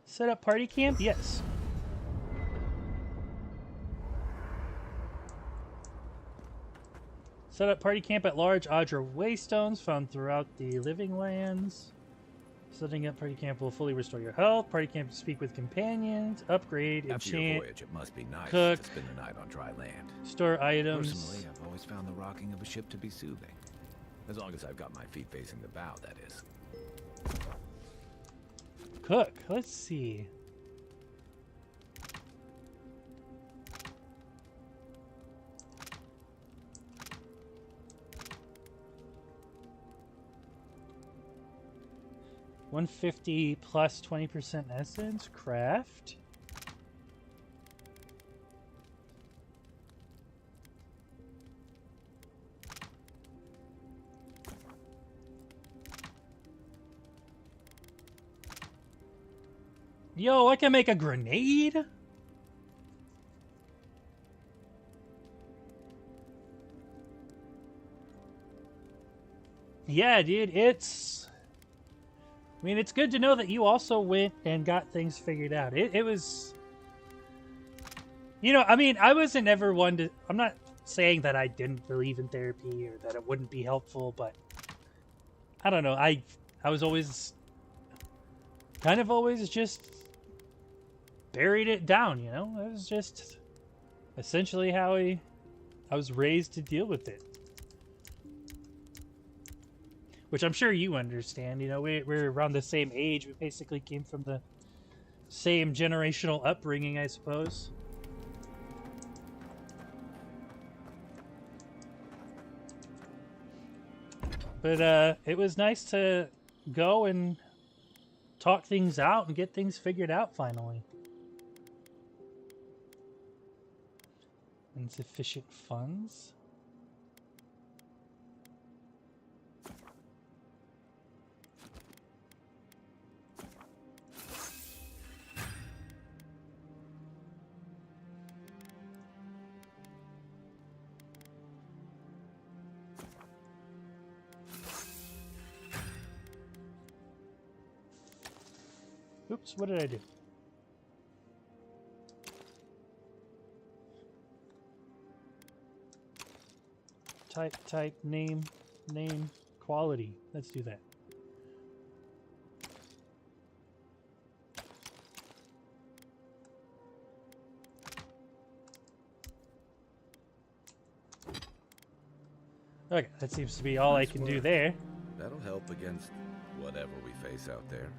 [SPEAKER 1] Set up party camp? Yes. Set up party camp at large Adra waystones found throughout the living lands. Setting up party camp will fully restore your health. Party camp to speak with companions. Upgrade,
[SPEAKER 9] After your
[SPEAKER 1] enchant,
[SPEAKER 9] voyage, it must be nice
[SPEAKER 1] cook,
[SPEAKER 9] to spend the night on dry land.
[SPEAKER 1] store items.
[SPEAKER 9] Personally, I've always found the rocking of a ship to be soothing. As long as I've got my feet facing the bow, that is.
[SPEAKER 1] Cook. Let's see. $150 plus 20% essence. Craft. Yo, I can make a grenade? Yeah, dude, it's... I mean, it's good to know that you also went and got things figured out. It was... You know, I mean, I wasn't ever one to... I'm not saying that I didn't believe in therapy or that it wouldn't be helpful, but... I don't know, I was always... Kind of always just... buried it down, you know? It was just... essentially how I was raised to deal with it. Which I'm sure you understand, you know, we're around the same age. We basically came from the same generational upbringing, I suppose. But it was nice to go and talk things out and get things figured out finally. And Insufficient funds? Oops, what did I do? Type, name, quality. Let's do that. Okay, that seems to be all I can do there.
[SPEAKER 9] That'll help against whatever we face out there.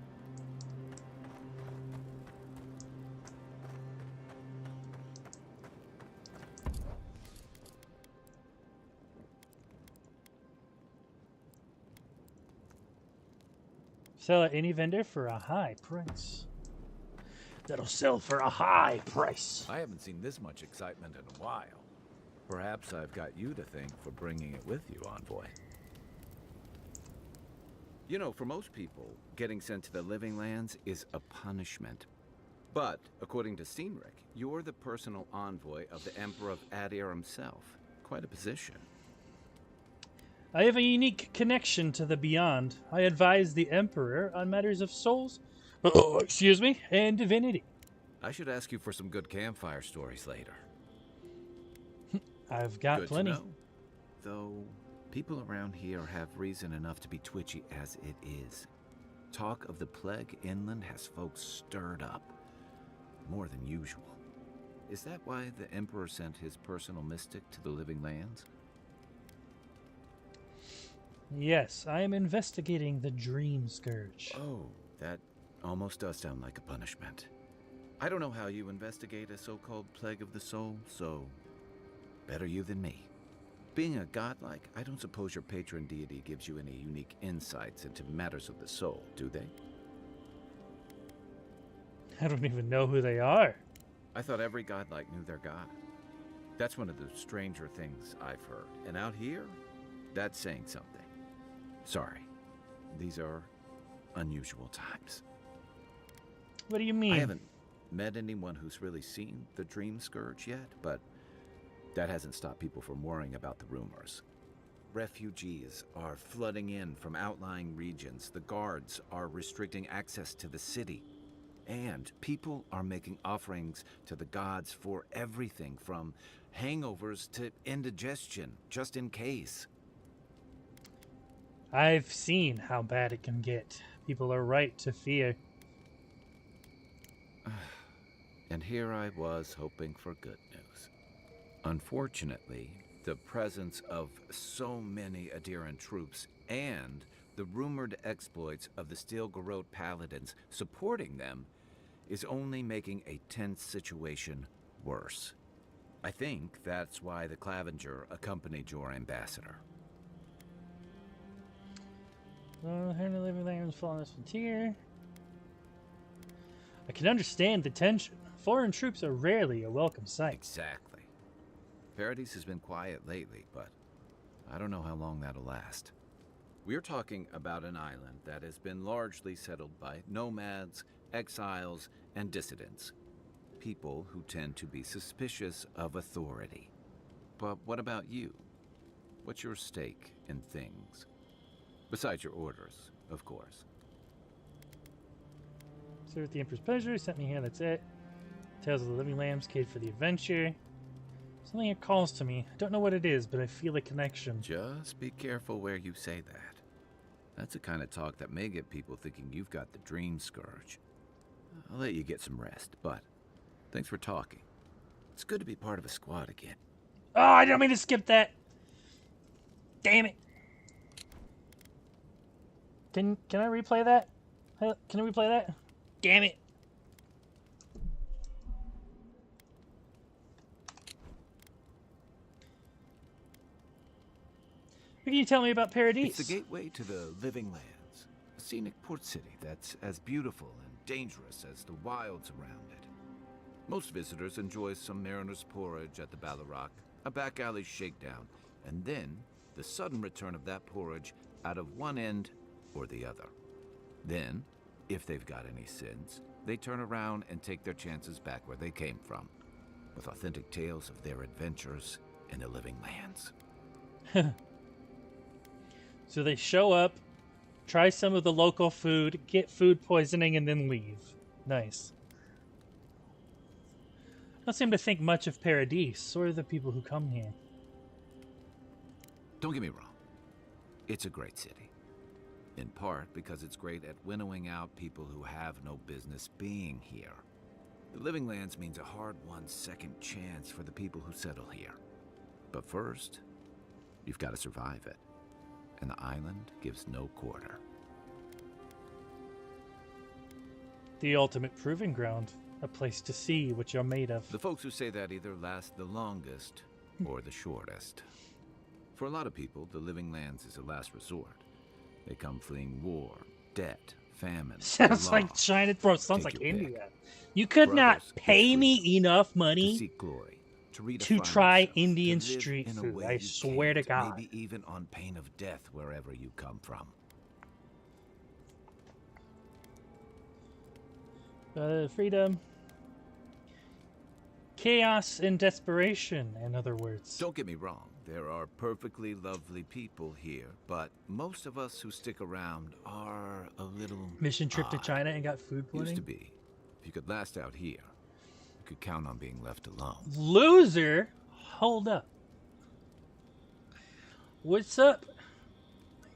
[SPEAKER 1] Sell at any vendor for a high price. That'll sell for a high price.
[SPEAKER 9] I haven't seen this much excitement in a while. Perhaps I've got you to thank for bringing it with you, Envoy. You know, for most people, getting sent to the Living Lands is a punishment. But, according to Steenrick, you're the personal envoy of the Emperor of Adir himself. Quite a position.
[SPEAKER 1] I have a unique connection to the Beyond. I advise the Emperor on matters of souls, excuse me, and divinity.
[SPEAKER 9] I should ask you for some good campfire stories later.
[SPEAKER 1] I've got
[SPEAKER 9] good
[SPEAKER 1] plenty.
[SPEAKER 9] To know. Though, people around here have reason enough to be twitchy as it is. Talk of the plague inland has folks stirred up. More than usual. Is that why the Emperor sent his personal mystic to the Living Lands?
[SPEAKER 1] Yes, I am investigating the Dream Scourge.
[SPEAKER 9] Oh, that almost does sound like a punishment. I don't know how you investigate a so-called plague of the soul, so better you than me. Being a godlike, I don't suppose your patron deity gives you any unique insights into matters of the soul, do they?
[SPEAKER 1] I don't even know who they are.
[SPEAKER 9] I thought every godlike knew their god. That's one of the stranger things I've heard. And out here, that's saying something. Sorry, these are unusual times.
[SPEAKER 1] What do you mean?
[SPEAKER 9] I haven't met anyone who's really seen the Dream Scourge yet, but that hasn't stopped people from worrying about the rumors. Refugees are flooding in from outlying regions. The guards are restricting access to the city. And people are making offerings to the gods for everything from hangovers to indigestion, just in case.
[SPEAKER 1] I've seen how bad it can get. People are right to fear.
[SPEAKER 9] And here I was hoping for good news. Unfortunately, the presence of so many Adiran troops and the rumored exploits of the Steel Garrote Paladins supporting them is only making a tense situation worse. I think that's why the Clavenger accompanied your ambassador.
[SPEAKER 1] Henry Living Lands fall on this frontier. I can understand the tension. Foreign troops are rarely a welcome sight.
[SPEAKER 9] Exactly. Paradise has been quiet lately, but I don't know how long that'll last. We're talking about an island that has been largely settled by nomads, exiles, and dissidents. People who tend to be suspicious of authority. But what about you? What's your stake in things? Besides your orders, of course.
[SPEAKER 1] Serve the Emperor's pleasure. He sent me here, that's it. Tales of the Living Lambs, kid for the adventure. Something here calls to me. I don't know what it is, but I feel a connection.
[SPEAKER 9] Just be careful where you say that. That's the kind of talk that may get people thinking you've got the Dream Scourge. I'll let you get some rest, but thanks for talking. It's good to be part of a squad again.
[SPEAKER 1] Oh, I didn't mean to skip that. Damn it. Can I replay that? Can I replay that? Damn it. What can you tell me about Paradise?
[SPEAKER 9] It's the gateway to the Living Lands. A scenic port city that's as beautiful and dangerous as the wilds around it. Most visitors enjoy some mariner's porridge at the Ballarrock, a back alley shakedown, and then the sudden return of that porridge out of one end or the other. Then, if they've got any sins, they turn around and take their chances back where they came from, with authentic tales of their adventures in the living lands.
[SPEAKER 1] So they show up, try some of the local food, get food poisoning, and then leave. Nice. Don't seem to think much of Paradise or the people who come here.
[SPEAKER 9] Don't get me wrong. It's a great city. In part because it's great at winnowing out people who have no business being here. The living lands means a hard-won second chance for the people who settle here. But first, you've got to survive it. And the island gives no quarter.
[SPEAKER 1] The ultimate proving ground. A place to see what you're made of.
[SPEAKER 9] The folks who say that either last the longest or the shortest. For a lot of people, the living lands is a last resort. They come fleeing war, debt, famine.
[SPEAKER 1] Sounds like China, bro. Sounds like India. You could not pay me enough money
[SPEAKER 9] to seek glory,
[SPEAKER 1] to try Indian street food. I swear to God.
[SPEAKER 9] Maybe even on pain of death wherever you come from.
[SPEAKER 1] Freedom. Chaos and desperation, in other words.
[SPEAKER 9] Don't get me wrong. There are perfectly lovely people here, but most of us who stick around are a little
[SPEAKER 1] Mission trip to China and got food poisoning?
[SPEAKER 9] Used to be. If you could last out here, you could count on being left alone.
[SPEAKER 1] Loser? Hold up. What's up,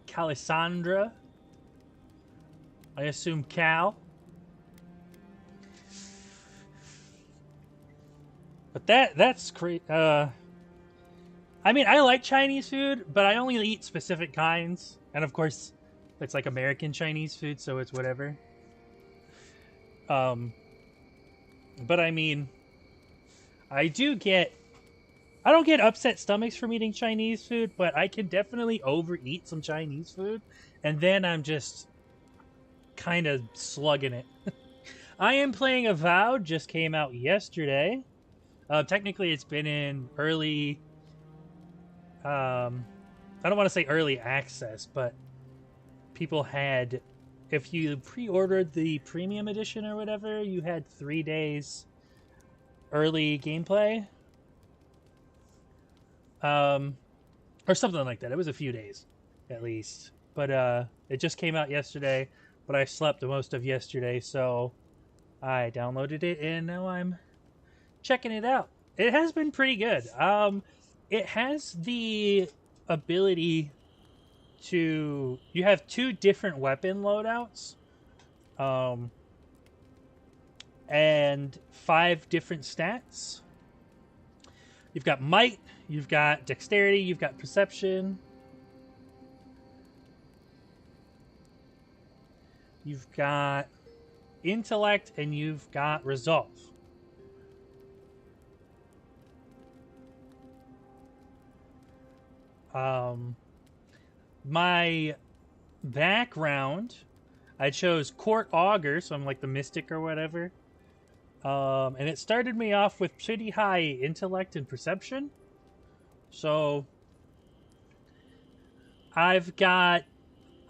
[SPEAKER 1] Calisandra? I assume Cal. But that's great. I mean, I like Chinese food, but I only eat specific kinds. And of course, it's like American Chinese food, so it's whatever. But I mean, I don't get upset stomachs from eating Chinese food, but I can definitely overeat some Chinese food, and then I'm just kind of slugging it. I am playing Avowed, just came out yesterday. Technically, it's been in early... I don't want to say early access, but people had... If you pre-ordered the premium edition or whatever, you had 3 days early gameplay. Or something like that. It was a few days, at least. But it just came out yesterday, but I slept most of yesterday, so I downloaded it, and now I'm checking it out. It has been pretty good. It has the ability to... You have 2 different weapon loadouts. And 5 different stats. You've got might, you've got dexterity, you've got perception. You've got intellect, and you've got resolve. My background, I chose Court Augur, so I'm like the mystic or whatever. And it started me off with pretty high intellect and perception. So I'm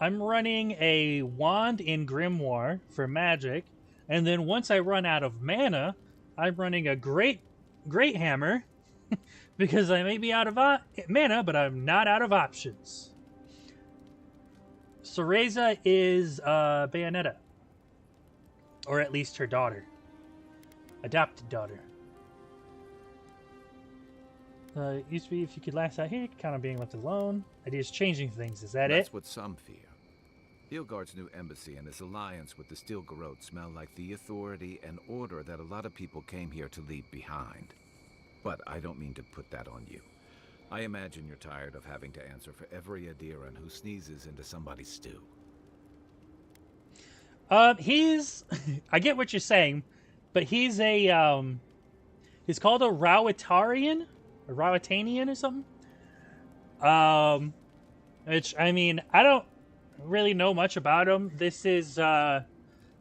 [SPEAKER 1] running a wand in Grimoire for magic, and then once I run out of mana, I'm running a great hammer because I may be out of mana, but I'm not out of options. Cereza is Bayonetta, or at least her daughter, adopted daughter. It used to be if you could last out here, kind of being left alone. Ideas changing things. Is that it?
[SPEAKER 9] That's what some fear. Hilgard's new embassy and his alliance with the Steel Garrote smell like the authority and order that a lot of people came here to leave behind. But I don't mean to put that on you. I imagine you're tired of having to answer for every Adiran who sneezes into somebody's stew.
[SPEAKER 1] I get what you're saying, but he's he's called a Rowatarian? A Rowatanian or something? Which, I mean, I don't really know much about him. This is,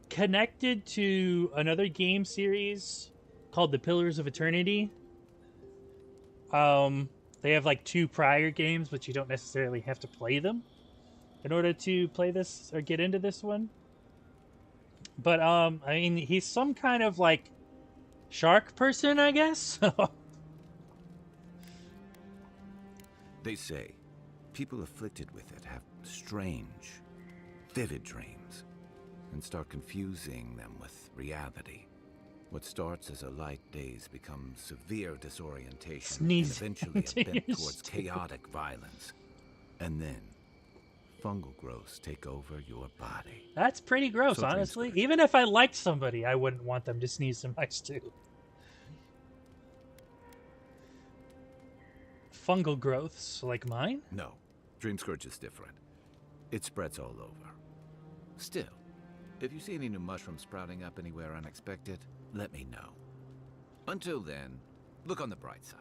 [SPEAKER 1] connected to another game series called the Pillars of Eternity. They have like 2 prior games, but you don't necessarily have to play them in order to play this or get into this one. But I mean, he's some kind of like shark person, I guess.
[SPEAKER 9] They say people afflicted with it have strange, vivid dreams and start confusing them with reality. What starts as a light daze becomes severe disorientation
[SPEAKER 1] Sneeze
[SPEAKER 9] and eventually a bent
[SPEAKER 1] your
[SPEAKER 9] towards
[SPEAKER 1] stupid-
[SPEAKER 9] chaotic violence. And then fungal growths take over your body.
[SPEAKER 1] That's pretty gross,
[SPEAKER 9] So
[SPEAKER 1] honestly.
[SPEAKER 9] Dreamscourge.
[SPEAKER 1] Even if I liked somebody, I wouldn't want them to sneeze so much too. Fungal growths like mine?
[SPEAKER 9] No, Dreamscourge is different. It spreads all over. Still, if you see any new mushrooms sprouting up anywhere unexpected, let me know. Until then, look on the bright side.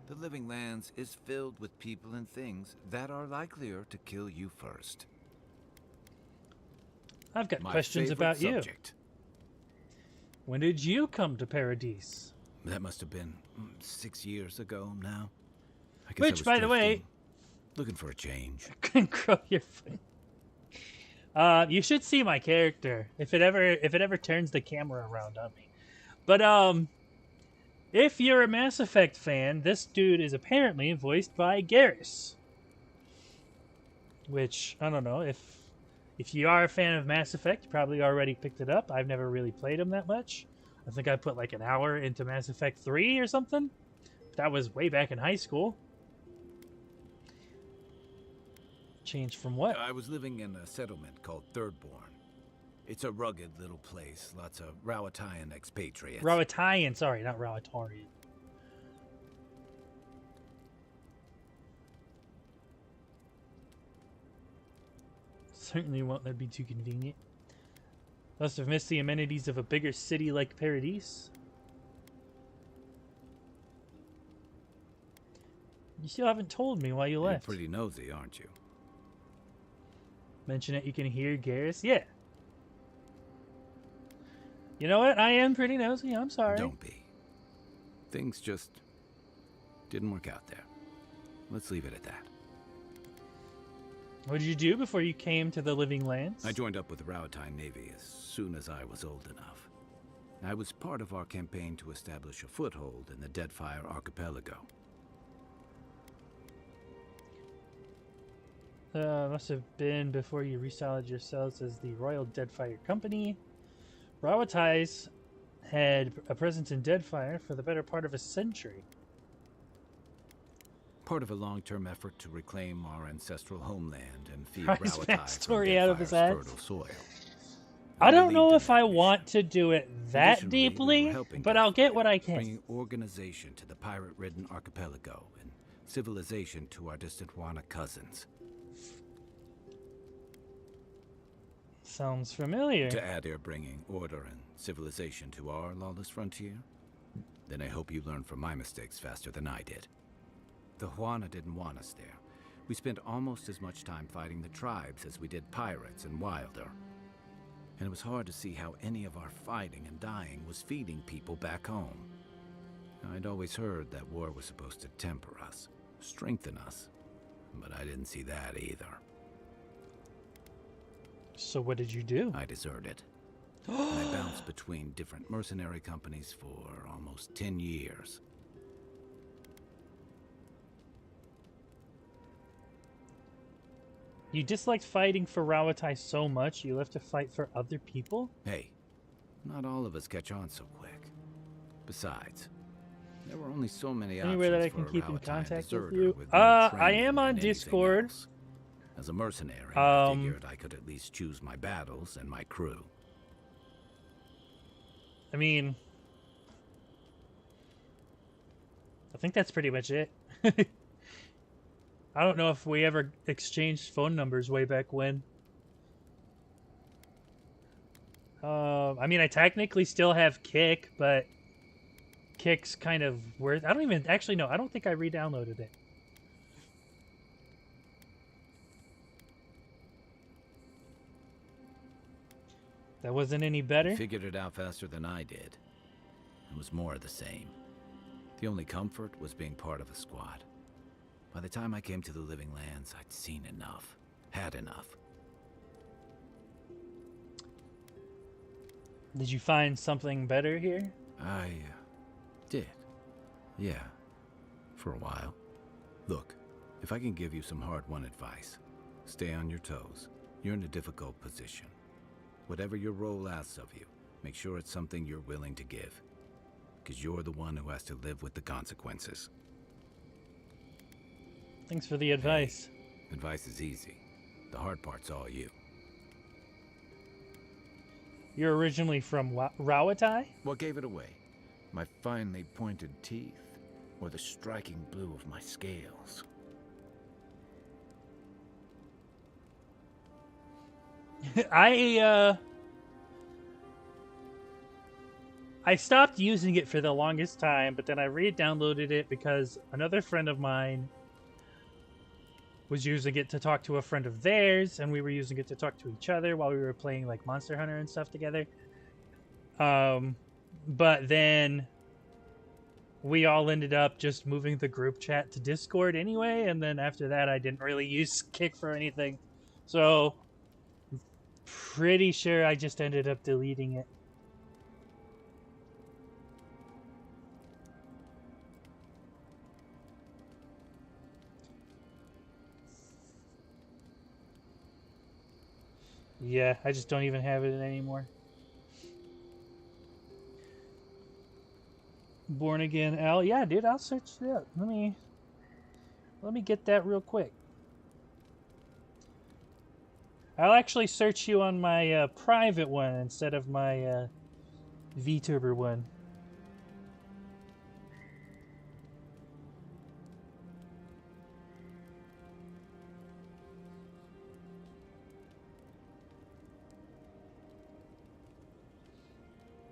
[SPEAKER 9] The Living Lands is filled with people and things that are likelier to kill you first.
[SPEAKER 1] I've got
[SPEAKER 9] My
[SPEAKER 1] questions
[SPEAKER 9] favorite
[SPEAKER 1] about you.
[SPEAKER 9] subject.
[SPEAKER 1] When did you come to Paradise?
[SPEAKER 9] That must have been 6 years ago now. I guess I
[SPEAKER 1] Which,
[SPEAKER 9] was
[SPEAKER 1] by the way,
[SPEAKER 9] drifting, looking for a change.
[SPEAKER 1] can grow your foot. You should see my character if it ever turns the camera around on me. But if you're a Mass Effect fan, this dude is apparently voiced by Garrus. Which I don't know if you are a fan of Mass Effect, you probably already picked it up. I've never really played him that much. I think I put like an hour into Mass Effect 3 or something. That was way back in high school. Changed from what?
[SPEAKER 9] I was living in a settlement called Thirdborn. It's a rugged little place, lots of Rawatayan expatriates.
[SPEAKER 1] Rawatayan, sorry, not Rawatarian. Certainly won't that be too convenient. Must have missed the amenities of a bigger city like Paradise. You still haven't told me why you
[SPEAKER 9] You're
[SPEAKER 1] left.
[SPEAKER 9] pretty nosy, aren't you?
[SPEAKER 1] Mention it, you can hear Garrus? Yeah. You know what? I am pretty nosy. I'm sorry.
[SPEAKER 9] Don't be. Things just didn't work out there. Let's leave it at that.
[SPEAKER 1] What did you do before you came to the Living Lands?
[SPEAKER 9] I joined up with the Rawatine Navy as soon as I was old enough. I was part of our campaign to establish a foothold in the Deadfire Archipelago.
[SPEAKER 1] Must have been before you resolid yourselves as the Royal Deadfire Company. Rawatais had a presence in Deadfire for the better part of a century.
[SPEAKER 9] Part of a long-term effort to reclaim our ancestral homeland and feed
[SPEAKER 1] Pry his
[SPEAKER 9] Rawatai
[SPEAKER 1] backstory
[SPEAKER 9] from
[SPEAKER 1] out of his
[SPEAKER 9] Deadfire's
[SPEAKER 1] ass.
[SPEAKER 9] fertile soil.
[SPEAKER 1] I don't
[SPEAKER 9] believed
[SPEAKER 1] know
[SPEAKER 9] in
[SPEAKER 1] if
[SPEAKER 9] that
[SPEAKER 1] I
[SPEAKER 9] mission.
[SPEAKER 1] want to do it that
[SPEAKER 9] Additionally, we were
[SPEAKER 1] deeply,
[SPEAKER 9] helping
[SPEAKER 1] but I'll get what I
[SPEAKER 9] Deadfire,
[SPEAKER 1] can.
[SPEAKER 9] bringing organization to the pirate-ridden archipelago and civilization to our distant Wana cousins.
[SPEAKER 1] Sounds familiar.
[SPEAKER 9] To add, they're bringing order and civilization to our lawless frontier. Then I hope you learn from my mistakes faster than I did. The Huana didn't want us there. We spent almost as much time fighting the tribes as we did pirates and Wilder. And it was hard to see how any of our fighting and dying was feeding people back home. I'd always heard that war was supposed to temper us, strengthen us, but I didn't see that either.
[SPEAKER 1] So what did you do?
[SPEAKER 9] I deserted. And I bounced between different mercenary companies for almost 10 years.
[SPEAKER 1] You disliked fighting for Rawatai so much you left to fight for other people?
[SPEAKER 9] Hey, not all of us catch on so quick. Besides, there were only so many
[SPEAKER 1] Anywhere that I
[SPEAKER 9] options
[SPEAKER 1] can
[SPEAKER 9] for a
[SPEAKER 1] keep in
[SPEAKER 9] Rawatine
[SPEAKER 1] contact with
[SPEAKER 9] deserter
[SPEAKER 1] you?
[SPEAKER 9] no
[SPEAKER 1] I
[SPEAKER 9] training
[SPEAKER 1] am on
[SPEAKER 9] in anything
[SPEAKER 1] Discord.
[SPEAKER 9] else. As a mercenary, I figured I could at least choose my battles and my crew.
[SPEAKER 1] I mean, I think that's pretty much it. I don't know if we ever exchanged phone numbers way back when. I mean, I technically still have Kick, but Kick's kind of worth. I don't even actually know. I don't think I re-downloaded it. That wasn't any better.
[SPEAKER 9] You figured it out faster than I did. it was more of the same. The only comfort was being part of a squad. By the time I came to the Living Lands, I'd seen enough. Had enough.
[SPEAKER 1] Did you find something better here?
[SPEAKER 9] I did. Yeah. For a while. Look, if I can give you some hard-won advice, stay on your toes. You're in a difficult position. Whatever your role asks of you, make sure it's something you're willing to give. Because you're the one who has to live with the consequences.
[SPEAKER 1] Thanks for the advice.
[SPEAKER 9] Hey, advice is easy. The hard part's all you.
[SPEAKER 1] You're originally from Rawatai?
[SPEAKER 9] What gave it away? My finely pointed teeth? Or the striking blue of my scales?
[SPEAKER 1] I stopped using it for the longest time, but then I re-downloaded it because another friend of mine was using it to talk to a friend of theirs, and we were using it to talk to each other while we were playing like Monster Hunter and stuff together. But then we all ended up just moving the group chat to Discord anyway, and then after that I didn't really use Kick for anything. So I'm pretty sure I just ended up deleting it. Yeah, I just don't even have it anymore. Born Again L. Yeah, dude, I'll search it up. Let me get that real quick. I'll actually search you on my private one instead of my VTuber one.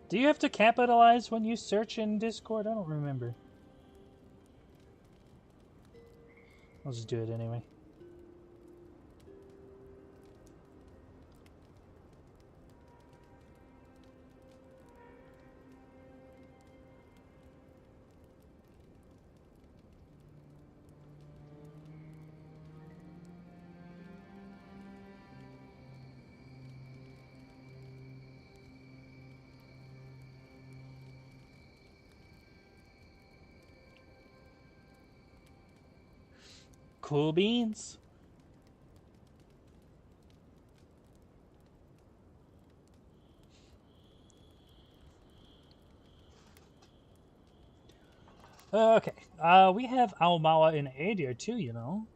[SPEAKER 1] Do you have to capitalize when you search in Discord? I don't remember. I'll just do it anyway. Cool beans. Okay, we have Aomawa in Adir too, you know.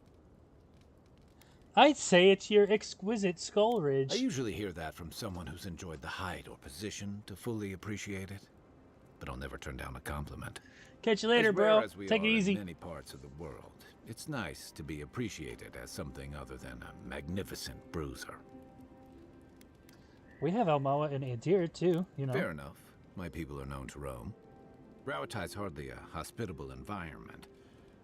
[SPEAKER 1] I'd say it's your exquisite skull ridge.
[SPEAKER 9] I usually hear that from someone who's enjoyed the height or position to fully appreciate it, but I'll never turn down a compliment.
[SPEAKER 1] Catch you later, bro. Take it easy.
[SPEAKER 9] In many parts of the world, it's nice to be appreciated as something other than a magnificent bruiser.
[SPEAKER 1] We have Aomawa in Adir too, you know.
[SPEAKER 9] Fair enough. My people are known to roam. Rawatai's hardly a hospitable environment.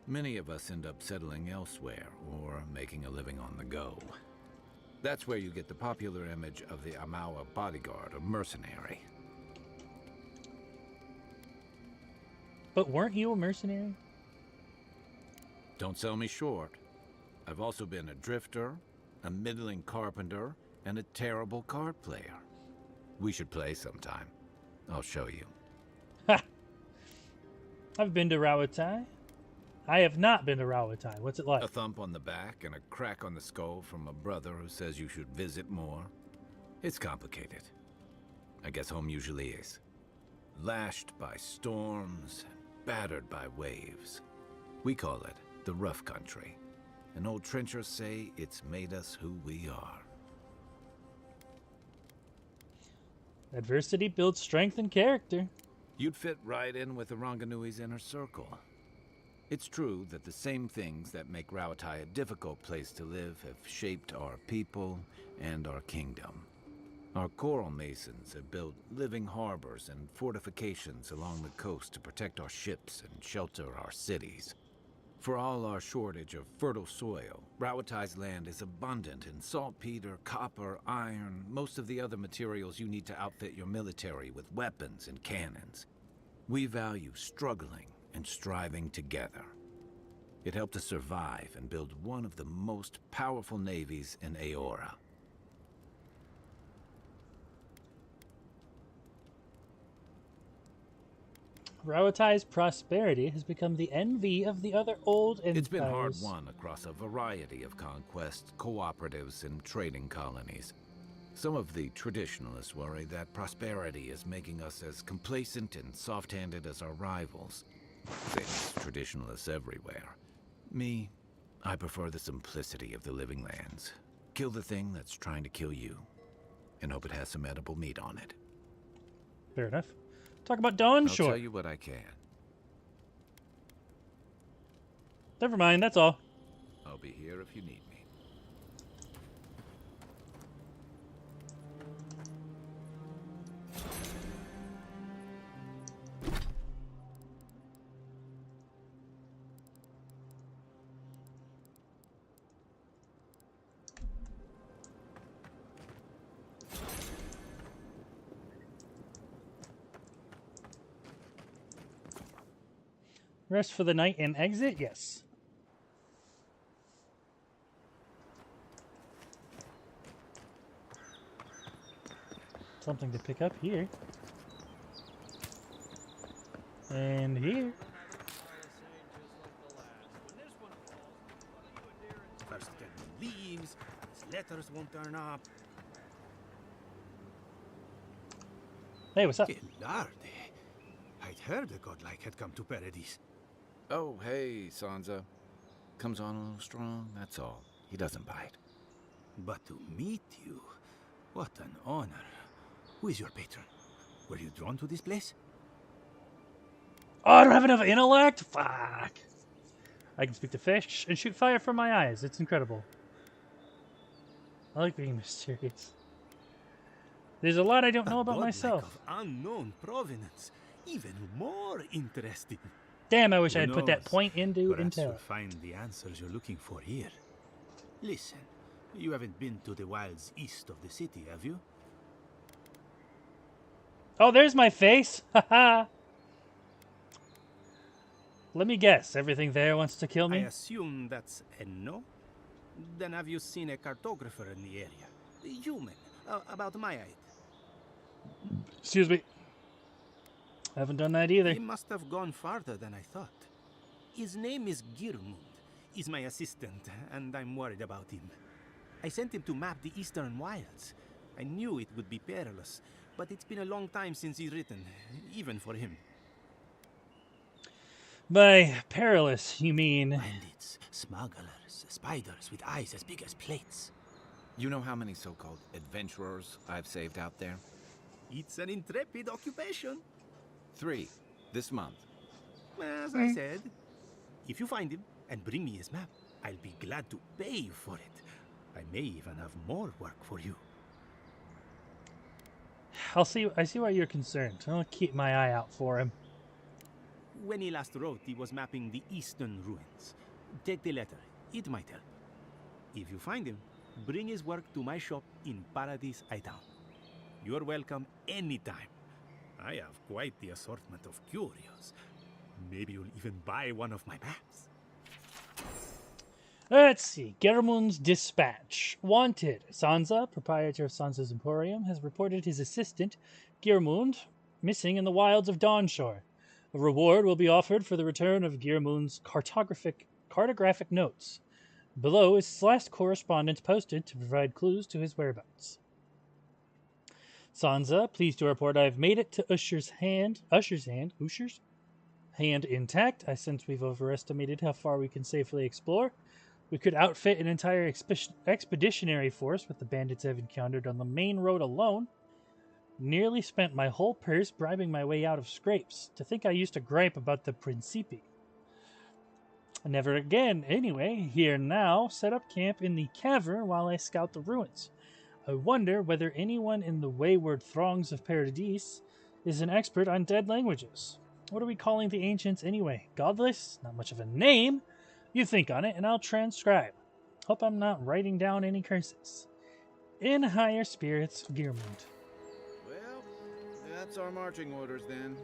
[SPEAKER 9] Many of us end up settling elsewhere or making a living on the go. That's where you get the popular image of the Amawa bodyguard or mercenary.
[SPEAKER 1] But weren't you a mercenary?
[SPEAKER 9] Don't sell me short. I've also been a drifter, a middling carpenter, and a terrible card player. We should play sometime. I'll show you.
[SPEAKER 1] Ha! I've been to Rawatai. I have not been to Rawatai. What's it like?
[SPEAKER 9] A thump on the back and a crack on the skull from a brother who says you should visit more. It's complicated. I guess home usually is. Lashed by storms and battered by waves. We call it the rough country. And old trenchers say it's made us who we are.
[SPEAKER 1] Adversity builds strength and character.
[SPEAKER 9] You'd fit right in with the Ranganui's inner circle. It's true that the same things that make Rawatai a difficult place to live have shaped our people and our kingdom. Our coral masons have built living harbors and fortifications along the coast to protect our ships and shelter our cities. For all our shortage of fertile soil, Rawatai's land is abundant in saltpeter, copper, iron, most of the other materials you need to outfit your military with weapons and cannons. We value struggling and striving together. It helped us survive and build one of the most powerful navies in Aora.
[SPEAKER 1] Rawatai's prosperity has become the envy of the other old empires.
[SPEAKER 9] It's been hard-won across a variety of conquests, cooperatives, and trading colonies. Some of the traditionalists worry that prosperity is making us as complacent and soft-handed as our rivals. There's traditionalists everywhere. Me, I prefer the simplicity of the living lands. Kill the thing that's trying to kill you, and hope it has some edible meat on it.
[SPEAKER 1] Fair enough. Talk about Dawnshore.
[SPEAKER 9] I'll tell you what I can.
[SPEAKER 1] Never mind, that's all.
[SPEAKER 9] I'll be here if you need me.
[SPEAKER 1] Rest for the night and exit? Yes. Something to pick up here. And here.
[SPEAKER 11] First it leaves, his letters won't turn up.
[SPEAKER 1] Hey, what's up?
[SPEAKER 11] Larde. I'd heard a godlike had come to Paradise.
[SPEAKER 9] Oh, hey, Sansa. Comes on a little strong, that's all. He doesn't bite.
[SPEAKER 11] But to meet you, what an honor. Who is your patron? Were you drawn to this place?
[SPEAKER 1] Oh, I don't have enough intellect? Fuck. I can speak to fish and shoot fire from my eyes. It's incredible. I like being mysterious. There's a lot I don't know about myself.
[SPEAKER 11] Of unknown provenance. Even more interesting.
[SPEAKER 1] Damn, I wish I had put that point into
[SPEAKER 11] Perhaps
[SPEAKER 1] intel.
[SPEAKER 11] you'll find the answers you're looking for here. Listen, you haven't been to the wilds east of the city, have you?
[SPEAKER 1] Oh, there's my face. Haha. Let me guess. Everything there wants to kill
[SPEAKER 11] I
[SPEAKER 1] me?
[SPEAKER 11] assume that's a no? Then have you seen a cartographer in the area? A human, about my height.
[SPEAKER 1] Excuse me. I haven't done that either.
[SPEAKER 11] He must have gone farther than I thought. His name is Girmund. He's my assistant, and I'm worried about him. I sent him to map the eastern wilds. I knew it would be perilous, but it's been a long time since he's written, even for him.
[SPEAKER 1] By perilous, you mean...
[SPEAKER 11] Bandits, smugglers, spiders with eyes as big as plates.
[SPEAKER 9] You know how many so-called adventurers I've saved out there?
[SPEAKER 11] It's an intrepid occupation.
[SPEAKER 9] 3, this month.
[SPEAKER 11] As I said, if you find him and bring me his map, I'll be glad to pay you for it. I may even have more work for you.
[SPEAKER 1] I see why you're concerned. I'll keep my eye out for him.
[SPEAKER 11] When he last wrote, he was mapping the eastern ruins. Take the letter. It might help. If you find him, bring his work to my shop in Paradise Town. You're welcome anytime. I have quite the assortment of curios. Maybe you'll even buy one of my maps.
[SPEAKER 1] Let's see. Germund's Dispatch. Wanted. Sansa, proprietor of Sansa's Emporium, has reported his assistant, Germund, missing in the wilds of Dawnshore. A reward will be offered for the return of Germund's cartographic notes. Below is his last correspondence posted to provide clues to his whereabouts. Sansa, pleased to report I have made it to Usher's hand intact. I sense we've overestimated how far we can safely explore. We could outfit an entire expeditionary force with the bandits I've encountered on the main road alone. Nearly spent my whole purse bribing my way out of scrapes. To think I used to gripe about the Principi. Never again. Anyway, here now, set up camp in the cavern while I scout the ruins. I wonder whether anyone in the wayward throngs of Paradise is an expert on dead languages. What are we calling the ancients anyway? Godless? Not much of a name. You think on it, and I'll transcribe. Hope I'm not writing down any curses. In higher spirits, Germund.
[SPEAKER 9] Well, that's our marching orders then.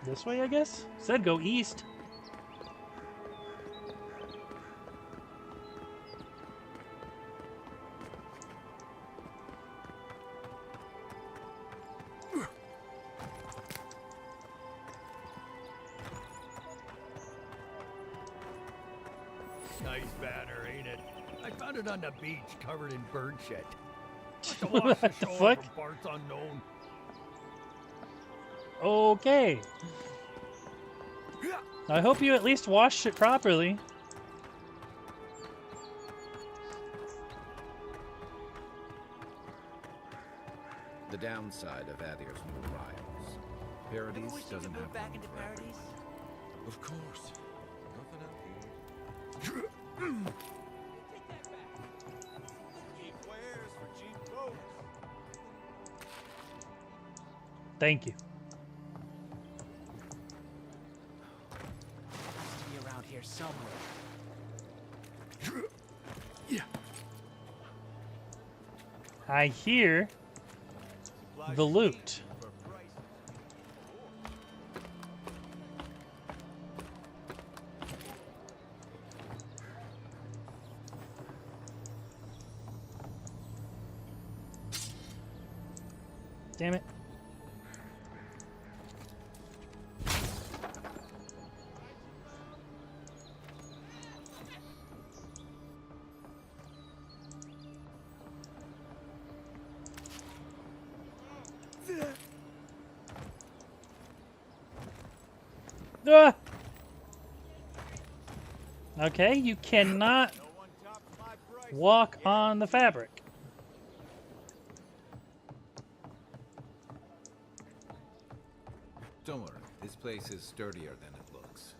[SPEAKER 1] This way, I guess? Said go east.
[SPEAKER 13] Nice banner, ain't it? I found it on the beach, covered in bird shit. Must have washed
[SPEAKER 1] What the
[SPEAKER 13] ashore
[SPEAKER 1] fuck?
[SPEAKER 13] from parts unknown.
[SPEAKER 1] Okay. I hope you at least washed it properly.
[SPEAKER 9] The downside of Adir's new rivals. Paradise doesn't have
[SPEAKER 3] back
[SPEAKER 9] room
[SPEAKER 3] into
[SPEAKER 9] for everyone.
[SPEAKER 3] Paradise?
[SPEAKER 7] Of course. Nothing out here.
[SPEAKER 1] Thank you.
[SPEAKER 3] Has to be around here somewhere.
[SPEAKER 1] I hear the loot. Damn it. Ah! Okay, you cannot walk on the fabric.
[SPEAKER 9] Don't worry, this place is sturdier than it looks.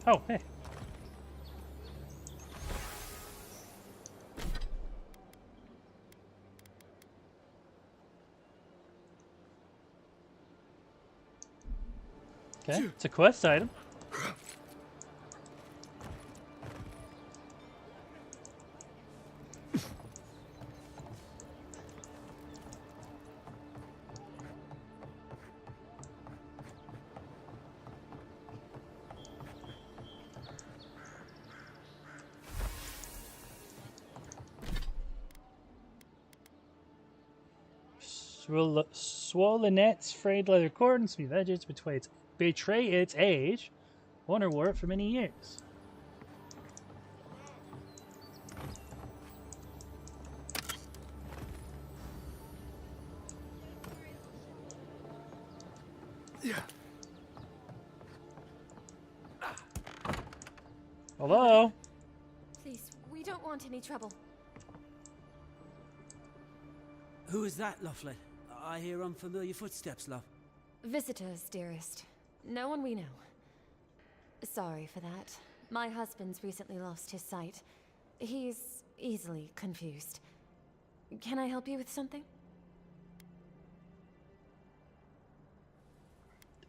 [SPEAKER 1] Oh, hey. Okay, it's a quest item. Swollenets, frayed leather cord, and smooth edges betray its age. Owner wore it for many years. Hello?
[SPEAKER 8] Please, we don't want any trouble.
[SPEAKER 3] Who is that, Loughlin? I hear unfamiliar footsteps, love.
[SPEAKER 8] Visitors, dearest. No one we know. Sorry for that. My husband's recently lost his sight. He's easily confused. Can I help you with something?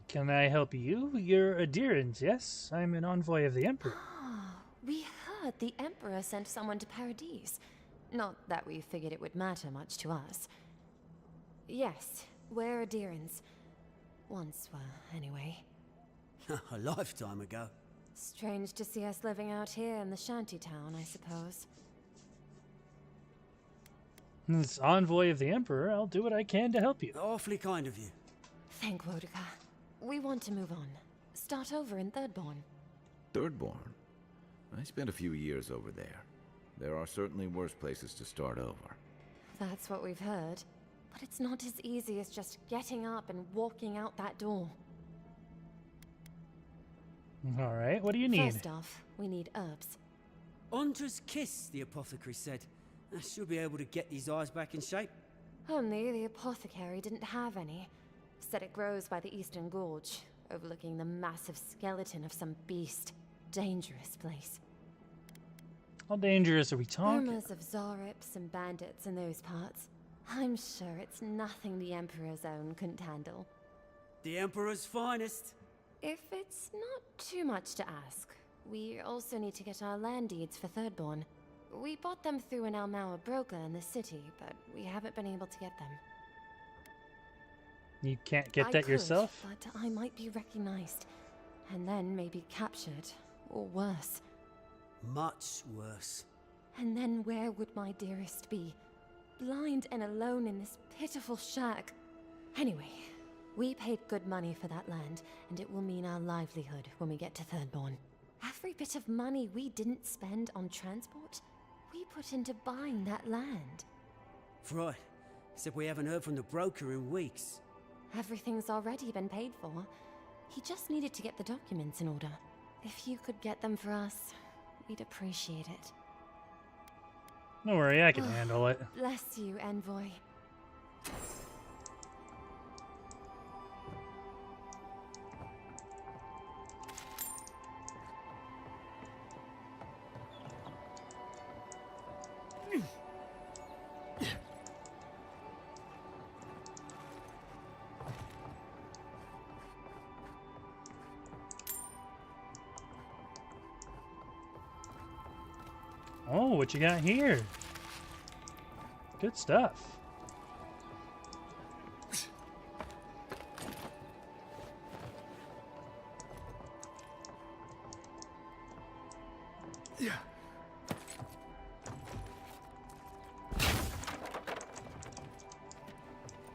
[SPEAKER 1] Can I help you? You're adherents, yes? I'm an envoy of the Emperor.
[SPEAKER 8] We heard the Emperor sent someone to Paradise. Not that we figured it would matter much to us. Yes, we're adherents. Once were, anyway.
[SPEAKER 3] A lifetime ago.
[SPEAKER 8] Strange to see us living out here in the shantytown, I suppose.
[SPEAKER 1] As envoy of the Emperor, I'll do what I can to help you.
[SPEAKER 3] Awfully kind of you.
[SPEAKER 8] Thank Wodica. We want to move on. Start over in Thirdborn.
[SPEAKER 9] Thirdborn? I spent a few years over there. There are certainly worse places to start over.
[SPEAKER 8] That's what we've heard. But it's not as easy as just getting up and walking out that door.
[SPEAKER 1] Alright, what do you need?
[SPEAKER 8] First off, we need herbs.
[SPEAKER 3] Ondra's kiss, the apothecary said. She'll be able to get these eyes back in shape.
[SPEAKER 8] Only the apothecary didn't have any. Said it grows by the Eastern Gorge, overlooking the massive skeleton of some beast. Dangerous place.
[SPEAKER 1] How dangerous are we talking?
[SPEAKER 8] Rumors of Zarips and bandits in those parts. I'm sure it's nothing the Emperor's own couldn't handle.
[SPEAKER 3] The Emperor's finest.
[SPEAKER 8] If it's not too much to ask, we also need to get our land deeds for Thirdborn. We bought them through an Almaua broker in the city, but we haven't been able to get them.
[SPEAKER 1] You can't get
[SPEAKER 8] I
[SPEAKER 1] that
[SPEAKER 8] could,
[SPEAKER 1] yourself?
[SPEAKER 8] but I might be recognized. And then maybe captured. Or worse.
[SPEAKER 3] Much worse.
[SPEAKER 8] And then where would my dearest be? Blind and alone in this pitiful shack. Anyway, we paid good money for that land, and it will mean our livelihood when we get to Thirdborn. Every bit of money we didn't spend on transport, we put into buying that land.
[SPEAKER 3] Right. Except we haven't heard from the broker in weeks.
[SPEAKER 8] Everything's already been paid for. He just needed to get the documents in order. If you could get them for us, we'd appreciate it.
[SPEAKER 1] Don't worry, I can handle it.
[SPEAKER 8] Bless you, Envoy.
[SPEAKER 1] Oh, what you got here? Good stuff.
[SPEAKER 13] Yeah.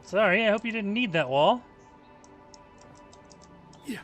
[SPEAKER 1] Sorry, I hope you didn't need that wall.
[SPEAKER 13] Yeah.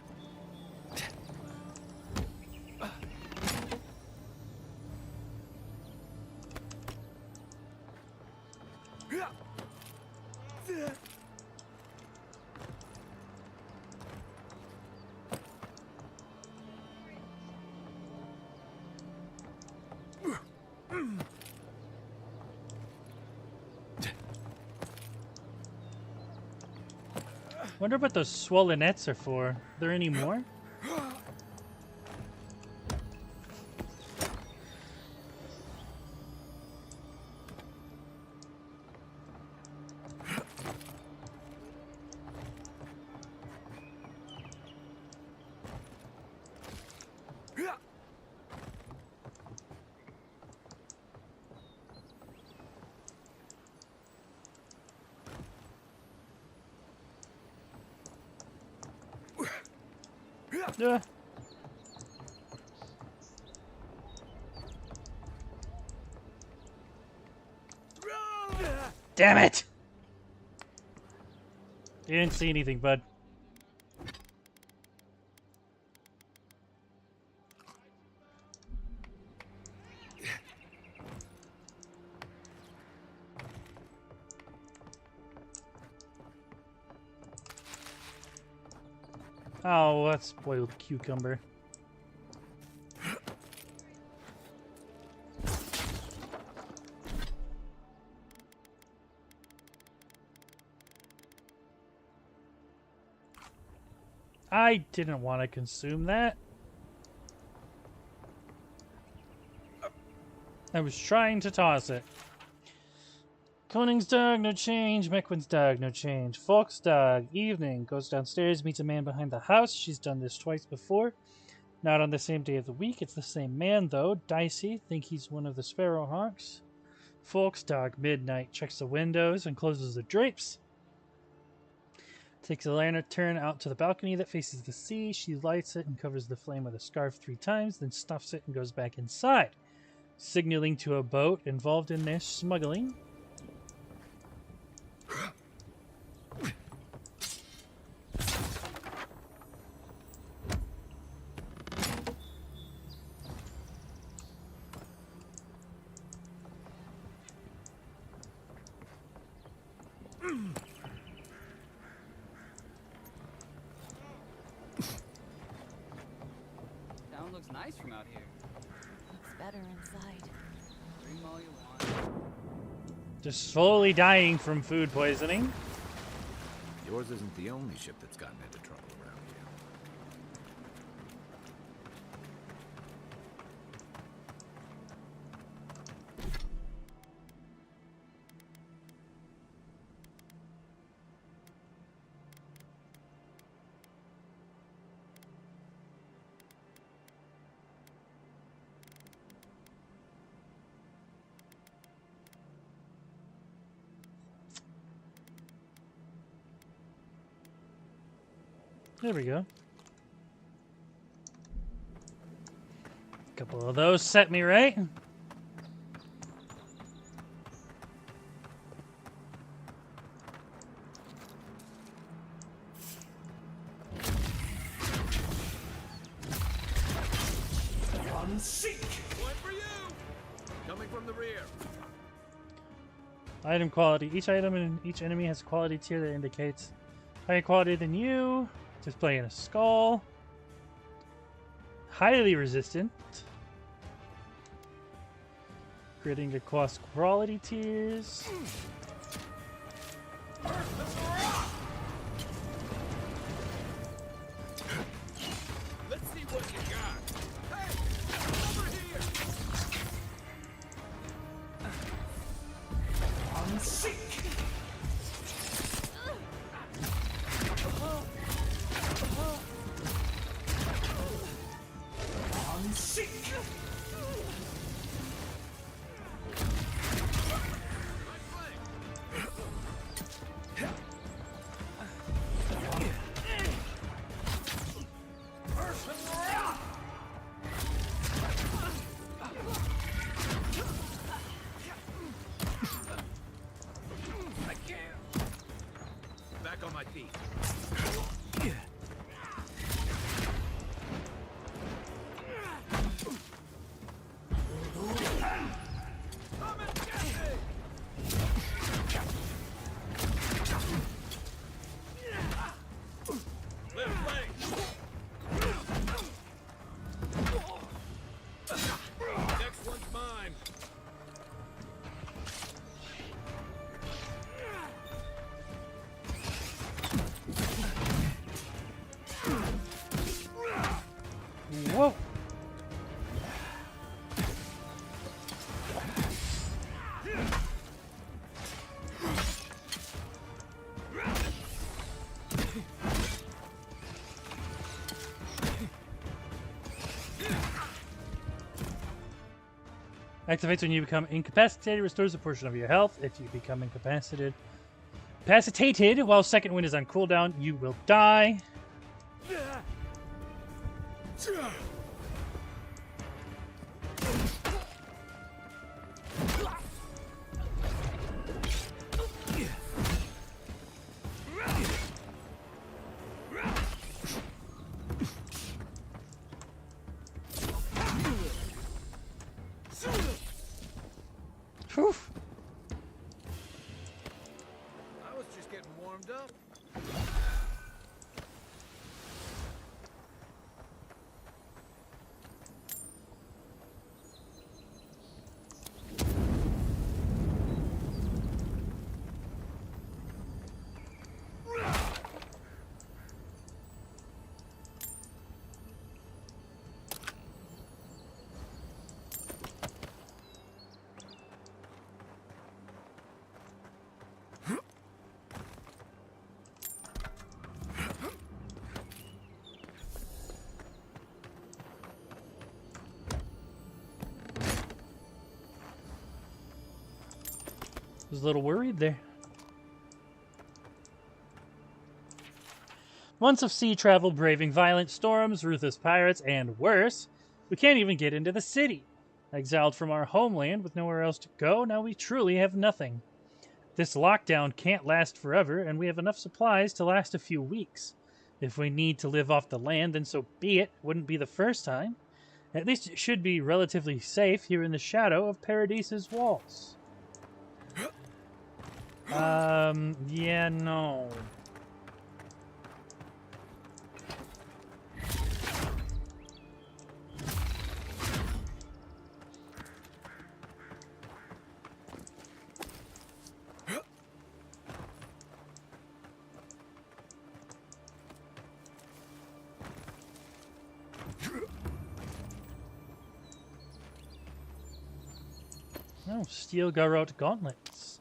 [SPEAKER 1] Wonder what those swollenettes are for. Are there any more? Yeah. Damn it! You didn't see anything, bud. Oh, that's boiled cucumber. I didn't want to consume that. I was trying to toss it. Koning's dog, no change. Mequin's dog, no change. Folk's dog, evening. Goes downstairs, meets a man behind the house. She's done this twice before. Not on the same day of the week. It's the same man, though. Dicey, think he's one of the Sparrowhawks. Folk's dog, midnight. Checks the windows and closes the drapes. Takes a lantern out to the balcony that faces the sea. She lights it and covers the flame with a scarf 3 times, then stuffs it and goes back inside, signaling to a boat involved in their smuggling.
[SPEAKER 14] Town looks nice from out here.
[SPEAKER 8] Looks better inside.
[SPEAKER 14] Dream all you want.
[SPEAKER 1] Just slowly dying from food poisoning.
[SPEAKER 9] Yours isn't the only ship that's gotten into trouble around here.
[SPEAKER 1] There we go. A couple of those set me right.
[SPEAKER 7] Seek! One for you! Coming from the rear.
[SPEAKER 1] Item quality. Each item and each enemy has a quality tier that indicates higher quality than you. Displaying a skull. Highly resistant. Grading across quality tiers.
[SPEAKER 7] Let's see what you got. Hey! Over here! Seek! Seek! Back on my feet. Left leg. Next one's mine.
[SPEAKER 1] Whoa. Activates when you become incapacitated, restores a portion of your health. If you become incapacitated while second wind is on cooldown, you will die. Whew.
[SPEAKER 7] I was just getting warmed up.
[SPEAKER 1] Was a little worried there. Months of sea travel, braving violent storms, ruthless pirates, and worse, we can't even get into the city. Exiled from our homeland with nowhere else to go, now we truly have nothing. This lockdown can't last forever, and we have enough supplies to last a few weeks. If we need to live off the land, then so be it. Wouldn't be the first time. At least it should be relatively safe here in the shadow of Paradise's walls. Yeah, no. Oh, steel garrote gauntlets.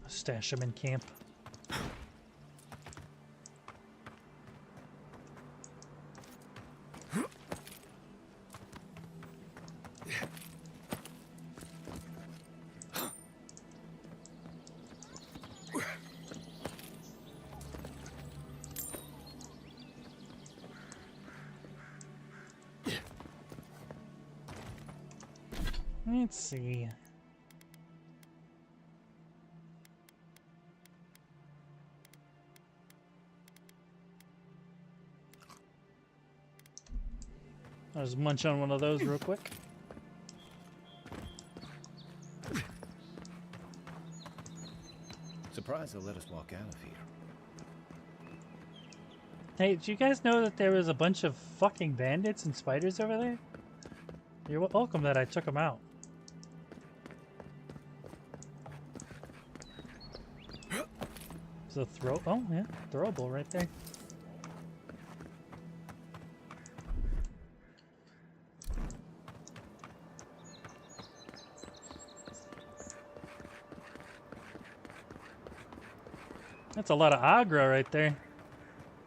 [SPEAKER 1] Stash them in camp. Let's see. I'll just munch on one of those real quick.
[SPEAKER 9] Surprised they'll let us walk out of here.
[SPEAKER 1] Hey, did you guys know that there was a bunch of fucking bandits and spiders over there? You're welcome that I took them out. There's a throw. Oh, yeah. Throwable right there. That's a lot of aggro right there.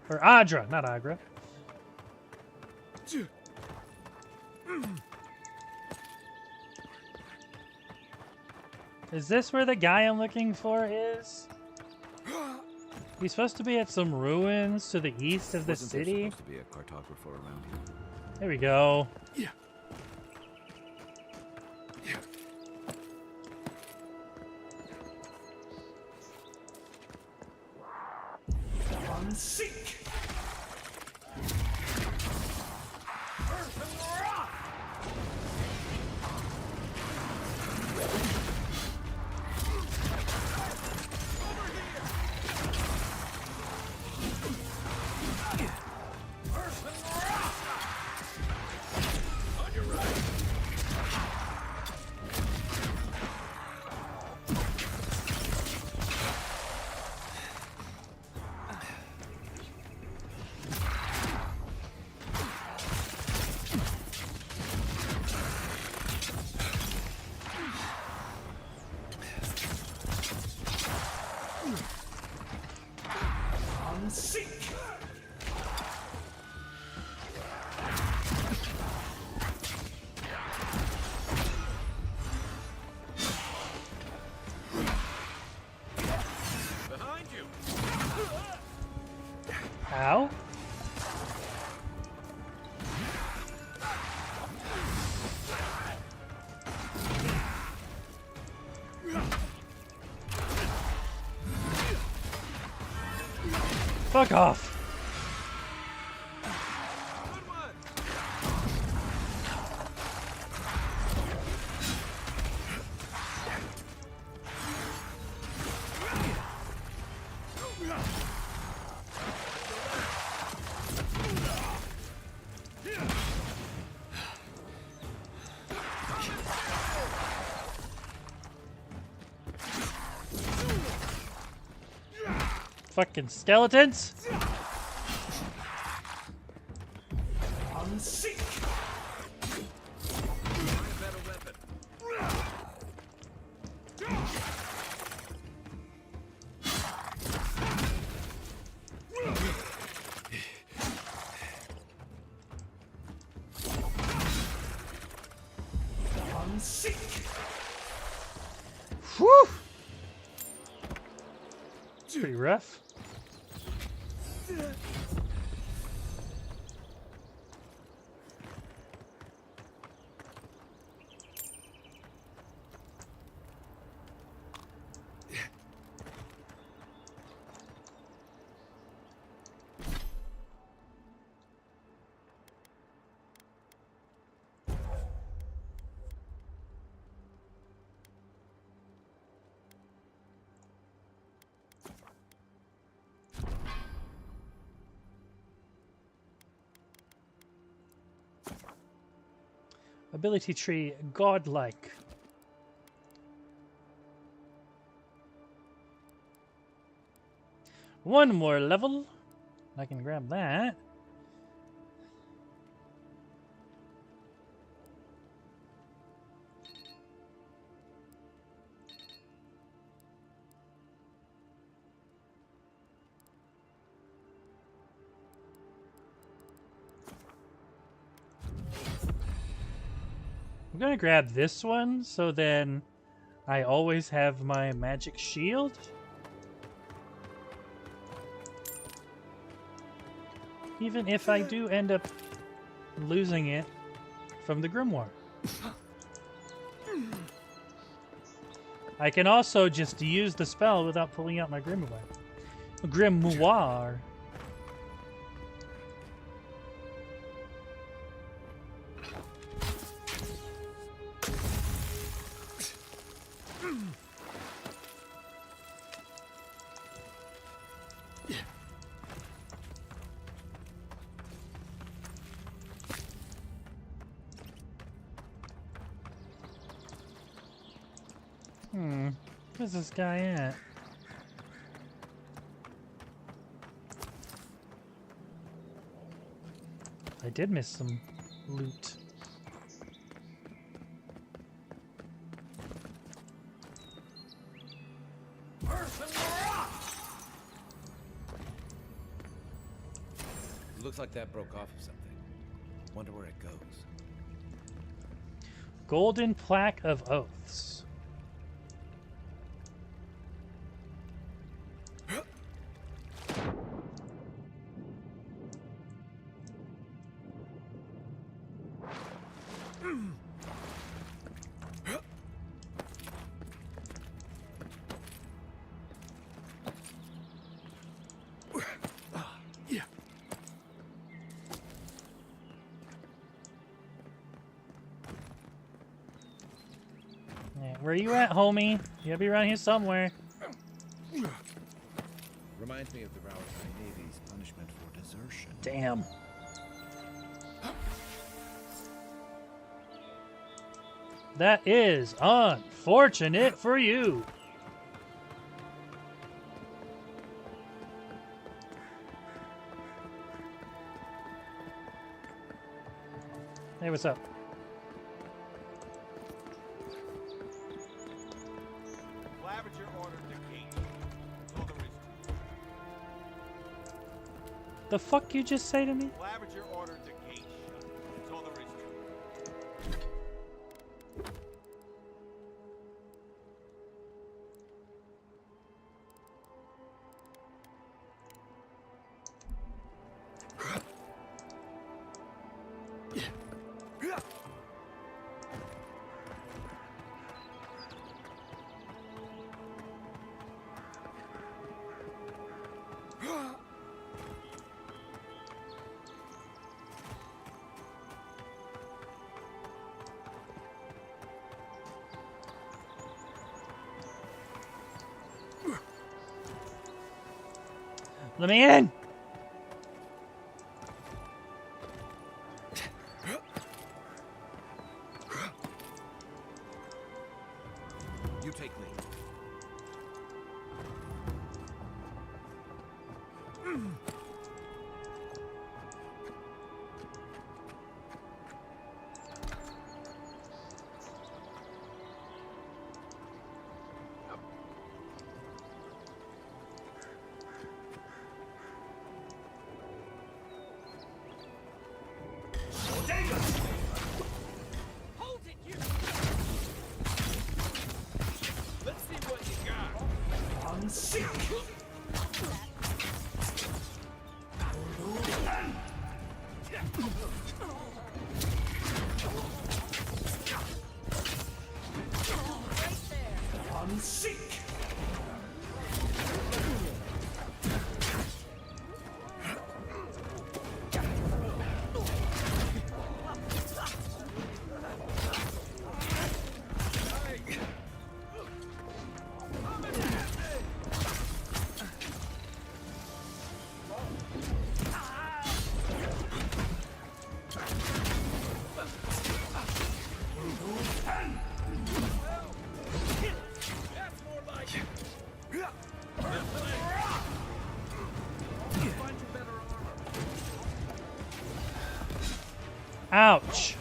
[SPEAKER 1] Or Adra, not aggro. Is this where the guy I'm looking for is? He's supposed to be at some ruins to the east of the city.
[SPEAKER 9] Supposed to be a cartographer around here.
[SPEAKER 1] There we go.
[SPEAKER 5] Yeah. Seek. Earth and rock.
[SPEAKER 1] Ow. Fuck off. Fucking skeletons. Whew. It's pretty rough. Ability tree, godlike. One more level. I can grab that. gonna grab this one so then I always have my magic shield. Even if I do end up losing it from the grimoire. I can also just use the spell without pulling out my grimoire. Grimoire. Where's this guy at? I did miss some loot.
[SPEAKER 9] Looks like that broke off of something. Wonder where it goes.
[SPEAKER 1] Golden Plaque of Oaths. Where you at, homie? You gotta be around here somewhere.
[SPEAKER 9] Reminds me of the Rowatine Navy's punishment for desertion.
[SPEAKER 1] Damn. That is unfortunate for you. Hey, what's up? The fuck you just say to me?
[SPEAKER 15] Lavager ordered the gate shut. That's all there is to it.
[SPEAKER 1] Let me in!
[SPEAKER 9] You take lead.
[SPEAKER 15] Hold it, you! Let's see what you got. Unseat! Unseat!
[SPEAKER 1] Ouch!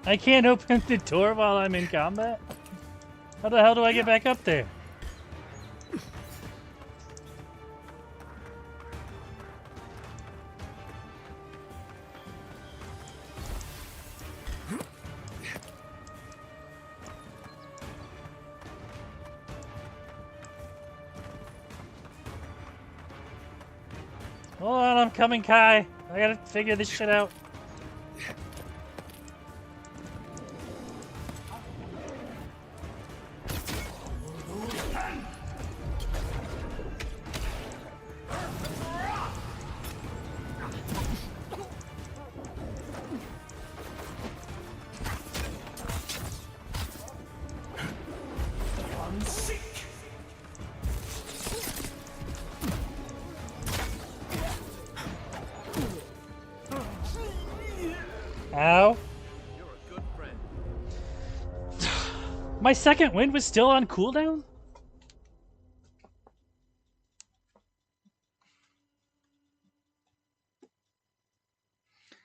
[SPEAKER 1] I can't open the door while I'm in combat? How the hell do I get back up there? Hold on, I'm coming, Kai. I gotta figure this shit out. Ow. My second wind was still on cooldown?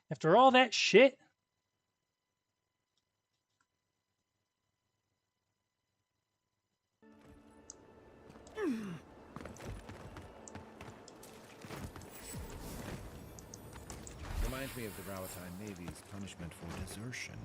[SPEAKER 1] After all that shit?
[SPEAKER 9] Reminds me of the Rowatine Navy's punishment for desertion.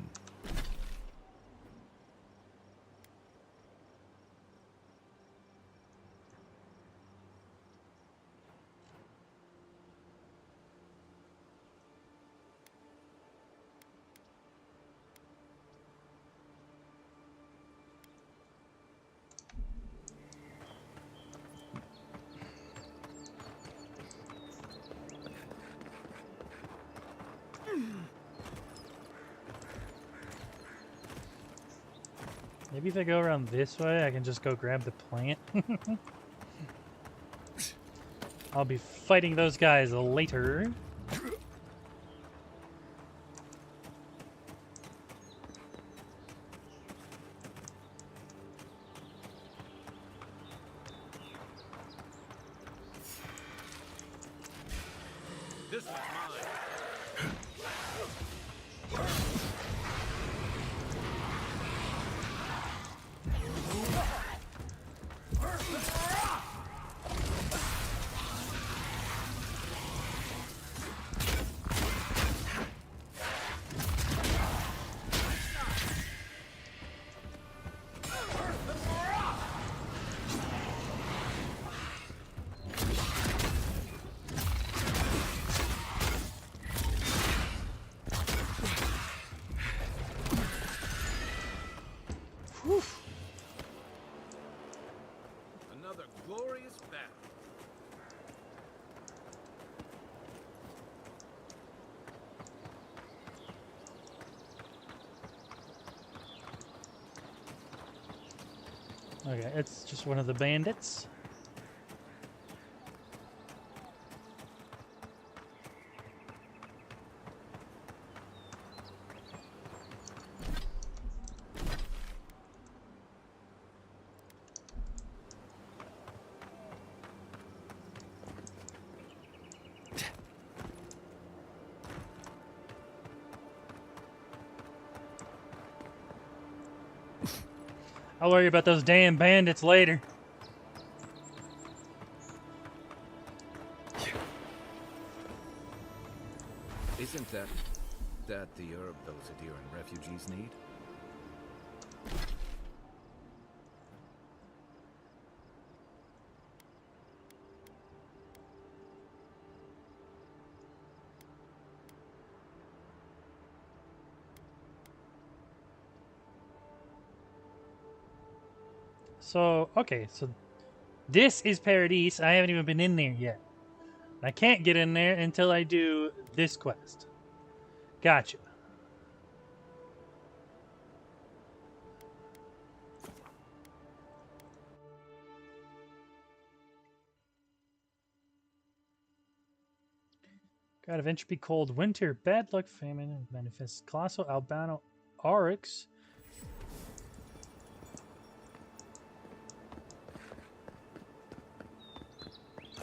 [SPEAKER 1] Maybe if I go around this way, I can just go grab the plant. I'll be fighting those guys later.
[SPEAKER 15] This is mine. Another glorious battle.
[SPEAKER 1] Okay, it's just one of the bandits. I'll worry about those damn bandits later.
[SPEAKER 9] Isn't that the herb those Adiran refugees need?
[SPEAKER 1] So, okay, so this is Paradise. I haven't even been in there yet. I can't get in there until I do this quest. Gotcha. God of entropy, cold winter, bad luck, famine, manifest colossal albino oryx.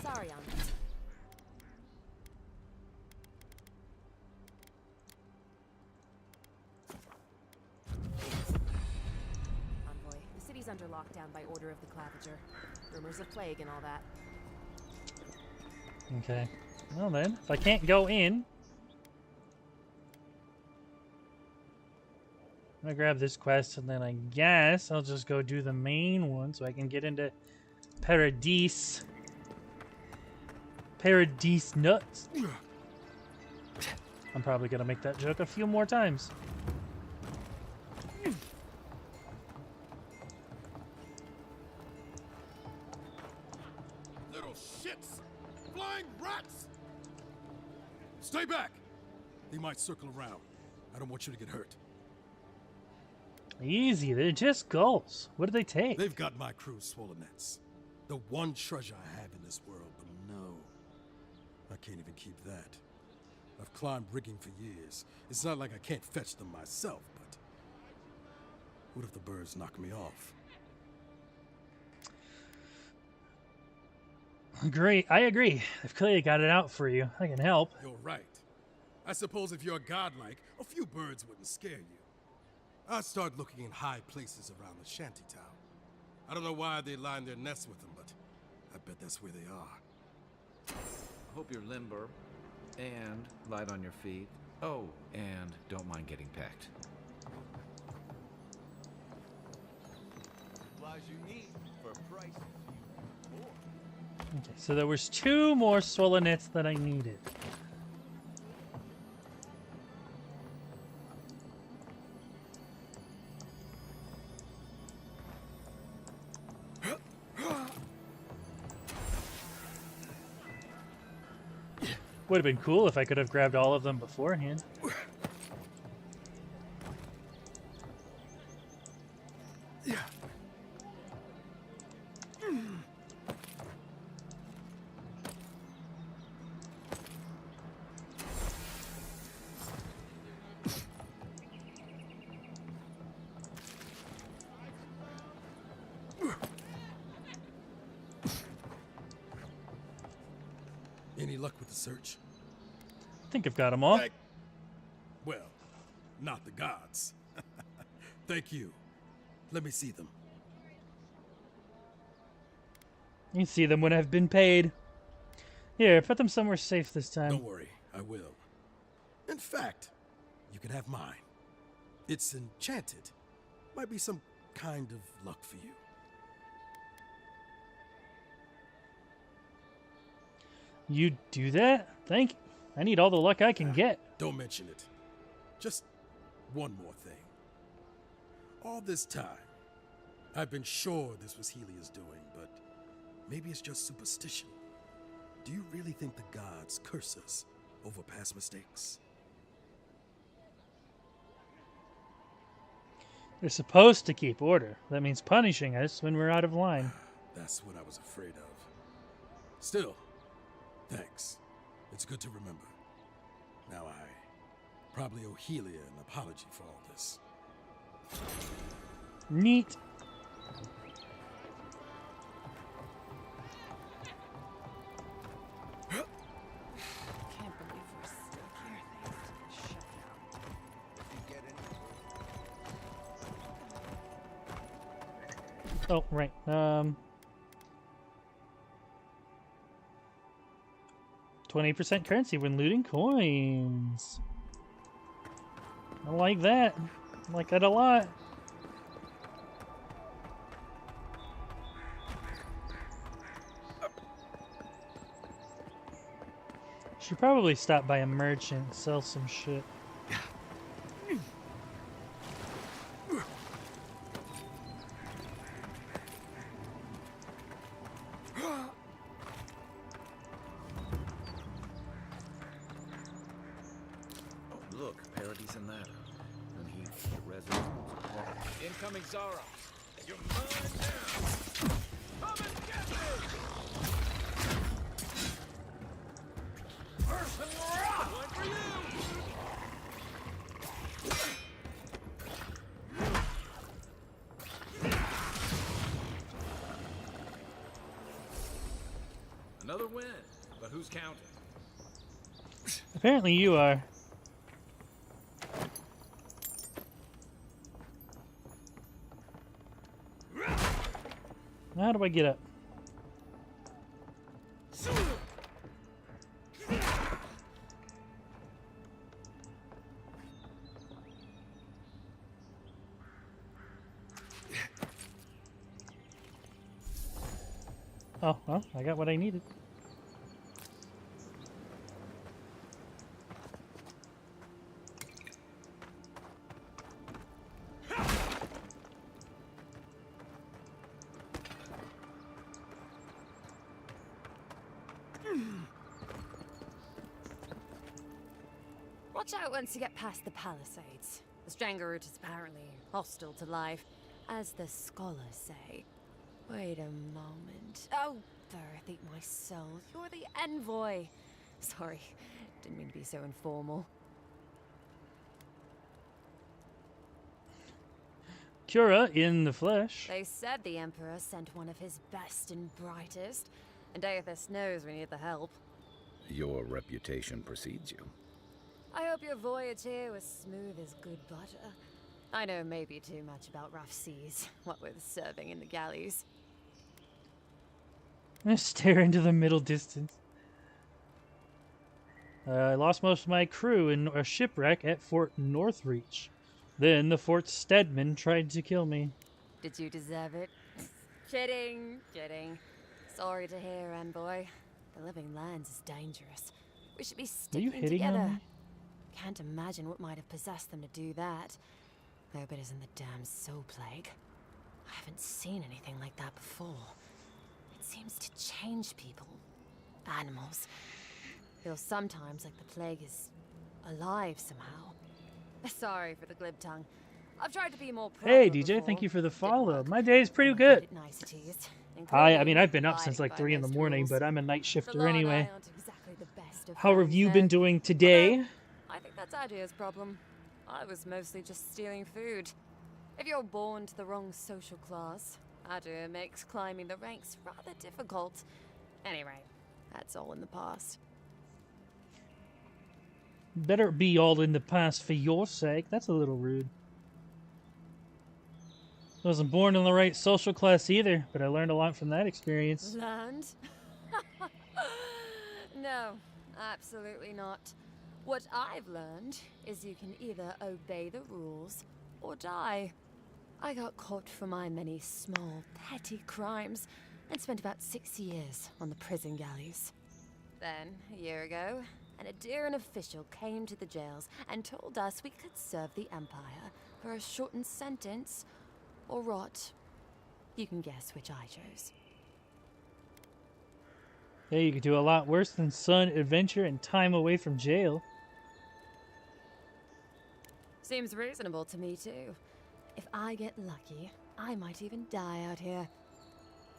[SPEAKER 8] Sorry, on under lockdown by order of the Claviger. Rumors of plague and all that.
[SPEAKER 1] Okay. Well then, if I can't go in, I'm gonna grab this quest and then I guess I'll just go do the main one so I can get into Paradise. Paradise nuts. I'm probably gonna make that joke a few more times.
[SPEAKER 7] Little shits! Flying rats! Stay back! They might circle around. I don't want you to get hurt.
[SPEAKER 1] Easy, they're just gulls. What do they take?
[SPEAKER 7] They've got my crew's swollen nets. The one treasure I have in this world, but no. I can't even keep that. I've climbed rigging for years. It's not like I can't fetch them myself, but... what if the birds knock me off?
[SPEAKER 1] Great, I agree. I've clearly got it out for you. I can help.
[SPEAKER 7] You're right. I suppose if you're godlike, a few birds wouldn't scare you. I'd start looking in high places around the shantytown. I don't know why they line their nests with them, but I bet that's where they are.
[SPEAKER 9] Hope you're limber and light on your feet. Oh, and don't mind getting pecked.
[SPEAKER 15] Supplies you need for prices you afford.
[SPEAKER 1] Okay, so there was 2 more swollen nets that I needed. Would have been cool if I could have grabbed all of them beforehand.
[SPEAKER 7] Any luck with the search?
[SPEAKER 1] I think I've got them all.
[SPEAKER 7] Well, not the gods. Thank you. Let me see them.
[SPEAKER 1] You can see them when I've been paid. Here, put them somewhere safe this time.
[SPEAKER 7] Don't worry, I will. In fact, you can have mine. It's enchanted. Might be some kind of luck for you.
[SPEAKER 1] You do that? Thank you. I need all the luck I can get.
[SPEAKER 7] Don't mention it. Just one more thing. All this time, I've been sure this was Helia's doing, but maybe it's just superstition. Do you really think the gods curse us over past mistakes?
[SPEAKER 1] They're supposed to keep order. That means punishing us when we're out of line.
[SPEAKER 7] That's what I was afraid of. Still, thanks. It's good to remember. Now I probably owe Helia an apology for all this.
[SPEAKER 1] Neat.
[SPEAKER 10] Can't believe we're still here. Things to get shut down.
[SPEAKER 15] If you get any.
[SPEAKER 1] Oh, right. 20% currency when looting coins. I like that. I like that a lot. Should probably stop by a merchant and sell some shit.
[SPEAKER 9] Look, Paradise and that. And he, the resident.
[SPEAKER 15] Incoming Zara. You're mine now. Come and get me! First and rock! One for you!
[SPEAKER 9] Another win, but who's counting?
[SPEAKER 1] Apparently you are. How do I get up? Oh, well, I got what I needed.
[SPEAKER 8] Watch out once you get past the palisades. The Stranger route is apparently hostile to life, as the scholars say. Wait a moment. Oh, Earth, eat my soul. You're the envoy. Sorry, didn't mean to be so informal.
[SPEAKER 1] Cura in the flesh.
[SPEAKER 8] They said the Emperor sent one of his best and brightest, and Aethys knows we need the help.
[SPEAKER 9] Your reputation precedes you.
[SPEAKER 8] I hope your voyage here was smooth as good butter. I know maybe too much about rough seas, what with serving in the galleys.
[SPEAKER 1] I stare into the middle distance. I lost most of my crew in a shipwreck at Fort Northreach. Then the Fort Stedman tried to kill me.
[SPEAKER 8] Did you deserve it? Kidding. Sorry to hear, envoy. The living lands is dangerous. We should be sticking together.
[SPEAKER 1] On me?
[SPEAKER 8] Can't imagine what might have possessed them to do that. Hope it isn't the damn soul plague. I haven't seen anything like that before. It seems to change people. Animals. Feels sometimes like the plague is alive somehow. Sorry for the glib tongue. I've tried to be more proper
[SPEAKER 1] Hey DJ,
[SPEAKER 8] before.
[SPEAKER 1] thank you for the follow. My day is pretty good. I mean, I've been up since like 3 in the morning, but I'm a night shifter anyway. How have you been doing today?
[SPEAKER 8] I think that's Adia's problem. I was mostly just stealing food. If you're born to the wrong social class, Adia makes climbing the ranks rather difficult. Anyway, that's all in the past.
[SPEAKER 1] Better be all in the past for your sake. That's a little rude. I wasn't born in the right social class either, but I learned a lot from that experience.
[SPEAKER 8] Learned? No, absolutely not. What I've learned is you can either obey the rules or die. I got caught for my many small, petty crimes and spent about 6 years on the prison galleys. Then, a year ago, an Adiran official came to the jails and told us we could serve the Empire for a shortened sentence or rot. You can guess which I chose.
[SPEAKER 1] Yeah, you could do a lot worse than sun, adventure, and time away from jail.
[SPEAKER 8] Seems reasonable to me, too. If I get lucky, I might even die out here.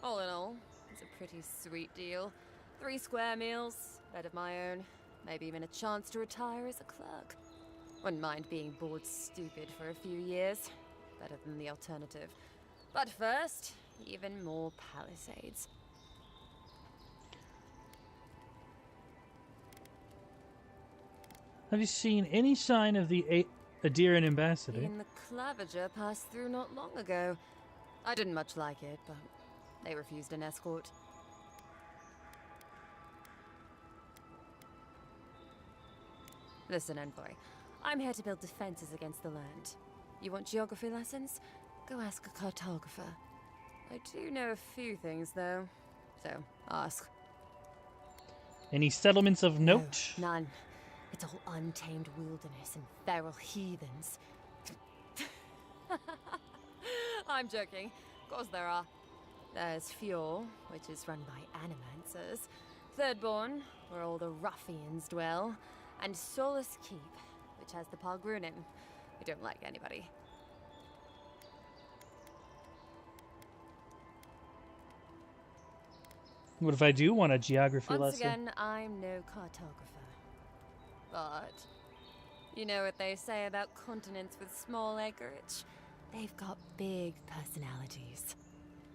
[SPEAKER 8] All in all, it's a pretty sweet deal. 3 square meals, bed of my own, maybe even a chance to retire as a clerk. Wouldn't mind being bored stupid for a few years. Better than the alternative. But first, even more palisades.
[SPEAKER 1] Have you seen any sign of the Adiran ambassador?
[SPEAKER 8] In the Clavager passed through not long ago. I didn't much like it, but they refused an escort. Listen, envoy. I'm here to build defenses against the land. You want geography lessons? Go ask a cartographer. I do know a few things, though. So, ask.
[SPEAKER 1] Any settlements of note?
[SPEAKER 8] No, none. It's all untamed wilderness and feral heathens. I'm joking. Of course there are. There's Fjord, which is run by animancers. Thirdborn, where all the ruffians dwell. And Solus Keep, which has the Pargrunin, who don't like anybody.
[SPEAKER 1] What if I do want a geography lesson?
[SPEAKER 8] Once again, I'm no cartographer. But you know what they say about continents with small acreage? They've got big personalities.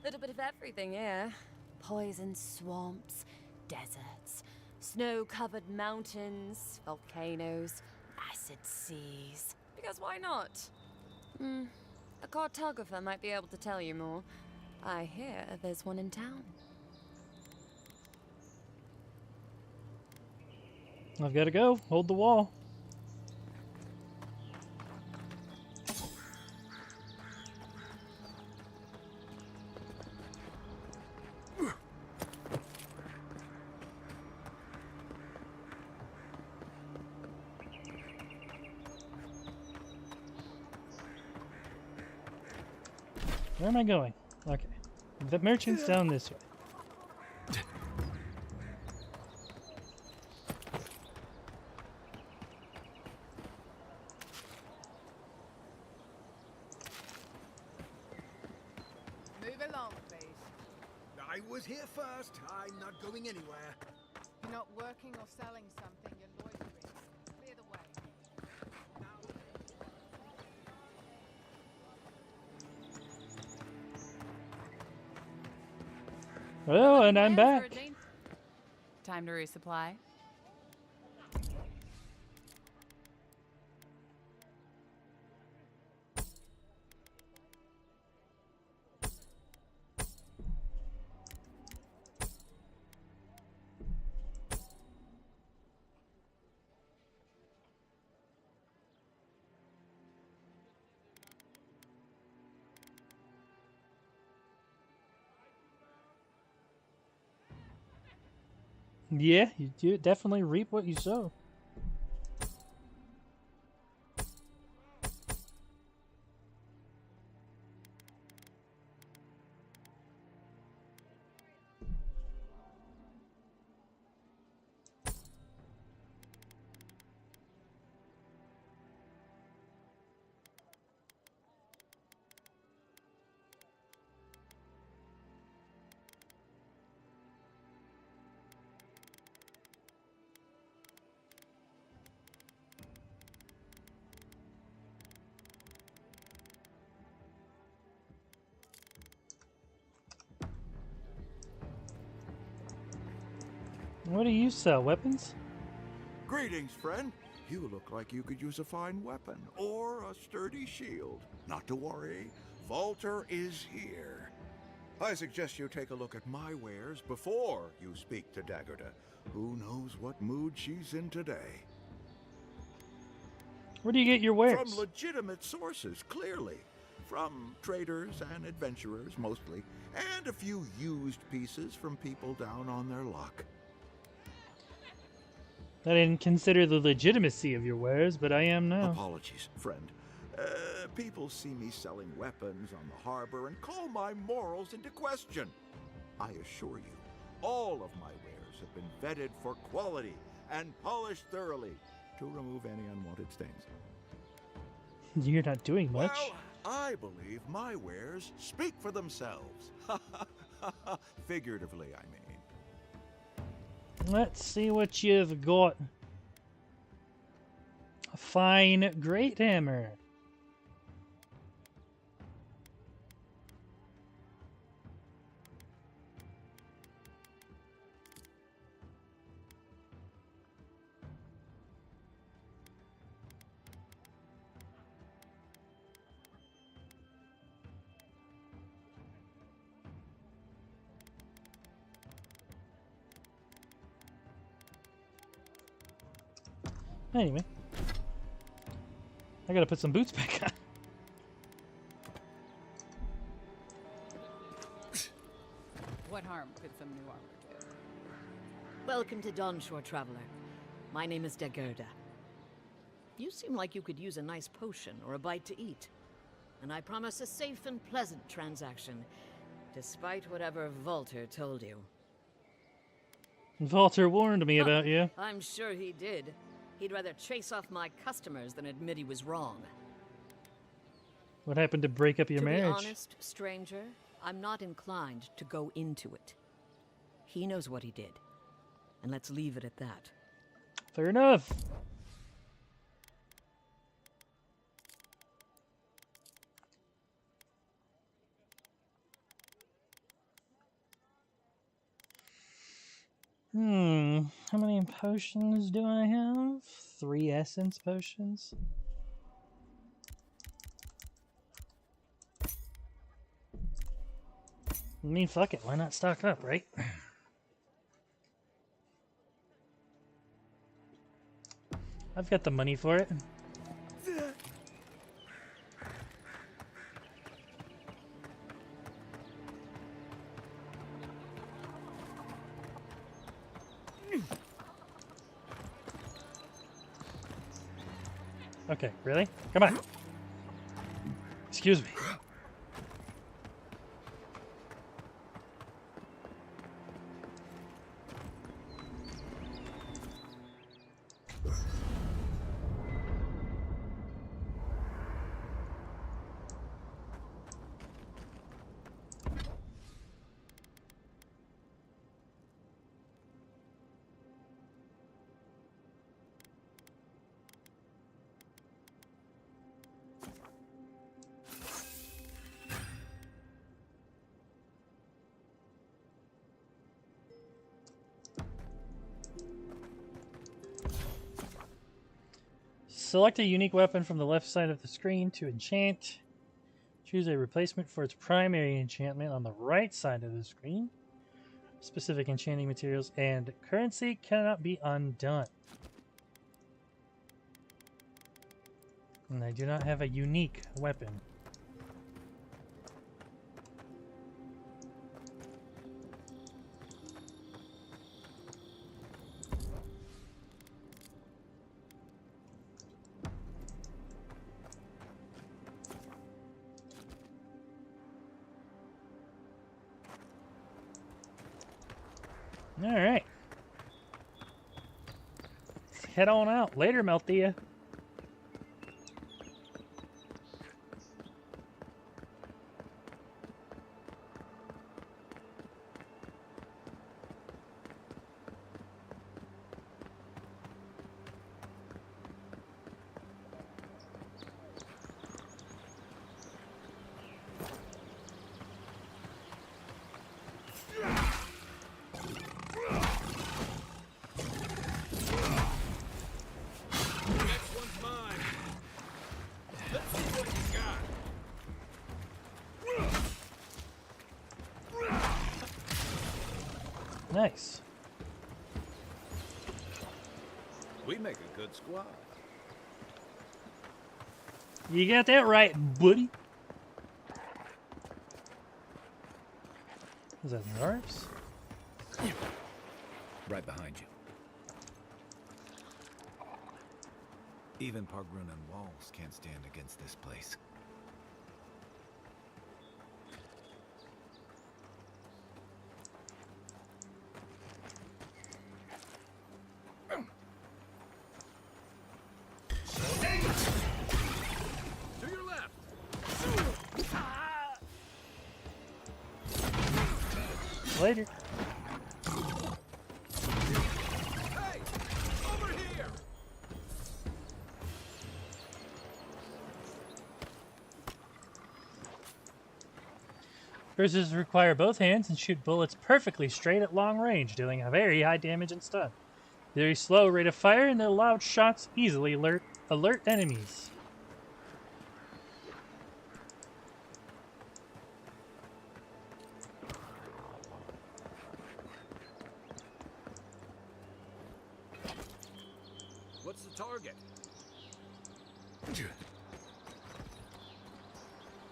[SPEAKER 8] Little bit of everything here. Poison swamps, deserts, snow-covered mountains, volcanoes, acid seas. Because why not? A cartographer might be able to tell you more. I hear there's one in town.
[SPEAKER 1] I've got to go. Hold the wall. Where am I going? Okay. The merchant's down this way.
[SPEAKER 10] Move along, please.
[SPEAKER 5] I was here first. I'm not going anywhere.
[SPEAKER 10] You're not working or selling something, you're loitering. Clear the way.
[SPEAKER 1] Oh, and I'm back.
[SPEAKER 10] Time to resupply.
[SPEAKER 1] Yeah, you do definitely reap what you sow. What do you sell? Weapons?
[SPEAKER 2] Greetings, friend. You look like you could use a fine weapon or a sturdy shield. Not to worry, Walter is here. I suggest you take a look at my wares before you speak to Daggerda. Who knows what mood she's in today?
[SPEAKER 1] Where do you get your wares?
[SPEAKER 2] From legitimate sources, clearly. From traders and adventurers, mostly. And a few used pieces from people down on their luck.
[SPEAKER 1] I didn't consider the legitimacy of your wares, but I am now.
[SPEAKER 2] Apologies, friend. People see me selling weapons on the harbor and call my morals into question. I assure you, all of my wares have been vetted for quality and polished thoroughly to remove any unwanted stains.
[SPEAKER 1] You're not doing much.
[SPEAKER 2] Well, I believe my wares speak for themselves. Figuratively, I mean.
[SPEAKER 1] Let's see what you've got. A fine great hammer. Anyway, I gotta put some boots back on.
[SPEAKER 10] What harm could some new armor do?
[SPEAKER 3] Welcome to Dawnshore, Traveler. My name is Daggerda. You seem like you could use a nice potion or a bite to eat. And I promise a safe and pleasant transaction, despite whatever Walter told you.
[SPEAKER 1] Walter warned me about you.
[SPEAKER 3] I'm sure he did. He'd rather chase off my customers than admit he was wrong.
[SPEAKER 1] What happened to break up your marriage?
[SPEAKER 3] To be honest, stranger, I'm not inclined to go into it. He knows what he did. And let's leave it at that.
[SPEAKER 1] Fair enough. How many potions do I have? 3 essence potions. I mean, fuck it. Why not stock up, right? I've got the money for it. Okay, really? Come on. Excuse me. Select a unique weapon from the left side of the screen to enchant. Choose a replacement for its primary enchantment on the right side of the screen. Specific enchanting materials and currency cannot be undone. And I do not have a unique weapon. All right. Let's head on out. Later, Melthea. Nice.
[SPEAKER 9] We make a good squad.
[SPEAKER 1] You got that right, buddy. Is that Narps?
[SPEAKER 9] Right behind you. Even Pargrunan walls can't stand against this place.
[SPEAKER 1] Later.
[SPEAKER 15] Hey! Over here!
[SPEAKER 1] Cruisers require both hands and shoot bullets perfectly straight at long range, dealing a very high damage and stun. Very slow rate of fire and their loud shots easily alert enemies.
[SPEAKER 15] What's the target?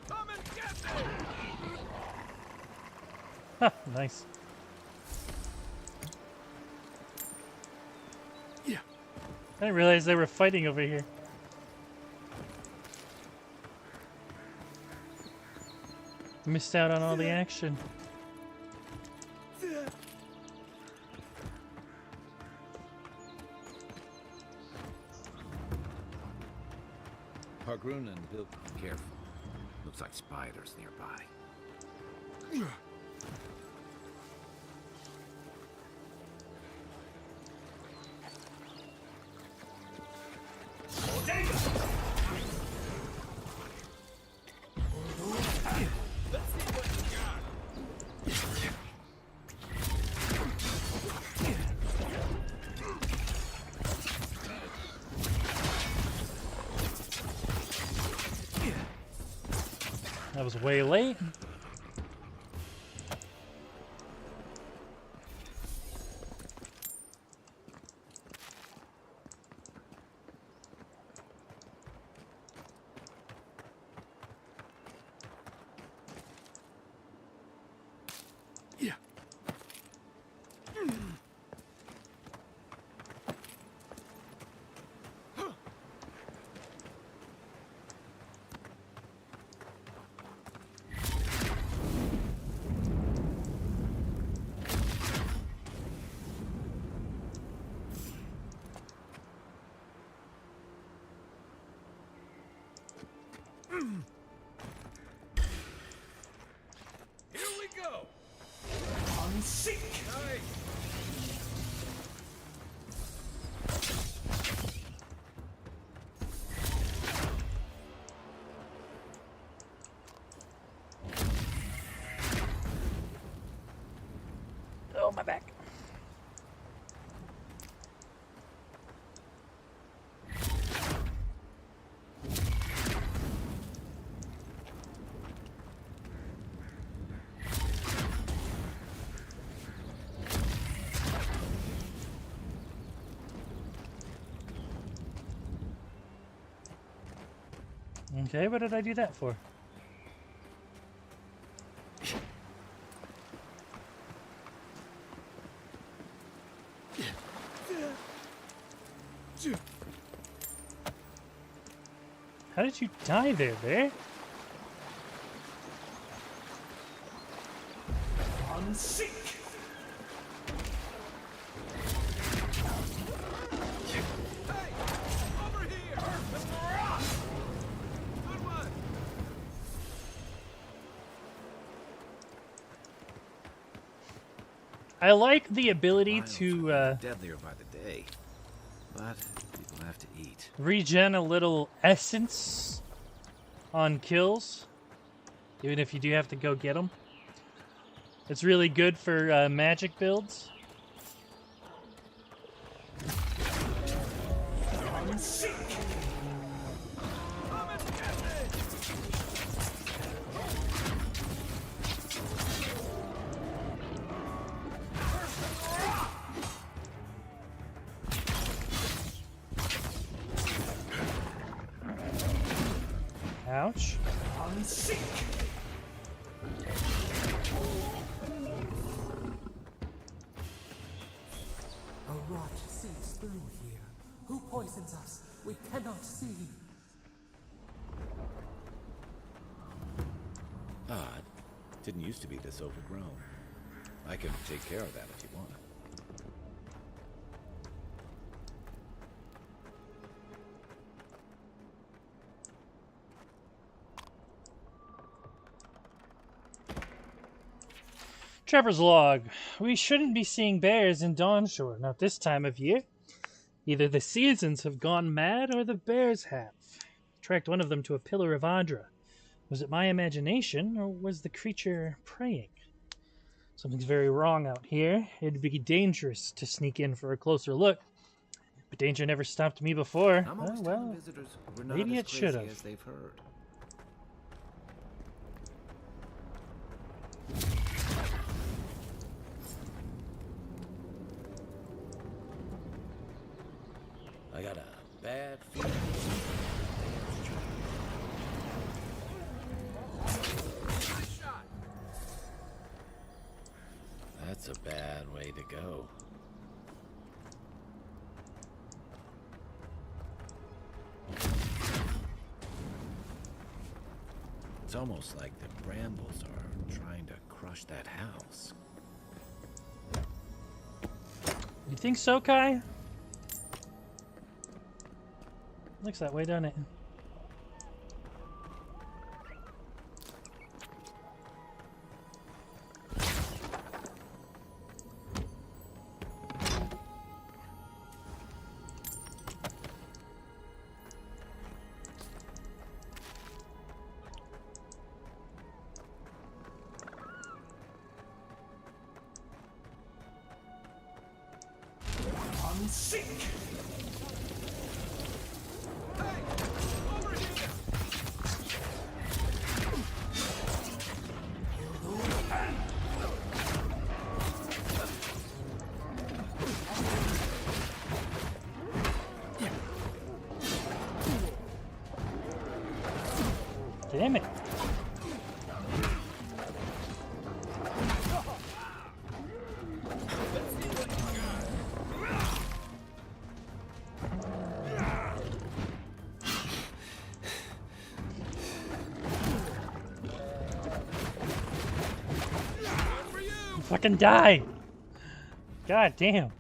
[SPEAKER 15] Come and get me!
[SPEAKER 1] Ha, nice.
[SPEAKER 15] Yeah.
[SPEAKER 1] I didn't realize they were fighting over here. Missed out on all the action.
[SPEAKER 9] Pargrunan built. Careful. Looks like spiders nearby.
[SPEAKER 1] That was way late.
[SPEAKER 15] Here we go.
[SPEAKER 5] Unseek.
[SPEAKER 15] Nice.
[SPEAKER 1] Oh, my back. Okay, what did I do that for? How did you die there, Bear?
[SPEAKER 5] Unseek.
[SPEAKER 1] I like the ability
[SPEAKER 9] Violence
[SPEAKER 1] to
[SPEAKER 9] are deadlier by the day, but people have to eat.
[SPEAKER 1] regen a little essence on kills, even if you do have to go get them. It's really good for magic builds.
[SPEAKER 5] Unseek.
[SPEAKER 1] Ouch.
[SPEAKER 5] Unseek.
[SPEAKER 4] A rot seeps through here. Who poisons us? We cannot see.
[SPEAKER 9] Odd. Didn't used to be this overgrown. I can take care of that if you want.
[SPEAKER 1] Trevor's log. We shouldn't be seeing bears in Dawnshore, not this time of year. Either the seasons have gone mad or the bears have. Tracked one of them to a pillar of Adra. Was it my imagination, or was the creature preying? Something's very wrong out here. It'd be dangerous to sneak in for a closer look. But danger never stopped me before.
[SPEAKER 9] I'm
[SPEAKER 1] Oh,
[SPEAKER 9] almost
[SPEAKER 1] well,
[SPEAKER 9] telling visitors we're not
[SPEAKER 1] maybe
[SPEAKER 9] as
[SPEAKER 1] it should
[SPEAKER 9] crazy
[SPEAKER 1] have.
[SPEAKER 9] as they've heard. I got a bad feeling. That's a bad way to go. It's almost like the brambles are trying to crush that house.
[SPEAKER 1] You think so, Kai? Looks that way, doesn't it?
[SPEAKER 5] Unseek.
[SPEAKER 1] Damn it. Fucking die! God damn.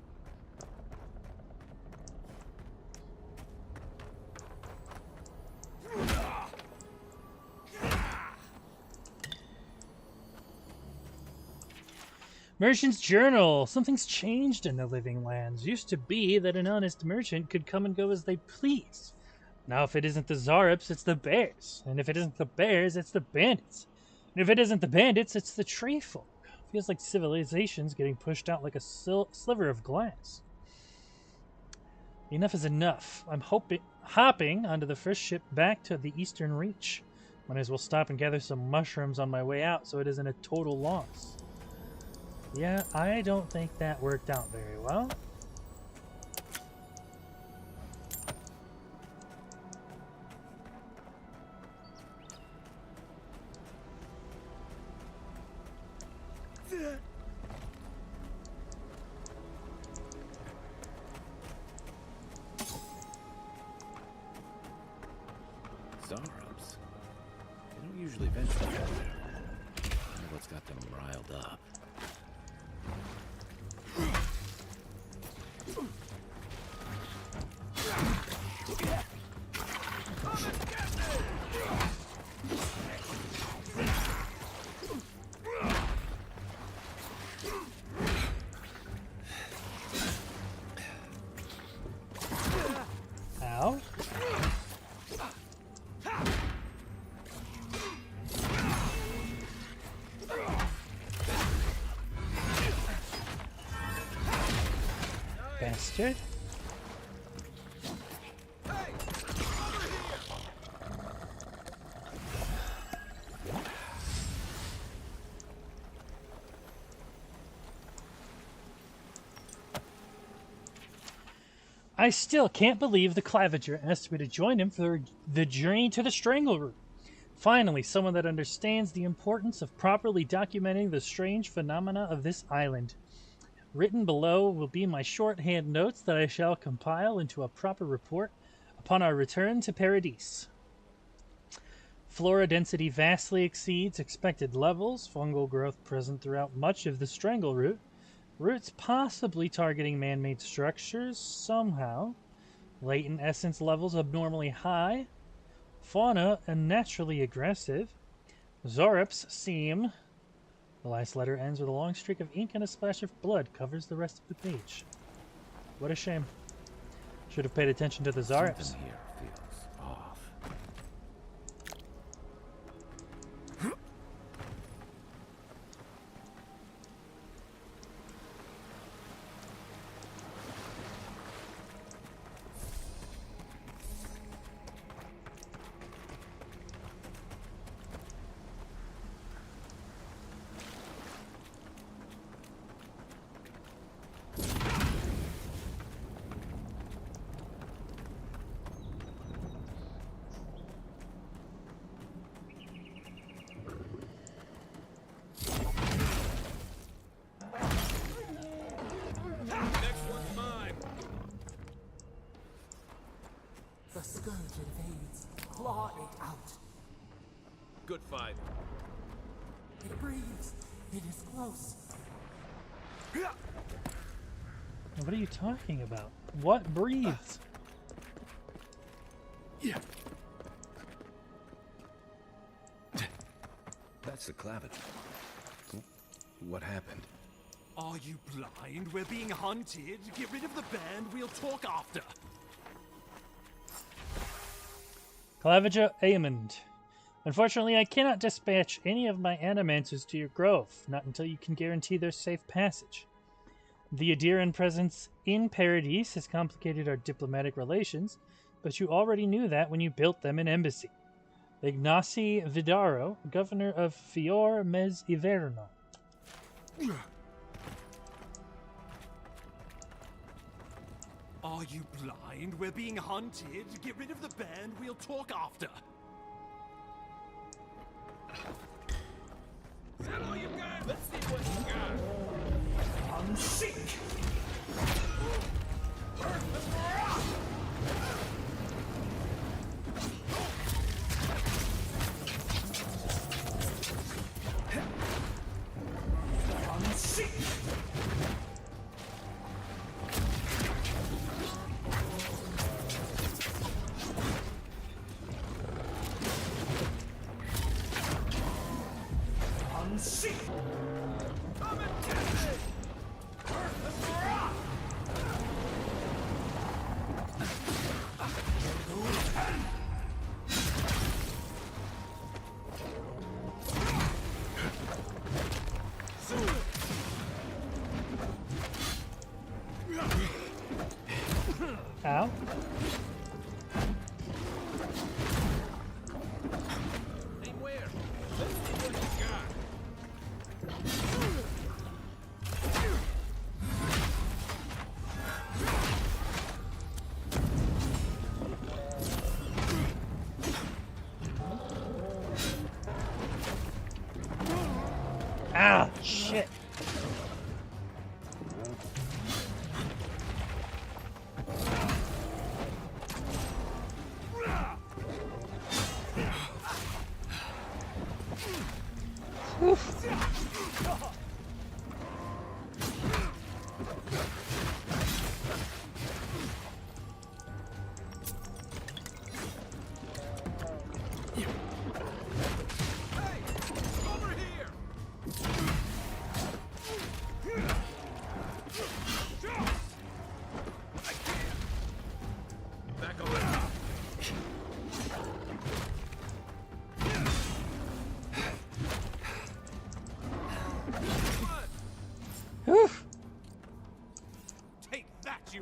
[SPEAKER 1] Merchant's Journal. Something's changed in the Living Lands. Used to be that an honest merchant could come and go as they please. Now if it isn't the Zarops, it's the bears. And if it isn't the bears, it's the bandits. And if it isn't the bandits, it's the tree folk. Feels like civilization's getting pushed out like a sliver of glass. Enough is enough. I'm hopping onto the first ship back to the Eastern Reach. Might as well stop and gather some mushrooms on my way out so it isn't a total loss. Yeah, I don't think that worked out very well.
[SPEAKER 9] Zarops? They don't usually venture out there. I wonder what's got them riled up.
[SPEAKER 1] Ow. Bastard. I still can't believe the Claviger asked me to join him for the journey to the Strangle Root. Finally, someone that understands the importance of properly documenting the strange phenomena of this island. Written below will be my shorthand notes that I shall compile into a proper report upon our return to Paradise. Flora density vastly exceeds expected levels, fungal growth present throughout much of the Strangle Root, roots possibly targeting man-made structures somehow, latent essence levels abnormally high, fauna unnaturally aggressive, Zarops seem... The last letter ends with a long streak of ink and a splash of blood covers the rest of the page. What a shame. Should have paid attention to the Zarops.
[SPEAKER 9] Something here feels off.
[SPEAKER 4] The scourge invades. Claw it out.
[SPEAKER 15] Good fight.
[SPEAKER 4] It breathes. It is close.
[SPEAKER 1] What are you talking about? What breathes?
[SPEAKER 9] Yeah. That's the Claviger. What happened?
[SPEAKER 5] Are you blind? We're being hunted. Get rid of the band. We'll talk after.
[SPEAKER 1] Claviger Amond. Unfortunately, I cannot dispatch any of my animancers to your grove, not until you can guarantee their safe passage. The Adiran presence in Paradise has complicated our diplomatic relations, but you already knew that when you built them an embassy. Ignacy Vidaro, governor of Fior Mez Iverno.
[SPEAKER 5] Are you blind? We're being hunted. Get rid of the band. We'll talk after.
[SPEAKER 15] Is that all you got? Let's see what you got.
[SPEAKER 5] Unseek! Come and get me!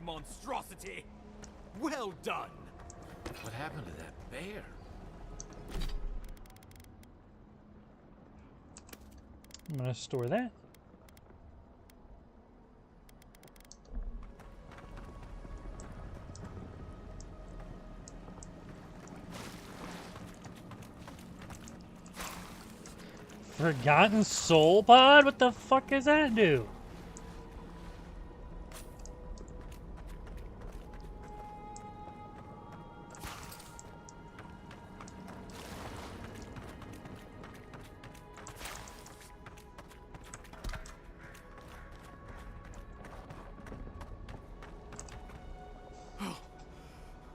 [SPEAKER 15] monstrosity! Well done!
[SPEAKER 9] What happened to that bear?
[SPEAKER 1] I'm gonna store that. Forgotten Soul Pod? What the fuck does that do?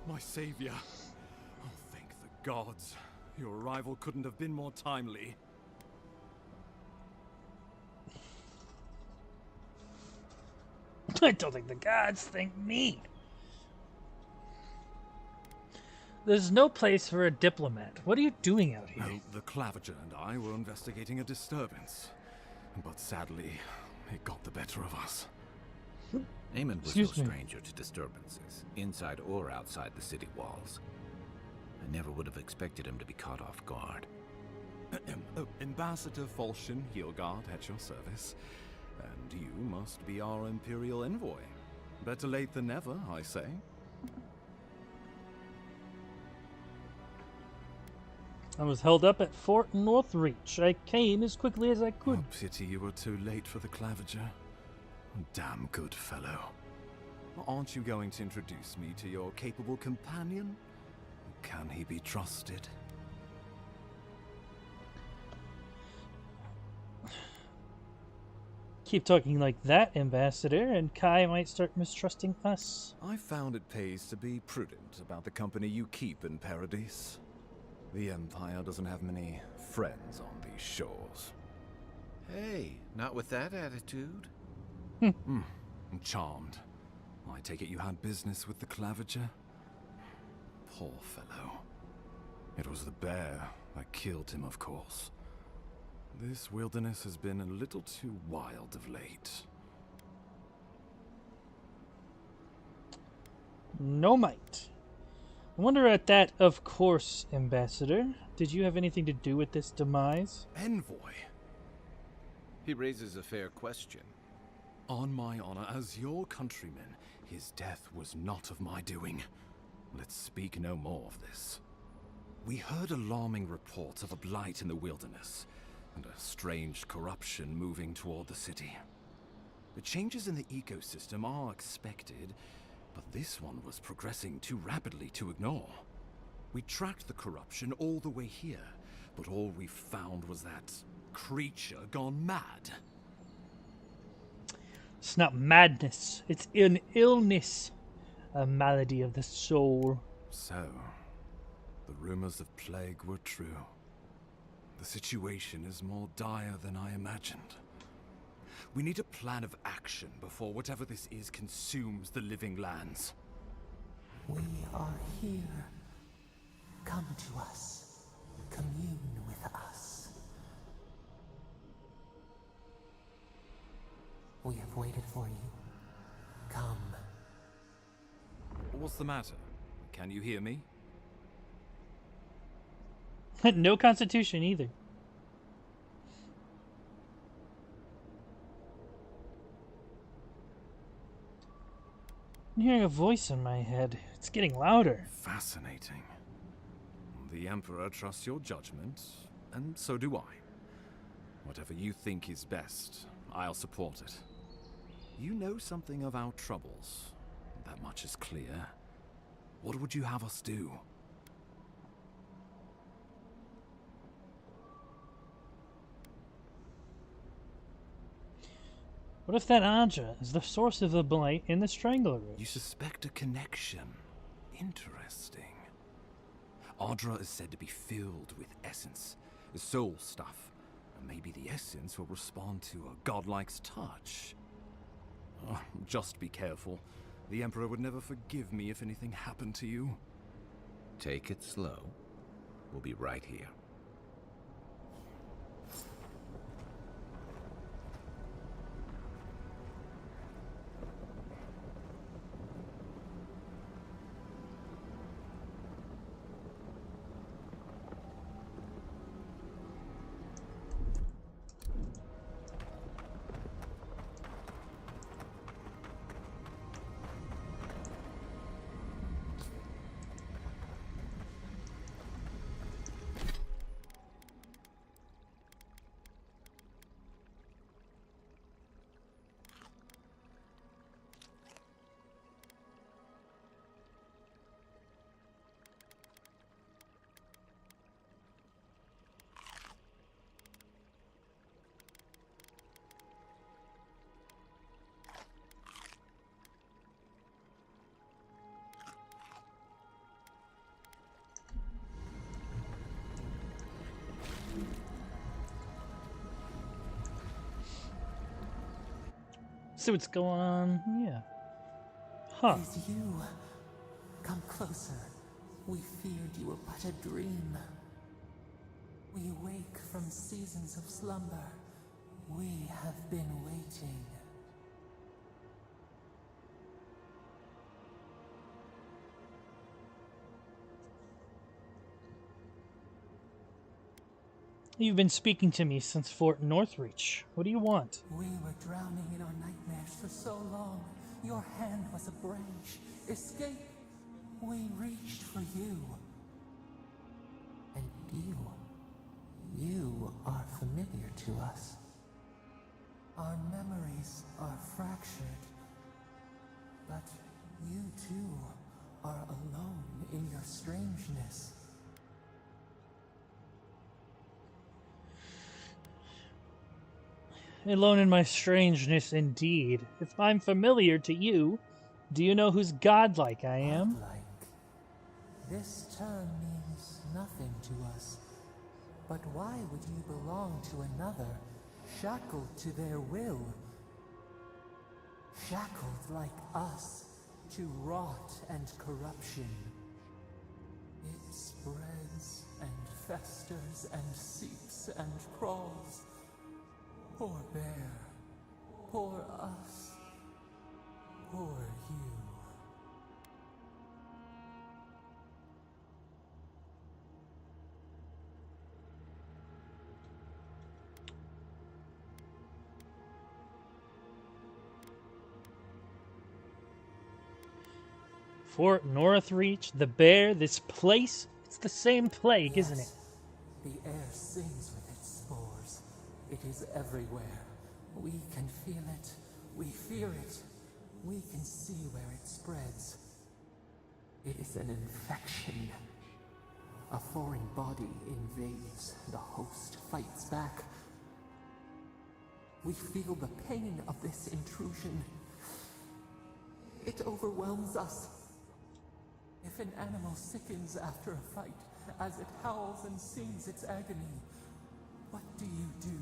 [SPEAKER 15] My savior. Oh, thank the gods. Your arrival couldn't have been more timely.
[SPEAKER 1] I don't think the gods thank me. There's no place for a diplomat. What are you doing out here?
[SPEAKER 15] Well, the Clavager and I were investigating a disturbance. But sadly, it got the better of us.
[SPEAKER 9] Eamon was
[SPEAKER 1] Excuse
[SPEAKER 9] no
[SPEAKER 1] me.
[SPEAKER 9] stranger to disturbances, inside or outside the city walls. I never would have expected him to be caught off guard.
[SPEAKER 15] Ambassador Falchion Heelguard at your service. And you must be our Imperial envoy. Better late than never, I say.
[SPEAKER 1] I was held up at Fort Northreach. I came as quickly as I could.
[SPEAKER 15] Oh, pity you were too late for the Clavager. Damn good fellow. Aren't you going to introduce me to your capable companion? Can he be trusted?
[SPEAKER 1] Keep talking like that, Ambassador, and Kai might start mistrusting us.
[SPEAKER 15] I found it pays to be prudent about the company you keep in Paradise. The Empire doesn't have many friends on these shores.
[SPEAKER 9] Hey, not with that attitude.
[SPEAKER 15] I'm charmed. I take it you had business with the Clavager? Poor fellow. It was the bear that killed him, of course. This wilderness has been a little too wild of late.
[SPEAKER 1] No might. I wonder at that, of course, Ambassador. Did you have anything to do with this demise?
[SPEAKER 15] Envoy?
[SPEAKER 9] He raises a fair question.
[SPEAKER 15] On my honor as your countryman, his death was not of my doing. Let's speak no more of this. We heard alarming reports of a blight in the wilderness, and a strange corruption moving toward the city. The changes in the ecosystem are expected, but this one was progressing too rapidly to ignore. We tracked the corruption all the way here, but all we found was that creature gone mad.
[SPEAKER 1] It's not madness. It's an illness. A malady of the soul.
[SPEAKER 15] So, the rumors of plague were true. The situation is more dire than I imagined. We need a plan of action before whatever this is consumes the living lands.
[SPEAKER 4] We are here. Come to us. Commune with us. We have waited for you. Come.
[SPEAKER 15] What's the matter? Can you hear me?
[SPEAKER 1] No constitution either. I'm hearing a voice in my head. It's getting louder.
[SPEAKER 15] Fascinating. The Emperor trusts your judgment, and so do I. Whatever you think is best, I'll support it. You know something of our troubles. That much is clear. What would you have us do?
[SPEAKER 1] What if that Aja is the source of the blight in the Strangler Root?
[SPEAKER 15] You suspect a connection. Interesting. Audra is said to be filled with essence, soul stuff. And maybe the essence will respond to a godlike's touch. Oh, just be careful. The Emperor would never forgive me if anything happened to you.
[SPEAKER 9] Take it slow. We'll be right here.
[SPEAKER 1] See what's going on. Yeah. Huh.
[SPEAKER 4] It is you. Come closer. We feared you were but a dream. We wake from seasons of slumber. We have been waiting.
[SPEAKER 1] You've been speaking to me since Fort Northreach. What do you want?
[SPEAKER 4] We were drowning in our nightmares for so long. Your hand was a branch. Escape! We reached for you. And you are familiar to us. Our memories are fractured. But you too are alone in your strangeness.
[SPEAKER 1] Alone in my strangeness, indeed. If I'm familiar to you, do you know whose godlike I am?
[SPEAKER 4] Godlike. This term means nothing to us. But why would you belong to another, shackled to their will? Shackled like us to rot and corruption. It spreads and festers and seeps and crawls. Poor bear, poor us, poor you.
[SPEAKER 1] Fort Northreach, the bear, this place, it's the same plague, isn't it?
[SPEAKER 4] The air sings with its spores. It is everywhere. We can feel it. We fear it. We can see where it spreads. It is an infection. A foreign body invades. The host fights back. We feel the pain of this intrusion. It overwhelms us. If an animal sickens after a fight, as it howls and sings its agony, what do you do?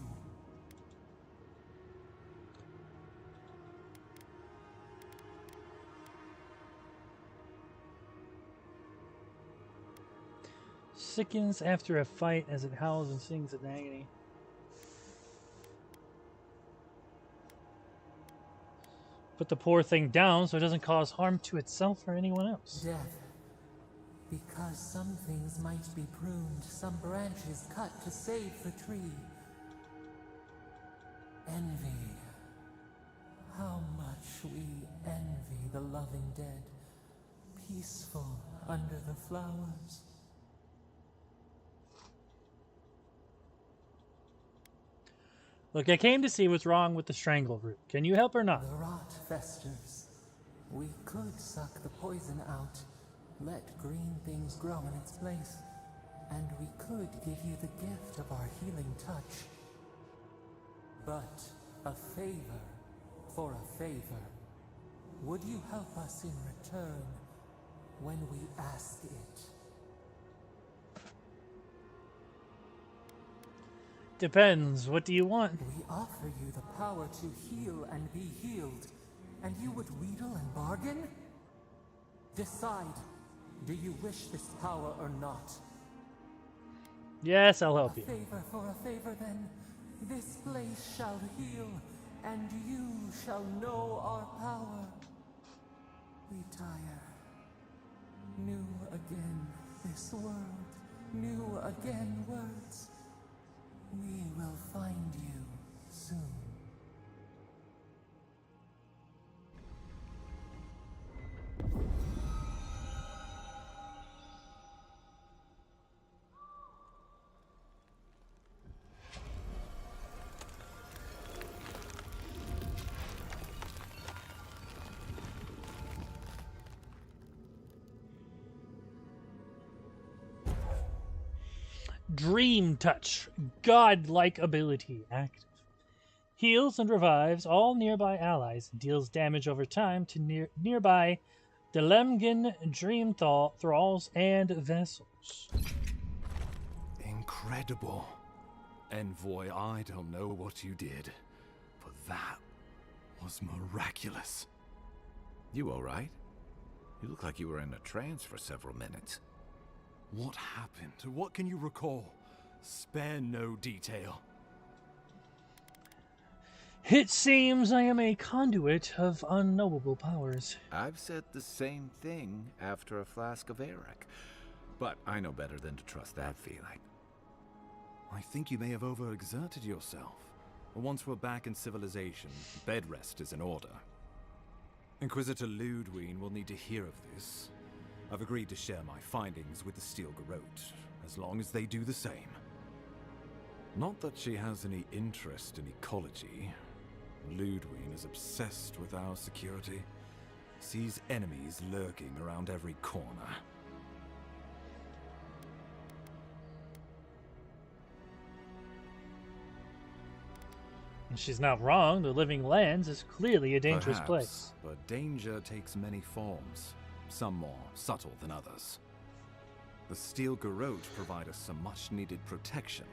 [SPEAKER 1] Sickens after a fight as it howls and sings in agony. Put the poor thing down so it doesn't cause harm to itself or anyone else.
[SPEAKER 4] Death. Because some things might be pruned, some branches cut to save the tree. Envy. How much we envy the loving dead, peaceful under the flowers.
[SPEAKER 1] Look, I came to see what's wrong with the strangleroot. Can you help or not?
[SPEAKER 4] The rot festers. We could suck the poison out, let green things grow in its place, and we could give you the gift of our healing touch. But a favor for a favor. Would you help us in return when we ask it?
[SPEAKER 1] Depends. What do you want?
[SPEAKER 4] We offer you the power to heal and be healed, and you would wheedle and bargain? Decide. Do you wish this power or not?
[SPEAKER 1] Yes, I'll help you.
[SPEAKER 4] A favor for a favor, then. This place shall heal, and you shall know our power. We tire. New again this world, new again words. We will find you soon.
[SPEAKER 1] Dream Touch. Godlike ability active. Heals and revives all nearby allies and deals damage over time to nearby Delemgan Dream Thralls and Vessels.
[SPEAKER 15] Incredible. Envoy, I don't know what you did, but that was miraculous.
[SPEAKER 9] You all right? You look like you were in a trance for several minutes.
[SPEAKER 15] What happened? What can you recall? Spare no detail.
[SPEAKER 1] It seems I am a conduit of unknowable powers.
[SPEAKER 9] I've said the same thing after a flask of Eric, but I know better than to trust that feeling.
[SPEAKER 15] I think you may have overexerted yourself. Once we're back in civilization, bed rest is in order. Inquisitor Ludwig will need to hear of this. I've agreed to share my findings with the Steel Garrote, as long as they do the same. Not that she has any interest in ecology. Ludwig is obsessed with our security. Sees enemies lurking around every corner.
[SPEAKER 1] She's not wrong. The Living Lands is clearly a dangerous
[SPEAKER 15] Perhaps,
[SPEAKER 1] place.
[SPEAKER 15] But danger takes many forms, some more subtle than others. The Steel Garrote provide us some much-needed protection,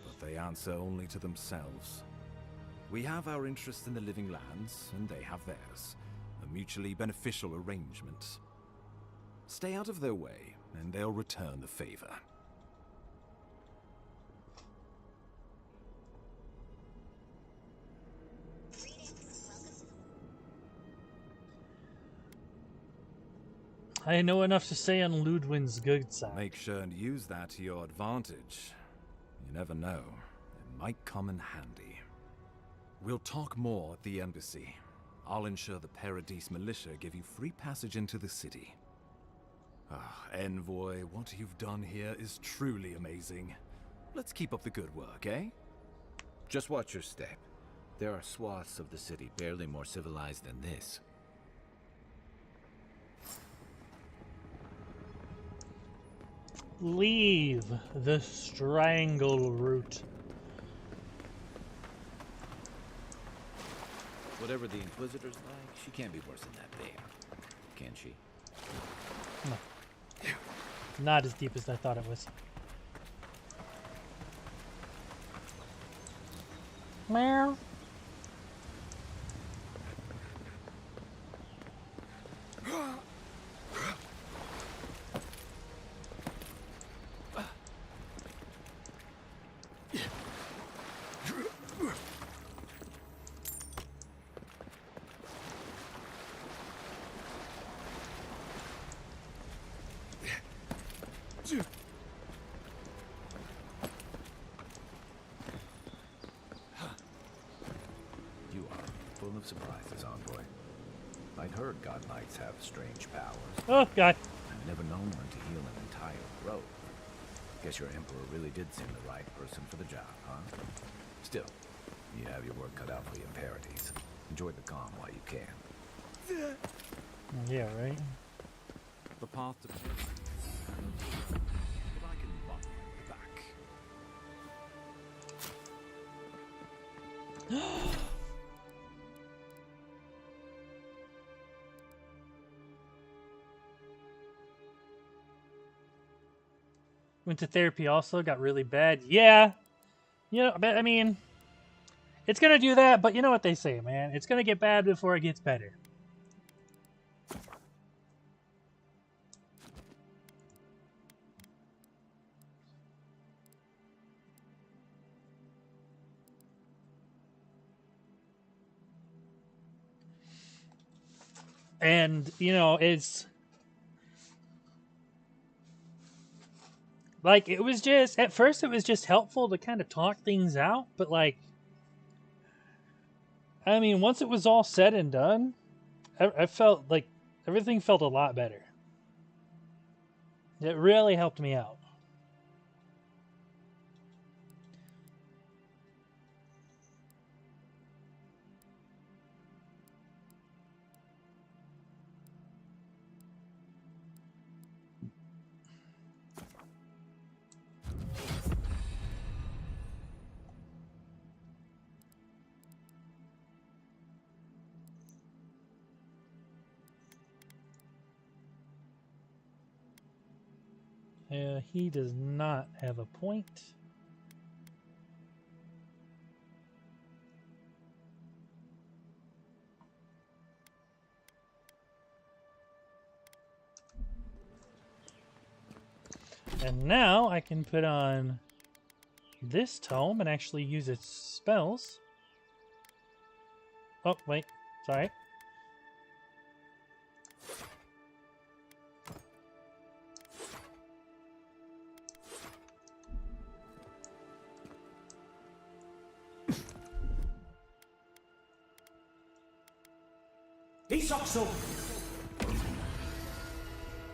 [SPEAKER 15] but they answer only to themselves. We have our interest in the Living Lands, and they have theirs. A mutually beneficial arrangement. Stay out of their way, and they'll return the favor.
[SPEAKER 1] I know enough to say on Ludwig's good side.
[SPEAKER 15] Make sure and use that to your advantage. You never know. It might come in handy. We'll talk more at the embassy. I'll ensure the Paradise militia give you free passage into the city. Envoy, what you've done here is truly amazing. Let's keep up the good work, eh?
[SPEAKER 9] Just watch your step. There are swaths of the city barely more civilized than this.
[SPEAKER 1] Leave the strangle route.
[SPEAKER 9] Whatever the Inquisitor's like, she can't be worse than that bear. Can she?
[SPEAKER 1] No. Not as deep as I thought it was. Meow.
[SPEAKER 9] You are full of surprises, envoy. I'd heard God Knights have strange powers.
[SPEAKER 1] Oh, God.
[SPEAKER 9] I've never known one to heal an entire grove. Guess your Emperor really did seem the right person for the job, huh? Still, you have your work cut out for you in Paradise. Enjoy the calm while you can.
[SPEAKER 1] Yeah, right?
[SPEAKER 15] The path to... But I can run back.
[SPEAKER 1] Went to therapy also, got really bad. Yeah. You know, but I mean, it's going to do that, but you know what they say, man. It's going to get bad before it gets better. And, you know, it's like, it was just, at first it was just helpful to kind of talk things out, but like, I mean, once it was all said and done, I felt like everything felt a lot better. It really helped me out. He does not have a point. And now I can put on this tome and actually use its spells. Oh, wait. Sorry.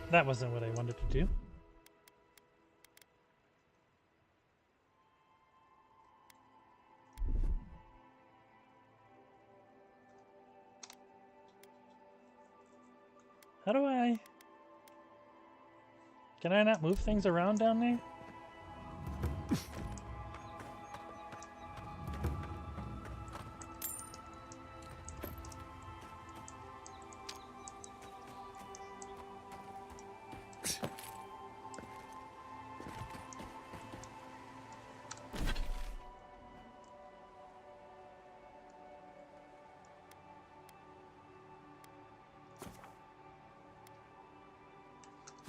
[SPEAKER 1] That wasn't what I wanted to do. How do I... Can I not move things around down there?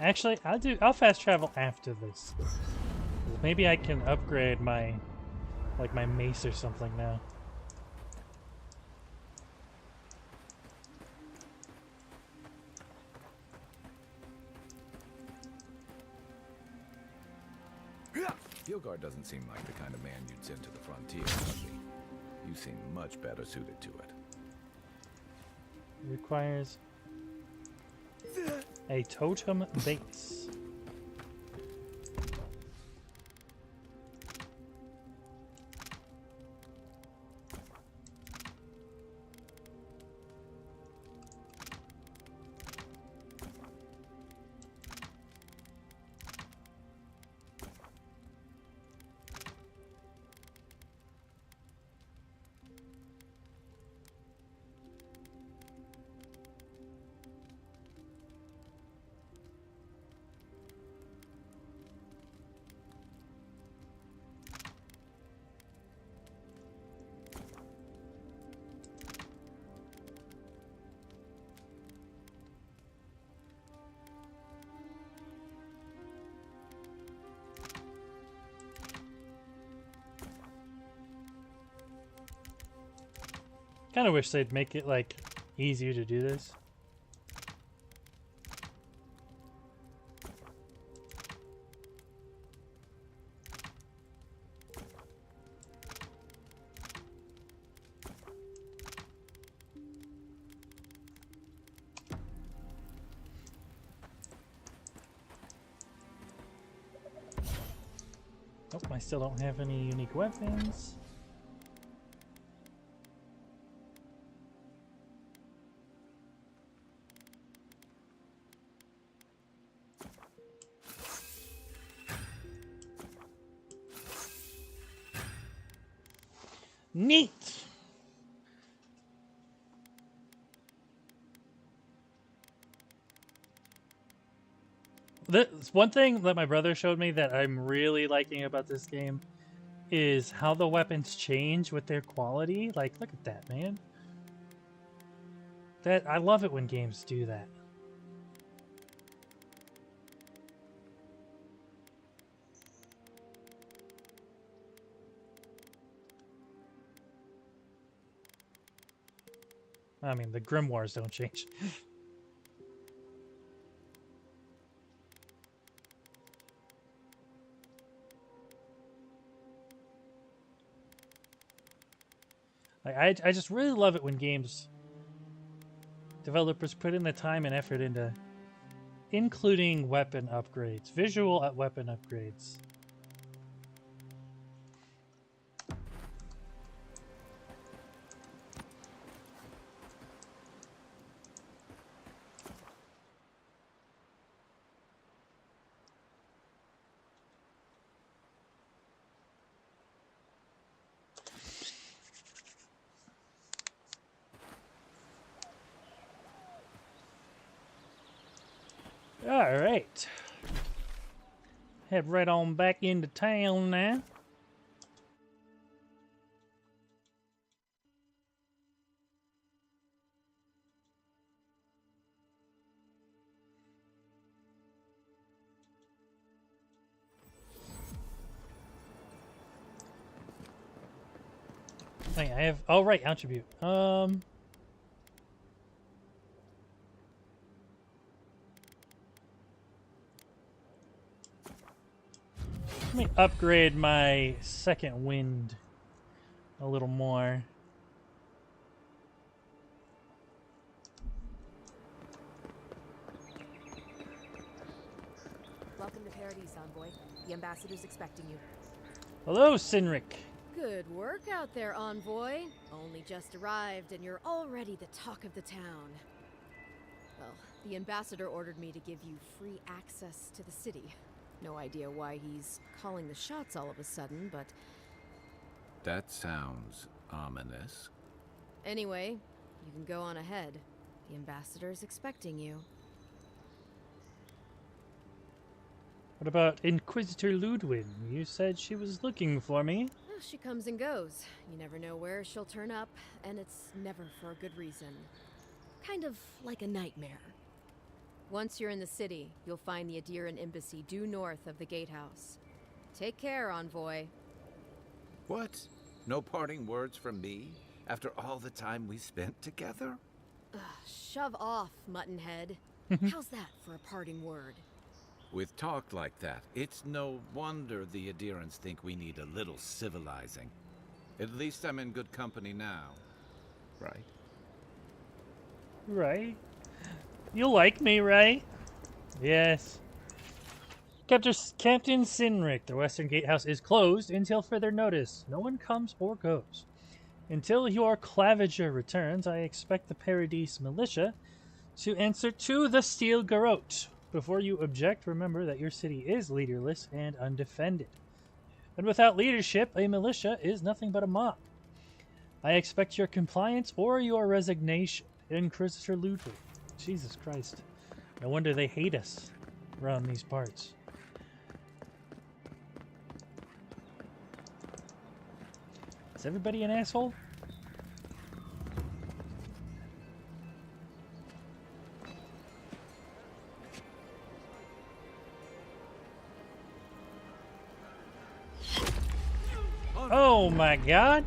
[SPEAKER 1] Actually, I'll fast travel after this. Maybe I can upgrade my my mace or something now.
[SPEAKER 9] Fieldguard doesn't seem like the kind of man you'd send to the frontier, does he? You seem much better suited to it.
[SPEAKER 1] It requires a totem base. Kind of wish they'd make it like easier to do this. Oh, I still don't have any unique weapons. Neat! One thing that my brother showed me that I'm really liking about this game is how the weapons change with their quality. Like, look at that, man. I love it when games do that. I mean, the grimoires don't change. I just really love it when games developers put in the time and effort into including weapon upgrades, visual weapon upgrades. Alright. Head right on back into town now. Wait, I have. Oh, right, attribute. Let me upgrade my second wind a little more.
[SPEAKER 8] Welcome to Paradise, Envoy. The ambassador's expecting you.
[SPEAKER 1] Hello, Sinric.
[SPEAKER 8] Good work out there, Envoy. Only just arrived, and you're already the talk of the town. Well, the ambassador ordered me to give you free access to the city. No idea why he's calling the shots all of a sudden, but...
[SPEAKER 9] That sounds ominous.
[SPEAKER 8] Anyway, you can go on ahead. The ambassador's expecting you.
[SPEAKER 1] What about Inquisitor Ludwig? You said she was looking for me.
[SPEAKER 8] Well, she comes and goes. You never know where she'll turn up, and it's never for a good reason. Kind of like a nightmare. Once you're in the city, you'll find the Adiran embassy due north of the gatehouse. Take care, Envoy.
[SPEAKER 9] What? No parting words from me? After all the time we spent together?
[SPEAKER 8] Ugh, shove off, Muttonhead. How's that for a parting word?
[SPEAKER 9] With talk like that, it's no wonder the Adirans think we need a little civilizing. At least I'm in good company now. Right?
[SPEAKER 1] Right. You like me, right? Yes. Captain Sinric, the Western Gatehouse is closed until further notice. No one comes or goes. Until your Claviger returns, I expect the Paradise militia to answer to the Steel Garrote. Before you object, remember that your city is leaderless and undefended. And without leadership, a militia is nothing but a mob. I expect your compliance or your resignation. Inquisitor Ludwig. Jesus Christ. No wonder they hate us around these parts. Is everybody an asshole? Oh my god!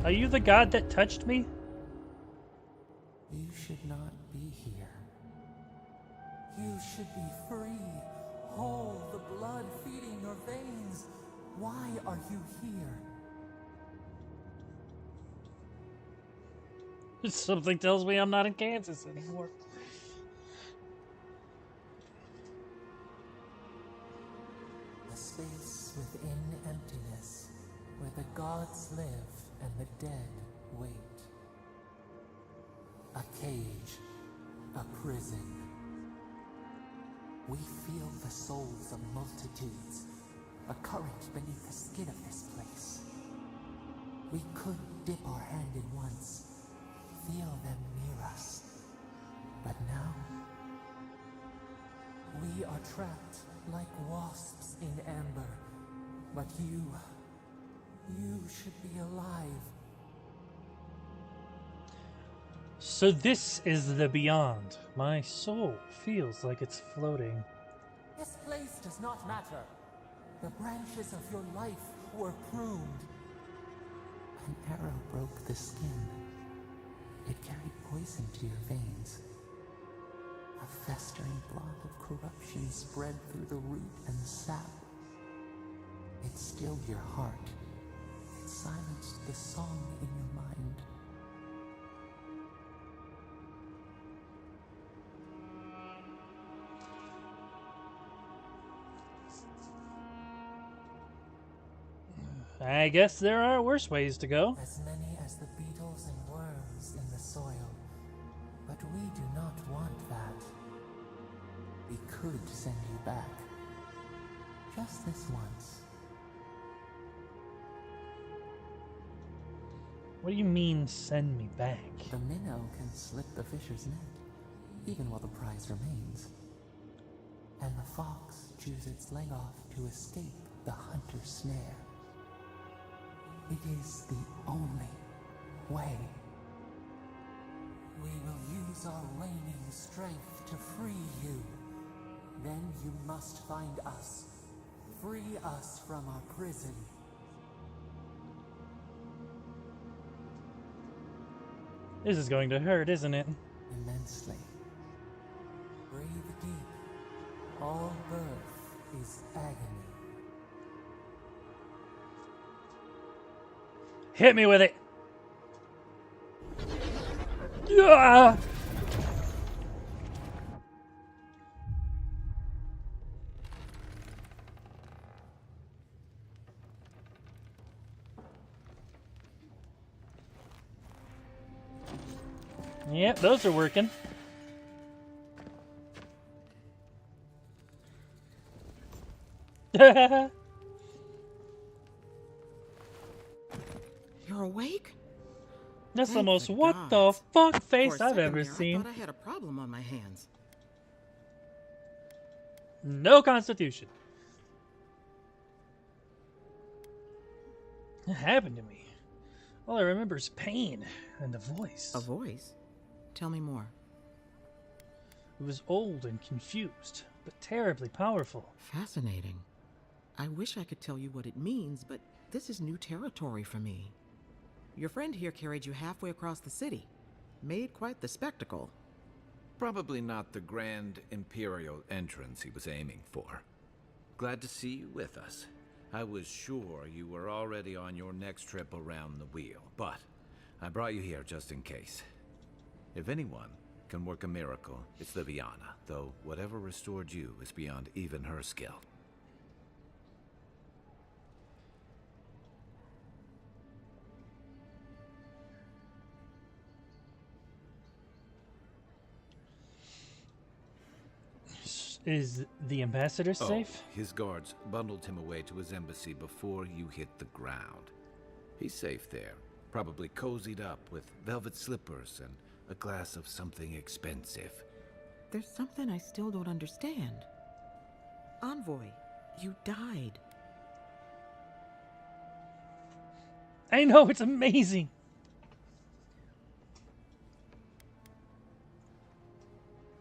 [SPEAKER 1] Are you the god that touched me?
[SPEAKER 4] You should not be here. You should be free, whole, the blood feeding your veins. Why are you here?
[SPEAKER 1] Something tells me I'm not in Kansas anymore.
[SPEAKER 4] A space within emptiness, where the gods live and the dead wait. A cage, a prison. We feel the souls of multitudes, a current beneath the skin of this place. We could dip our hand in once, feel them near us. But now, we are trapped like wasps in amber. But you should be alive.
[SPEAKER 1] So this is the beyond. My soul feels like it's floating.
[SPEAKER 4] This place does not matter. The branches of your life were pruned. An arrow broke the skin. It carried poison to your veins. A festering blot of corruption spread through the root and sap. It stilled your heart. It silenced the song in your mind.
[SPEAKER 1] I guess there are worse ways to go.
[SPEAKER 4] As many as the beetles and worms in the soil. But we do not want that. We could send you back. Just this once.
[SPEAKER 1] What do you mean, send me back?
[SPEAKER 4] The minnow can slip the fisher's net, even while the prize remains. And the fox chews its leg off to escape the hunter's snare. It is the only way. We will use our waning strength to free you. Then you must find us. Free us from our prison.
[SPEAKER 1] This is going to hurt, isn't it?
[SPEAKER 4] Immensely. Breathe deep. All birth is agony.
[SPEAKER 1] Hit me with it! Yeah! Yep, those are working.
[SPEAKER 16] You're awake?
[SPEAKER 1] That's the
[SPEAKER 16] Thank
[SPEAKER 1] most
[SPEAKER 16] the
[SPEAKER 1] what the
[SPEAKER 16] gods.
[SPEAKER 1] fuck
[SPEAKER 16] For
[SPEAKER 1] face
[SPEAKER 16] a
[SPEAKER 1] I've
[SPEAKER 16] second
[SPEAKER 1] ever
[SPEAKER 16] there,
[SPEAKER 1] seen.
[SPEAKER 16] I thought I had a problem on my hands.
[SPEAKER 1] No constitution. What happened to me? All I remember is pain and a voice.
[SPEAKER 16] A voice? Tell me more.
[SPEAKER 1] It was old and confused, but terribly powerful.
[SPEAKER 16] Fascinating. I wish I could tell you what it means, but this is new territory for me. Your friend here carried you halfway across the city. Made quite the spectacle.
[SPEAKER 9] Probably not the grand imperial entrance he was aiming for. Glad to see you with us. I was sure you were already on your next trip around the wheel, but I brought you here just in case. If anyone can work a miracle, it's Liviana, though whatever restored you is beyond even her skill.
[SPEAKER 1] Is the ambassador safe?
[SPEAKER 9] His guards bundled him away to his embassy before you hit the ground. He's safe there, probably cozied up with velvet slippers and a glass of something expensive.
[SPEAKER 16] There's something I still don't understand. Envoy, you died.
[SPEAKER 1] I know, it's amazing.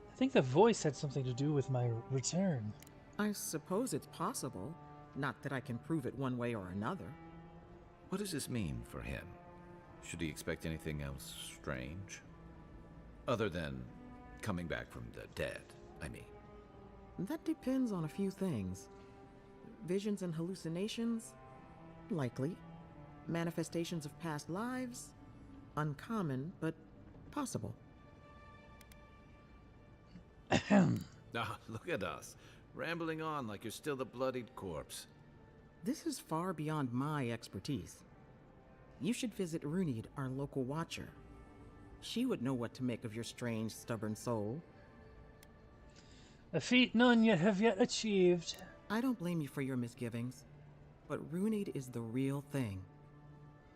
[SPEAKER 1] I think the voice had something to do with my return.
[SPEAKER 16] I suppose it's possible. Not that I can prove it one way or another.
[SPEAKER 9] What does this mean for him? Should he expect anything else strange? Other than coming back from the dead, I mean.
[SPEAKER 16] That depends on a few things. Visions and hallucinations? Likely. Manifestations of past lives? Uncommon, but possible.
[SPEAKER 9] Ah, look at us, rambling on like you're still a bloodied corpse.
[SPEAKER 16] This is far beyond my expertise. You should visit Runid, our local watcher. She would know what to make of your strange, stubborn soul.
[SPEAKER 1] A feat none yet have yet achieved.
[SPEAKER 16] I don't blame you for your misgivings, but Runid is the real thing.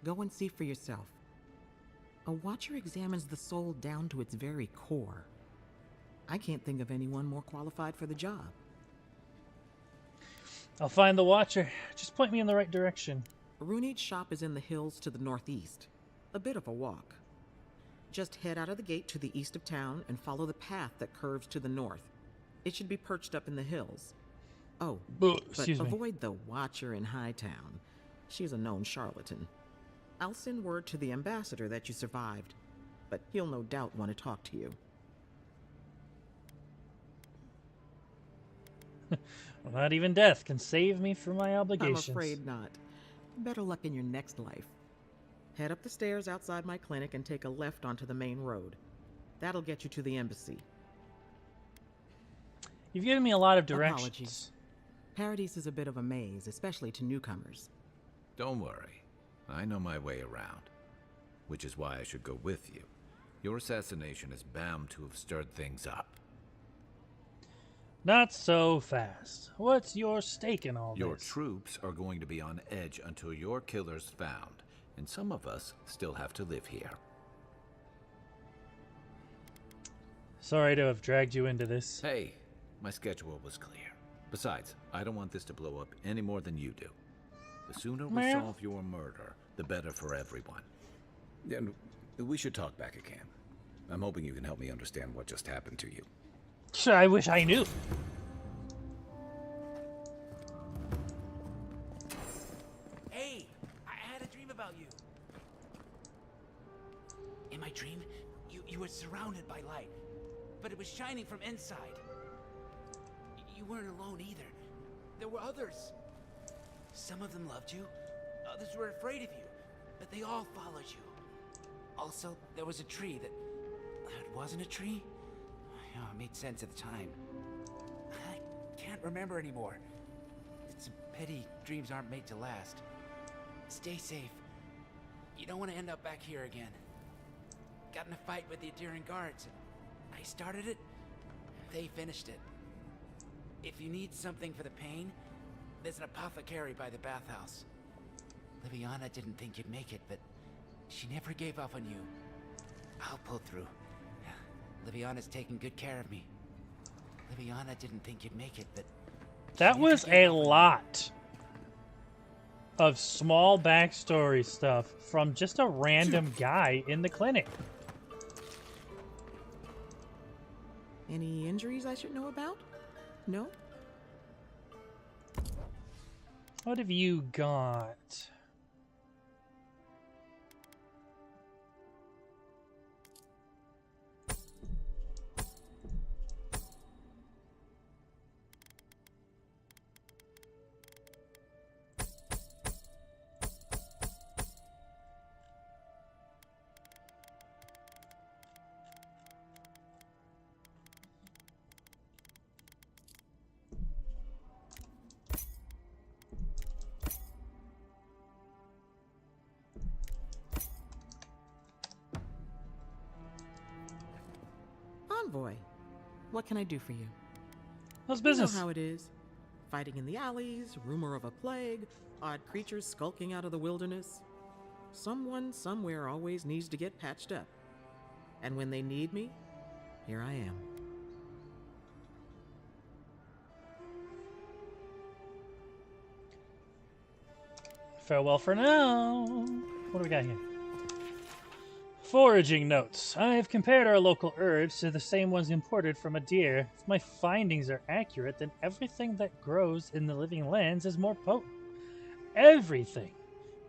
[SPEAKER 16] Go and see for yourself. A watcher examines the soul down to its very core. I can't think of anyone more qualified for the job.
[SPEAKER 1] I'll find the watcher. Just point me in the right direction.
[SPEAKER 16] Runid's shop is in the hills to the northeast. A bit of a walk. Just head out of the gate to the east of town and follow the path that curves to the north. It should be perched up in the hills. Oh, but avoid the watcher in Hightown. She's a known charlatan. I'll send word to the ambassador that you survived, but he'll no doubt want to talk to you.
[SPEAKER 1] Well, not even death can save me from my obligations.
[SPEAKER 16] I'm afraid not. Better luck in your next life. Head up the stairs outside my clinic and take a left onto the main road. That'll get you to the embassy.
[SPEAKER 1] You've given me a lot of directions.
[SPEAKER 16] Apologies. Paradise is a bit of a maze, especially to newcomers.
[SPEAKER 9] Don't worry. I know my way around. Which is why I should go with you. Your assassination is bound to have stirred things up.
[SPEAKER 1] Not so fast. What's your stake in all
[SPEAKER 9] Your
[SPEAKER 1] this?
[SPEAKER 9] troops are going to be on edge until your killer's found, and some of us still have to live here.
[SPEAKER 1] Sorry to have dragged you into this.
[SPEAKER 9] Hey, my schedule was clear. Besides, I don't want this to blow up any more than you do. The sooner we solve your murder, the better for everyone. And we should talk back at camp. I'm hoping you can help me understand what just happened to you.
[SPEAKER 1] Sure, I wish I knew.
[SPEAKER 17] Hey, I had a dream about you. In my dream, you were surrounded by light, but it was shining from inside. You weren't alone either. There were others. Some of them loved you, others were afraid of you, but they all followed you. Also, there was a tree that wasn't a tree. Oh, it made sense at the time. I can't remember anymore. It's a pity dreams aren't made to last. Stay safe. You don't want to end up back here again. Got in a fight with the Adherent guards. I started it, they finished it. If you need something for the pain, there's an apothecary by the bathhouse. Liviana didn't think you'd make it, but she never gave up on you. I'll pull through. Liviana's taking good care of me. Liviana didn't think you'd make it, but...
[SPEAKER 1] That was a lot of small backstory stuff from just a random guy in the clinic.
[SPEAKER 16] Any injuries I should know about? No?
[SPEAKER 1] What have you got?
[SPEAKER 16] Envoy, what can I do for you?
[SPEAKER 1] How's business?
[SPEAKER 16] You know how it is. Fighting in the alleys, rumor of a plague, odd creatures skulking out of the wilderness. Someone somewhere always needs to get patched up. And when they need me, here I am.
[SPEAKER 1] Farewell for now. What do we got here? Foraging notes. I have compared our local herbs to the same ones imported from Adir. If my findings are accurate, then everything that grows in the living lands is more potent. Everything.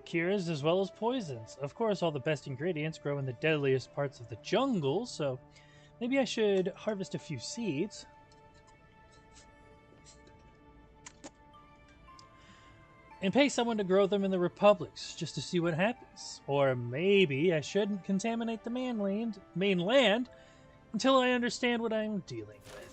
[SPEAKER 1] Cures as well as poisons. Of course, all the best ingredients grow in the deadliest parts of the jungle, so maybe I should harvest a few seeds. And pay someone to grow them in the republics, just to see what happens. Or maybe I shouldn't contaminate the mainland until I understand what I'm dealing with.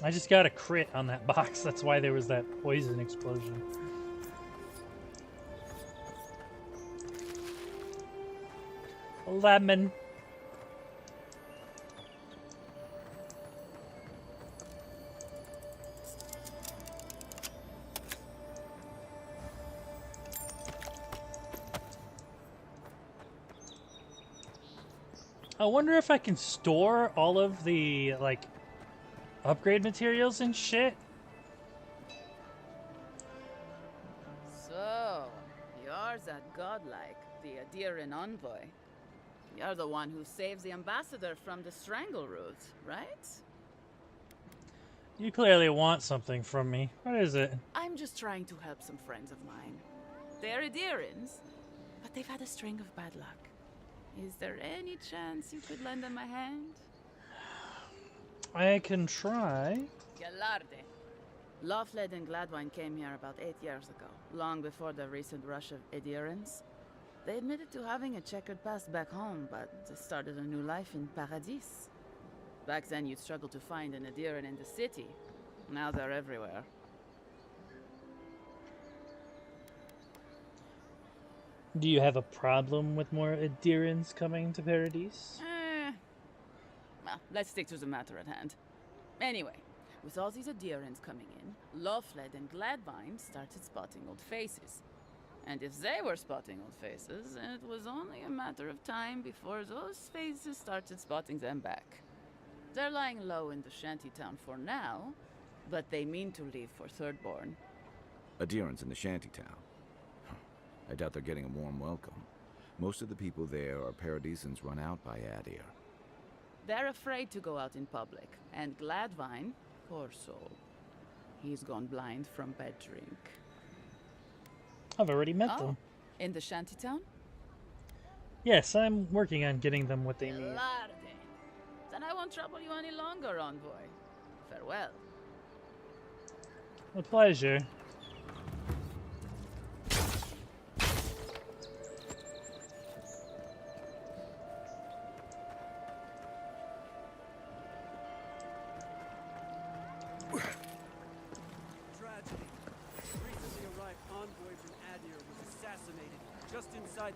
[SPEAKER 1] I just got a crit on that box. That's why there was that poison explosion. Lemon. I wonder if I can store all of the, like, upgrade materials and shit.
[SPEAKER 18] So, you're that godlike, the Adiran envoy. You're the one who saves the ambassador from the Strangleroots, right?
[SPEAKER 1] You clearly want something from me. What is it?
[SPEAKER 18] I'm just trying to help some friends of mine. They're Edirans, but they've had a string of bad luck. Is there any chance you could lend them a hand?
[SPEAKER 1] I can try.
[SPEAKER 18] Galarde. Lawfled and Gladwine came here about 8 years ago, long before the recent rush of Edirans. They admitted to having a checkered past back home, but they started a new life in Paradis. Back then, you'd struggle to find an Ediran in the city. Now they're everywhere.
[SPEAKER 1] Do you have a problem with more Edirans coming to Paradis?
[SPEAKER 18] Well, let's stick to the matter at hand. Anyway, with all these Edirans coming in, Lawfled and Gladwine started spotting old faces. And if they were spotting old faces, it was only a matter of time before those faces started spotting them back. They're lying low in the shantytown for now, but they mean to leave for Thirdborn.
[SPEAKER 9] Adirans in the shantytown. I doubt they're getting a warm welcome. Most of the people there are Paradisans run out by Adir.
[SPEAKER 18] They're afraid to go out in public, and Gladwine, poor soul, he's gone blind from bad drink.
[SPEAKER 1] I've already met them.
[SPEAKER 18] In the shantytown?
[SPEAKER 1] Yes, I'm working on getting them what they need.
[SPEAKER 18] Larde. Then I won't trouble you any longer, envoy. Farewell.
[SPEAKER 1] A pleasure.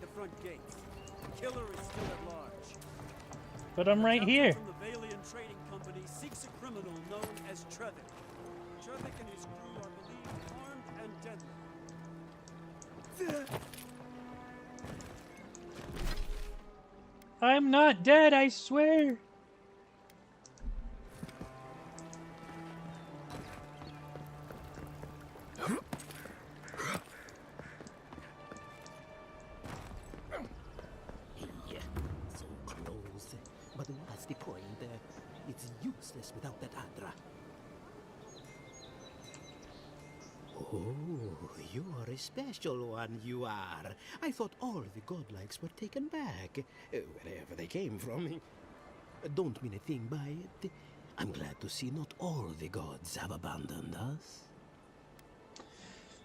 [SPEAKER 19] The front gates. The killer is still at large.
[SPEAKER 1] But I'm right here.
[SPEAKER 19] From the Valian Trading Company seeks a criminal known as Trevik. Trevik and his crew are believed armed and deadly.
[SPEAKER 1] I'm not dead, I swear.
[SPEAKER 5] Useless without that Adra. Oh, you are a special one, you are. I thought all the godlikes were taken back, wherever they came from. Don't mean a thing by it. I'm glad to see not all the gods have abandoned us.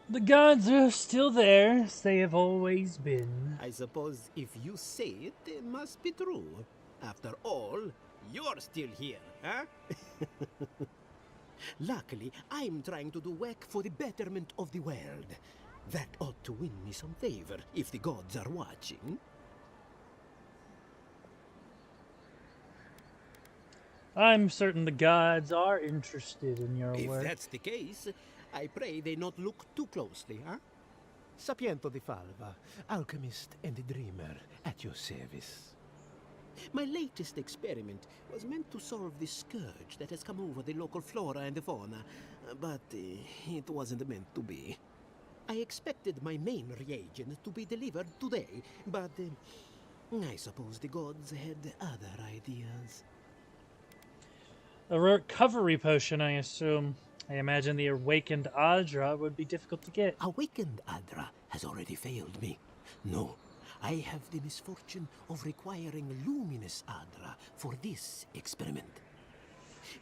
[SPEAKER 1] The gods are still there, as they have always been.
[SPEAKER 5] I suppose if you say it, it must be true. After all, you're still here, huh? Luckily, I'm trying to do work for the betterment of the world. That ought to win me some favor if the gods are watching.
[SPEAKER 1] I'm certain the gods are interested in your
[SPEAKER 5] If
[SPEAKER 1] work.
[SPEAKER 5] If that's the case, I pray they not look too closely, huh? Sapiento di Falva, alchemist and dreamer, at your service. My latest experiment was meant to solve the scourge that has come over the local flora and fauna, but it wasn't meant to be. I expected my main reagent to be delivered today, but I suppose the gods had other ideas.
[SPEAKER 1] A recovery potion, I assume. I imagine the awakened Adra would be difficult to get.
[SPEAKER 5] Awakened Adra has already failed me. No. I have the misfortune of requiring luminous Adra for this experiment.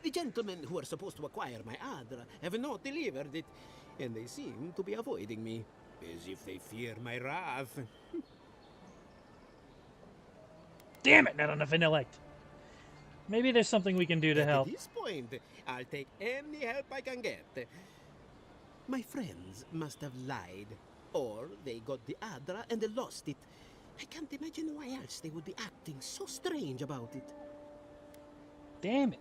[SPEAKER 5] The gentlemen who are supposed to acquire my Adra have not delivered it, and they seem to be avoiding me, as if they fear my wrath.
[SPEAKER 1] Damn it, not enough intellect. Maybe there's something we can do to help.
[SPEAKER 5] At this point, I'll take any help I can get. My friends must have lied, or they got the Adra and they lost it. I can't imagine why else they would be acting so strange about it.
[SPEAKER 1] Damn it.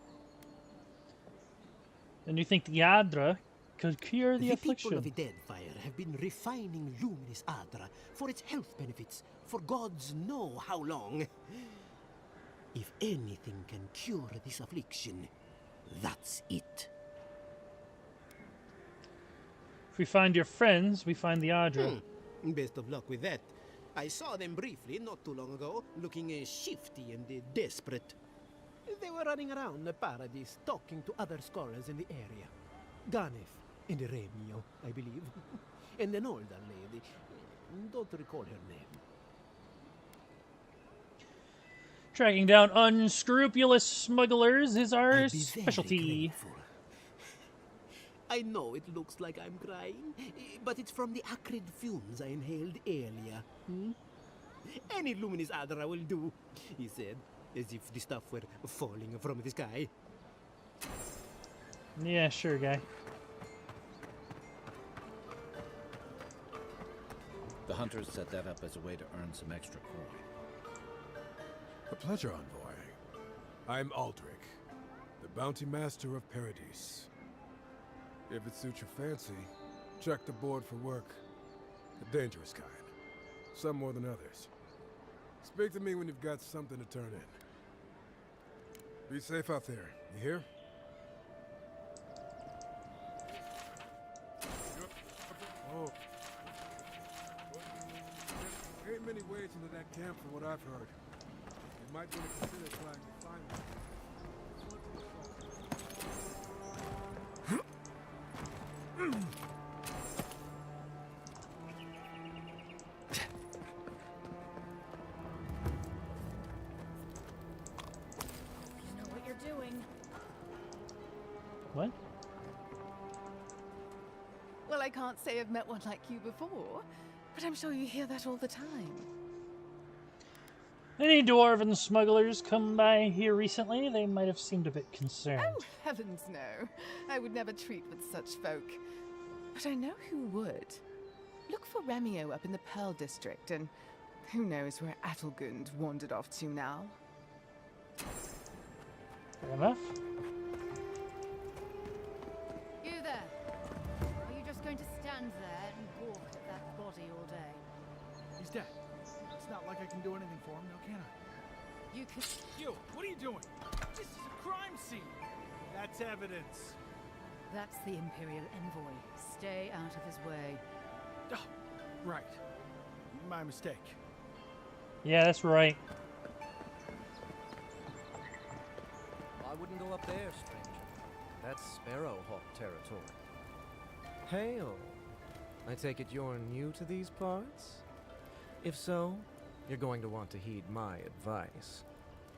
[SPEAKER 1] And you think the Adra could cure the affliction?
[SPEAKER 5] The people of the Deadfire have been refining luminous Adra for its health benefits for gods know how long. If anything can cure this affliction, that's it.
[SPEAKER 1] If we find your friends, we find the Adra.
[SPEAKER 5] Best of luck with that. I saw them briefly not too long ago, looking shifty and desperate.
[SPEAKER 20] They were running around the Paradise talking to other scholars in the area. Ganef and Remio, I believe. And an older lady. Don't recall her name.
[SPEAKER 1] Tracking down unscrupulous smugglers is our
[SPEAKER 20] I'd be very
[SPEAKER 1] specialty.
[SPEAKER 20] grateful. I know it looks like I'm crying, but it's from the acrid fumes I inhaled earlier. Any luminous adra will do, he said, as if the stuff were falling from the sky.
[SPEAKER 1] Yeah, sure, guy.
[SPEAKER 9] The hunters set that up as a way to earn some extra coin.
[SPEAKER 7] A pleasure, envoy. I'm Aldrich, the bounty master of Paradise. If it suits your fancy, check the board for work. The dangerous kind. Some more than others. Speak to me when you've got something to turn in. Be safe out there, you hear? Oh. There ain't many ways into that camp from what I've heard. You might want to consider trying to find one.
[SPEAKER 12] You know what you're doing.
[SPEAKER 1] What?
[SPEAKER 10] Well, I can't say I've met one like you before, but I'm sure you hear that all the time.
[SPEAKER 1] Any dwarven smugglers come by here recently? They might have seemed a bit concerned.
[SPEAKER 10] Oh, heavens no. I would never treat with such folk. But I know who would. Look for Remio up in the Pearl District, and who knows where Adelgund wandered off to now.
[SPEAKER 1] Fair enough.
[SPEAKER 21] You there. Are you just going to stand there and gawk at that body all day?
[SPEAKER 22] He's dead. It's not like I can do anything for him, now can I?
[SPEAKER 10] You could...
[SPEAKER 22] You! What are you doing? This is a crime scene! That's evidence.
[SPEAKER 21] That's the Imperial envoy. Stay out of his way.
[SPEAKER 22] Oh, right. My mistake.
[SPEAKER 1] Yeah, that's right.
[SPEAKER 23] I wouldn't go up there, stranger. That's Sparrowhawk territory. Hail. I take it you're new to these parts? If so, you're going to want to heed my advice.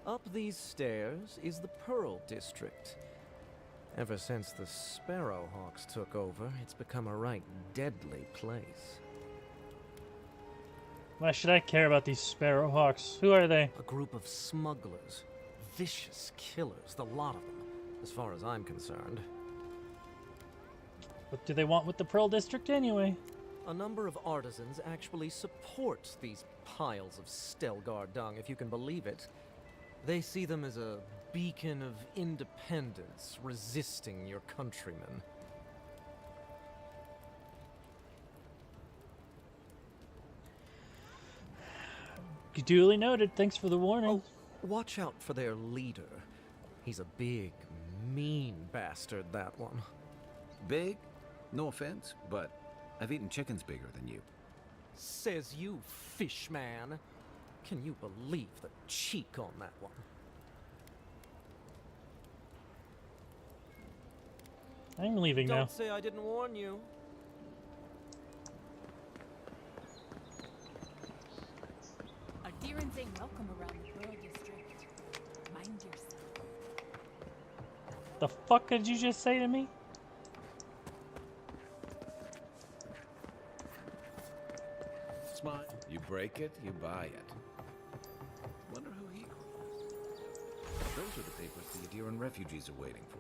[SPEAKER 23] Up these stairs is the Pearl District. Ever since the Sparrowhawks took over, it's become a right deadly place.
[SPEAKER 1] Why should I care about these Sparrowhawks? Who are they?
[SPEAKER 23] A group of smugglers. Vicious killers, the lot of them, as far as I'm concerned.
[SPEAKER 1] What do they want with the Pearl District anyway?
[SPEAKER 23] A number of artisans actually support these piles of Stelgar dung, if you can believe it. They see them as a beacon of independence, resisting your countrymen.
[SPEAKER 1] Duly noted. Thanks for the warning.
[SPEAKER 23] Oh, watch out for their leader. He's a big, mean bastard, that one.
[SPEAKER 9] Big? No offense, but I've eaten chickens bigger than you.
[SPEAKER 23] Says you, fish man. Can you believe the cheek on that one?
[SPEAKER 1] I'm leaving now.
[SPEAKER 23] Don't say I didn't warn you.
[SPEAKER 21] Adherents ain't welcome around the Pearl District. Mind yourself.
[SPEAKER 1] The fuck did you just say to me?
[SPEAKER 9] Smile. You break it, you buy it. Wonder who he was. Those are the papers the Adiran refugees are waiting for.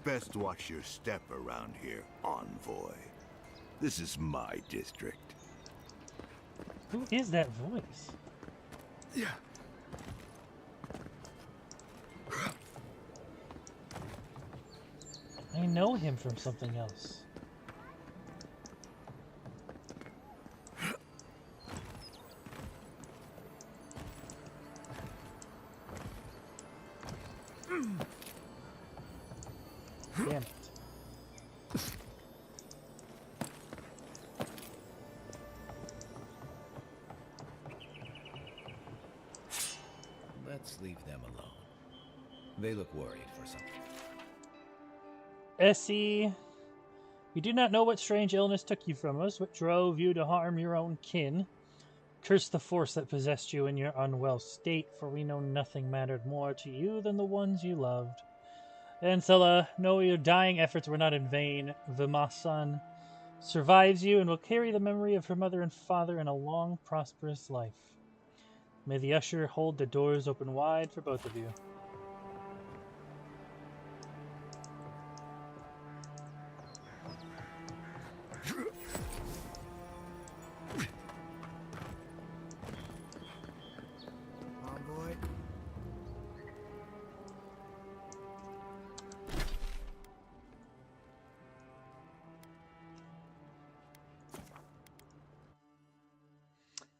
[SPEAKER 24] Best watch your step around here, envoy. This is my district.
[SPEAKER 1] Who is that voice?
[SPEAKER 24] Yeah.
[SPEAKER 1] I know him from something else. Damn it.
[SPEAKER 9] leave them alone. They look worried for something.
[SPEAKER 1] Essie, we do not know what strange illness took you from us, what drove you to harm your own kin. Curse the force that possessed you in your unwell state, for we know nothing mattered more to you than the ones you loved. Ancilla, know your dying efforts were not in vain. Vimasan survives you and will carry the memory of her mother and father in a long, prosperous life. May the usher hold the doors open wide for both of you.
[SPEAKER 22] Envoy.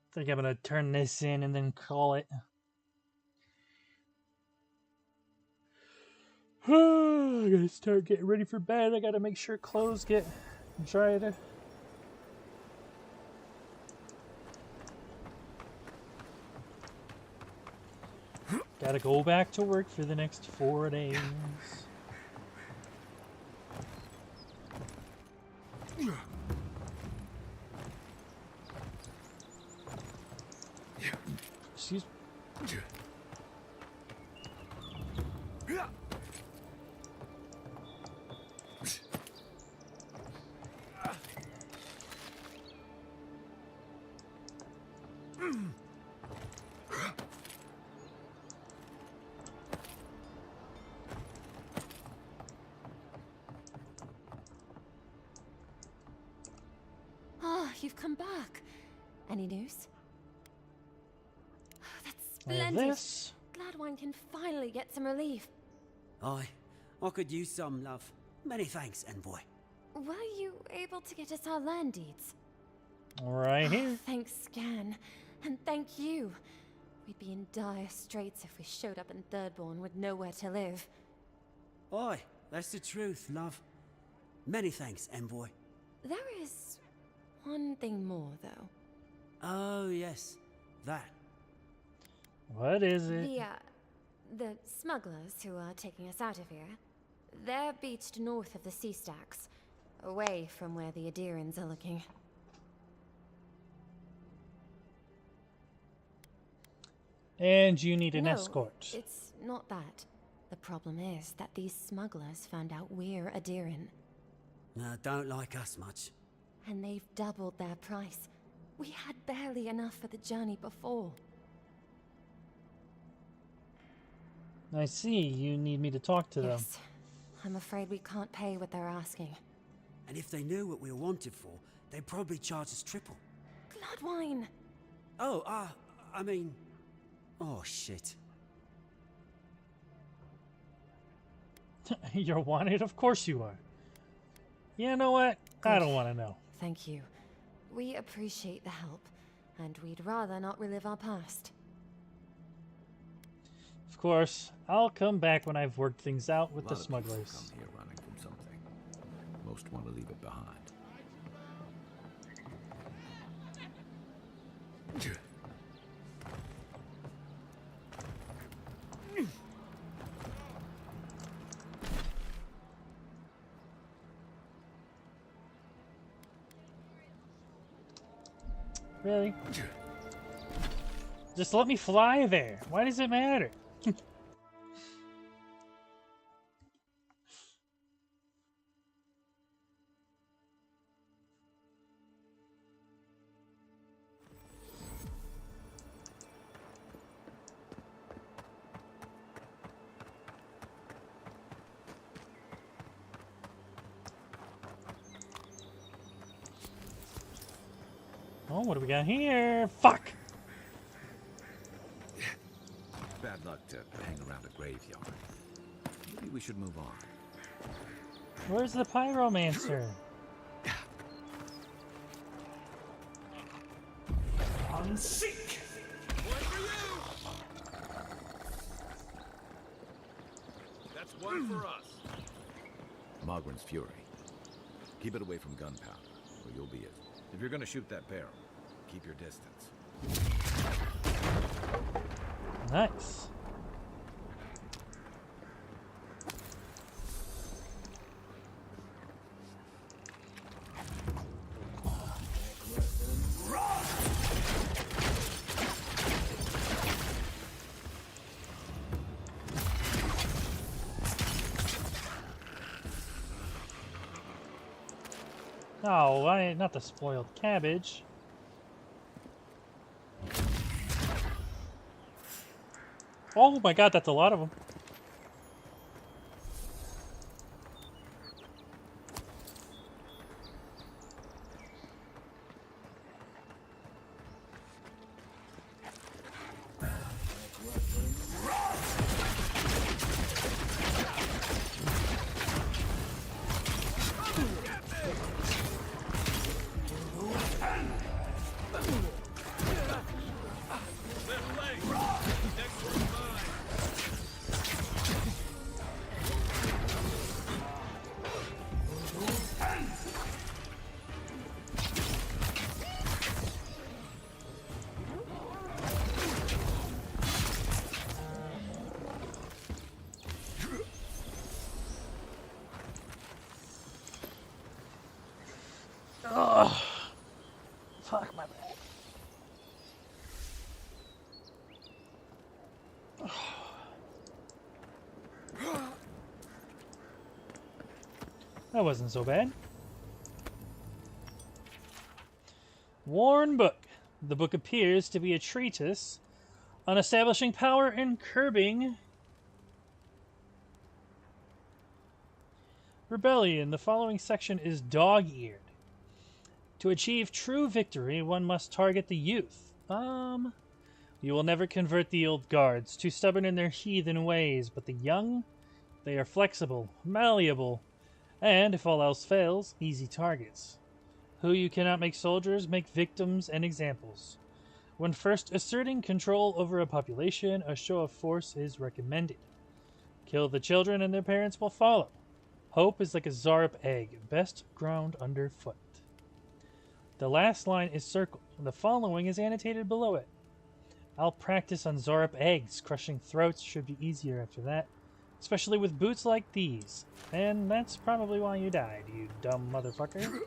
[SPEAKER 1] I think I'm gonna turn this in and then call it. I gotta start getting ready for bed. I gotta make sure clothes get dried. Gotta go back to work for the next 4 days. Excuse me.
[SPEAKER 8] Ah, you've come back. Any news? Oh, that's
[SPEAKER 1] I have
[SPEAKER 8] splendid.
[SPEAKER 1] this.
[SPEAKER 8] Gladwine can finally get some relief.
[SPEAKER 20] Aye, I could use some, love. Many thanks, Envoy.
[SPEAKER 8] Were you able to get us our land deeds?
[SPEAKER 1] Right here.
[SPEAKER 8] Thanks, Scan. And thank you. We'd be in dire straits if we showed up in Thirdborn with nowhere to live.
[SPEAKER 20] Aye, that's the truth, love. Many thanks, Envoy.
[SPEAKER 8] There is one thing more, though.
[SPEAKER 20] Oh, yes. That.
[SPEAKER 1] What is it?
[SPEAKER 8] The smugglers who are taking us out of here, they're beached north of the sea stacks, away from where the Adirans are looking.
[SPEAKER 1] And you need an
[SPEAKER 8] No,
[SPEAKER 1] escort.
[SPEAKER 8] It's not that. The problem is that these smugglers found out we're Adiran.
[SPEAKER 20] Don't like us much.
[SPEAKER 8] And they've doubled their price. We had barely enough for the journey before.
[SPEAKER 1] I see. You need me to talk to them.
[SPEAKER 8] Yes. I'm afraid we can't pay what they're asking.
[SPEAKER 20] And if they knew what we were wanted for, they'd probably charge us triple.
[SPEAKER 8] Gladwine!
[SPEAKER 20] Oh, I mean... Oh, shit.
[SPEAKER 1] You're wanted? Of course you are. You know what? I don't want to know.
[SPEAKER 8] Thank you. We appreciate the help, and we'd rather not relive our past.
[SPEAKER 1] Of course, I'll come back when I've worked things out with the
[SPEAKER 9] A lot of people
[SPEAKER 1] smugglers.
[SPEAKER 9] come here running from something. Most want to leave it behind.
[SPEAKER 1] Really? Just let me fly there. Why does it matter? Oh, what do we got here? Fuck!
[SPEAKER 9] Bad luck to hang around a graveyard. Maybe we should move on.
[SPEAKER 1] Where's the pyromancer?
[SPEAKER 5] Unseek!
[SPEAKER 7] That's one for us.
[SPEAKER 9] Mogren's Fury. Keep it away from gunpowder, or you'll be it. If you're gonna shoot that barrel, keep your distance.
[SPEAKER 1] Nice. Oh, not the spoiled cabbage. Oh my god, that's a lot of them. Ugh. Fuck my back. That wasn't so bad. Worn Book. The book appears to be a treatise on establishing power and curbing rebellion. The following section is dog-eared. To achieve true victory, one must target the youth. You will never convert the old guards, too stubborn in their heathen ways, but the young, they are flexible, malleable, and, if all else fails, easy targets. Who you cannot make soldiers, make victims and examples. When first asserting control over a population, a show of force is recommended. Kill the children and their parents will follow. Hope is like a Zarp egg, best ground underfoot. The last line is circled. The following is annotated below it. I'll practice on Zarp eggs. Crushing throats should be easier after that, especially with boots like these. And that's probably why you died, you dumb motherfucker.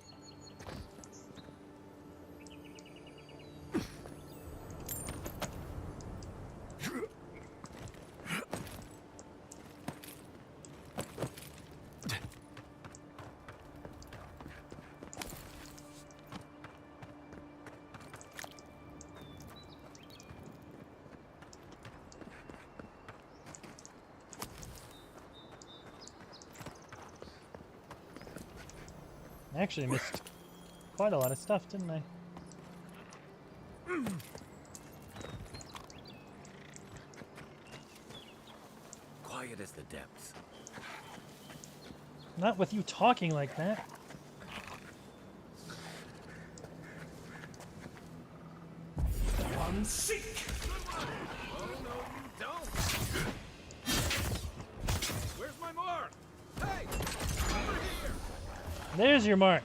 [SPEAKER 1] I actually missed quite a lot of stuff, didn't I?
[SPEAKER 9] Quiet as the depths.
[SPEAKER 1] Not with you talking like that.
[SPEAKER 5] One seek.
[SPEAKER 7] Oh, no, you don't. Where's my mark? Hey, over here.
[SPEAKER 1] There's your mark.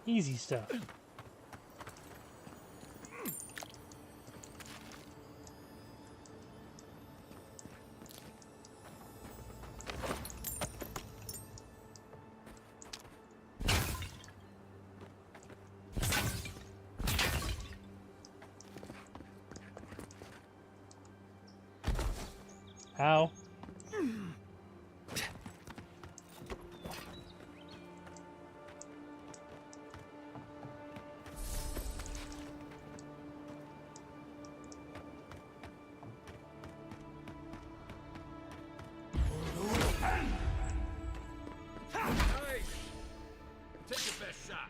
[SPEAKER 1] Easy stuff. Ow.
[SPEAKER 7] Take your best shot.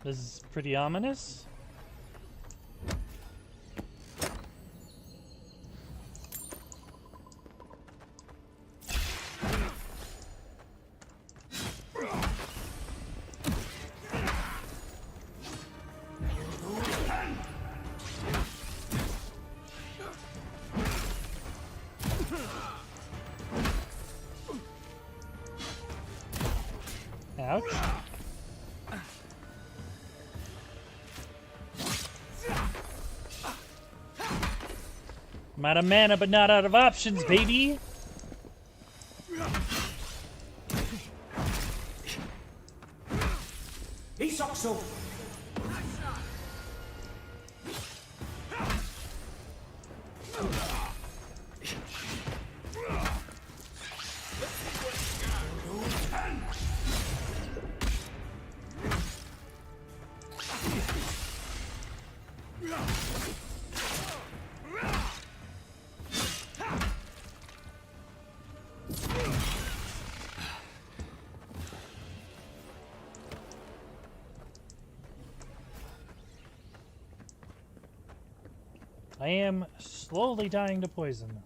[SPEAKER 1] This is pretty ominous. Ouch. I'm out of mana, but not out of options, baby.
[SPEAKER 20] Isokso!
[SPEAKER 1] I am slowly dying to poison.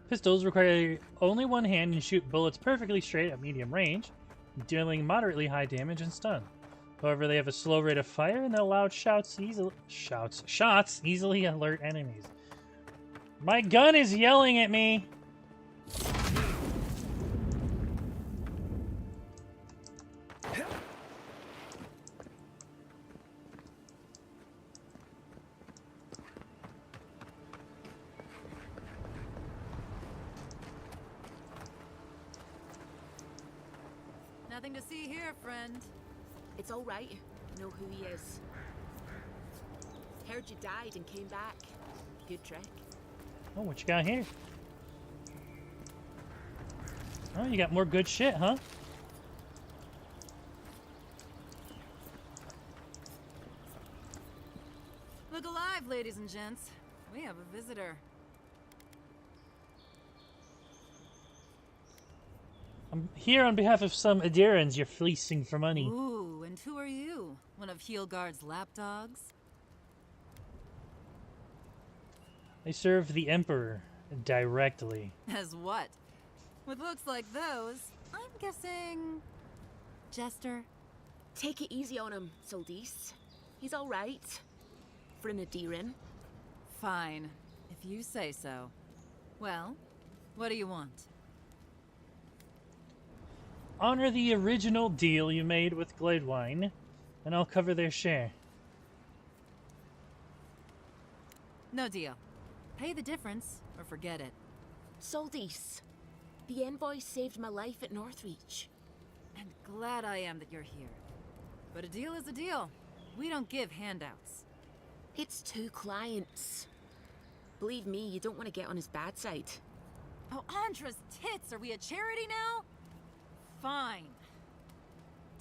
[SPEAKER 1] Pistols require only one hand and shoot bullets perfectly straight at medium range, dealing moderately high damage and stun. However, they have a slow rate of fire and their loud shots easily alert enemies. My gun is yelling at me!
[SPEAKER 21] Nothing to see here, friend.
[SPEAKER 6] It's all right. Know who he is. Heard you died and came back. Good trick.
[SPEAKER 1] Oh, what you got here? Oh, you got more good shit, huh?
[SPEAKER 21] Look alive, ladies and gents. We have a visitor.
[SPEAKER 1] I'm here on behalf of some Adirans you're fleecing for money.
[SPEAKER 21] Ooh, and who are you? One of Heelguard's lapdogs?
[SPEAKER 1] I serve the Emperor directly.
[SPEAKER 21] As what? With looks like those, I'm guessing... Jester?
[SPEAKER 6] Take it easy on him, Soldis. He's all right. For an Adiran.
[SPEAKER 21] Fine, if you say so. Well, what do you want?
[SPEAKER 1] Honor the original deal you made with Gladewine, and I'll cover their share.
[SPEAKER 21] No deal. Pay the difference, or forget it.
[SPEAKER 6] Soldis, the envoy saved my life at Northreach.
[SPEAKER 21] And glad I am that you're here. But a deal is a deal. We don't give handouts.
[SPEAKER 6] It's 2 clients. Believe me, you don't want to get on his bad side.
[SPEAKER 21] Oh, Andra's tits! Are we a charity now? Fine.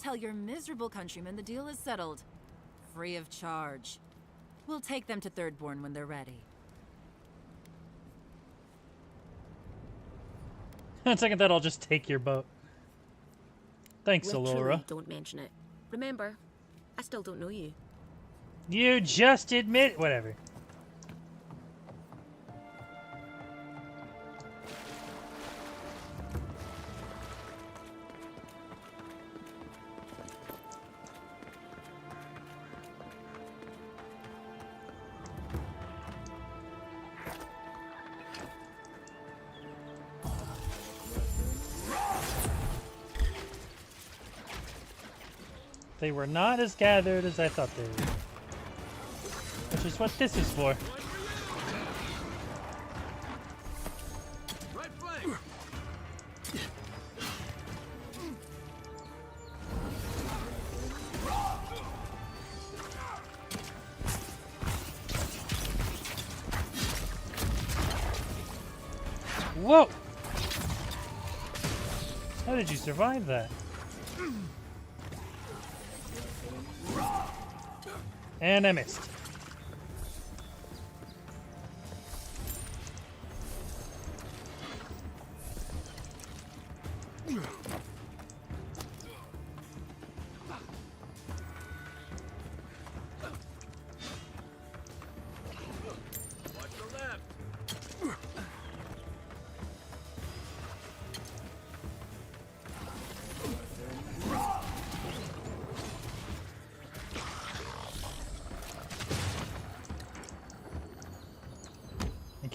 [SPEAKER 21] Tell your miserable countrymen the deal is settled. Free of charge. We'll take them to Thirdborn when they're ready.
[SPEAKER 1] Second that, I'll just take your boat. Thanks,
[SPEAKER 6] Literally,
[SPEAKER 1] Allura.
[SPEAKER 6] don't mention it. Remember, I still don't know you.
[SPEAKER 1] You just admit... Whatever. They were not as gathered as I thought they were. Which is what this is for.
[SPEAKER 7] Right flank.
[SPEAKER 1] Whoa! How did you survive that? And I missed.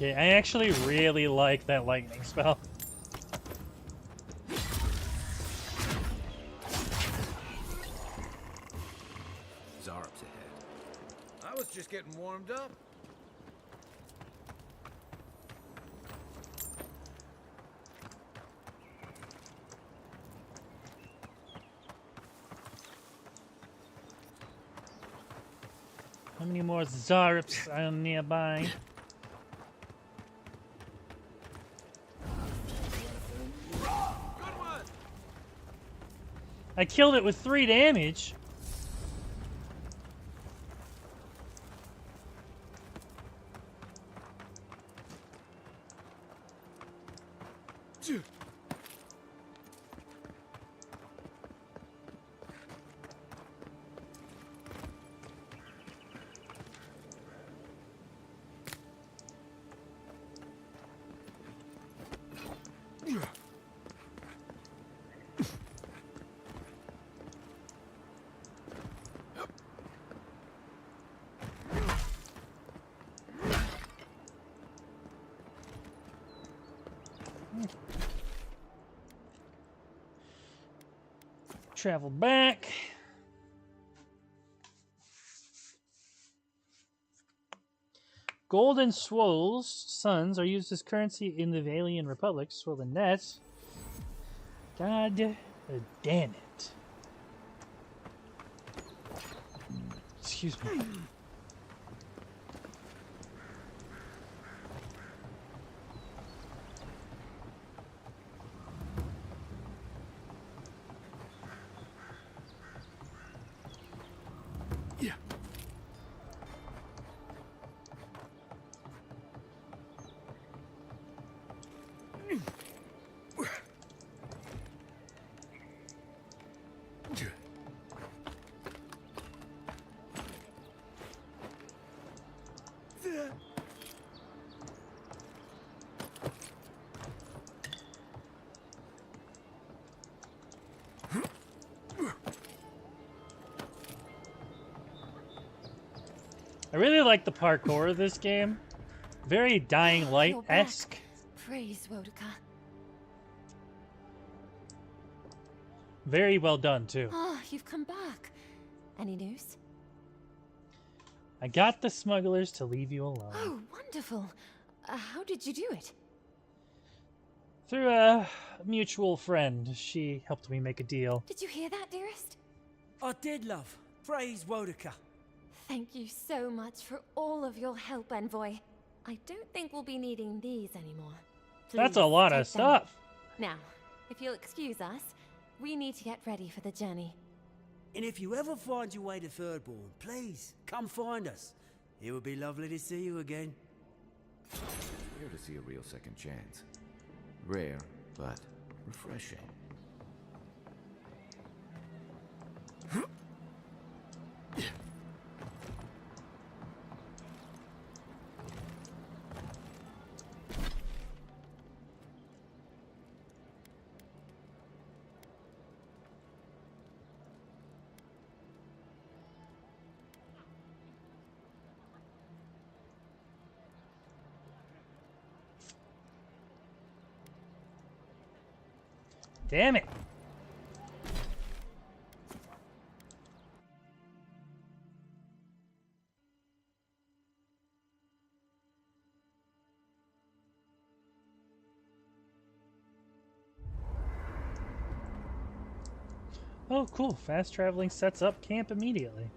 [SPEAKER 1] Okay, I actually really like that lightning spell.
[SPEAKER 9] Zarp's ahead. I was just getting warmed up.
[SPEAKER 1] How many more Zarps are nearby? I killed it with 3 damage. Travel back. Gold and Swole's sons are used as currency in the Valian Republic. Swole and Nets. God damn it. Excuse me. I really like the parkour of this game. Very Dying Light-esque.
[SPEAKER 8] Praise Wodika.
[SPEAKER 1] Very well done, too.
[SPEAKER 8] Ah, you've come back. Any news?
[SPEAKER 1] I got the smugglers to leave you alone.
[SPEAKER 8] Oh, wonderful. How did you do it?
[SPEAKER 1] Through a mutual friend. She helped me make a deal.
[SPEAKER 8] Did you hear that, dearest?
[SPEAKER 22] I did, love. Praise Wodika.
[SPEAKER 8] Thank you so much for all of your help, Envoy. I don't think we'll be needing these anymore.
[SPEAKER 1] That's a
[SPEAKER 8] Please,
[SPEAKER 1] lot
[SPEAKER 8] take
[SPEAKER 1] of
[SPEAKER 8] them.
[SPEAKER 1] stuff.
[SPEAKER 8] Now, if you'll excuse us, we need to get ready for the journey.
[SPEAKER 22] And if you ever find your way to Thirdborn, please come find us. It would be lovely to see you again.
[SPEAKER 9] Rare to see a real second chance. Rare, but refreshing.
[SPEAKER 1] Damn it. Oh, cool. Fast traveling sets up camp immediately.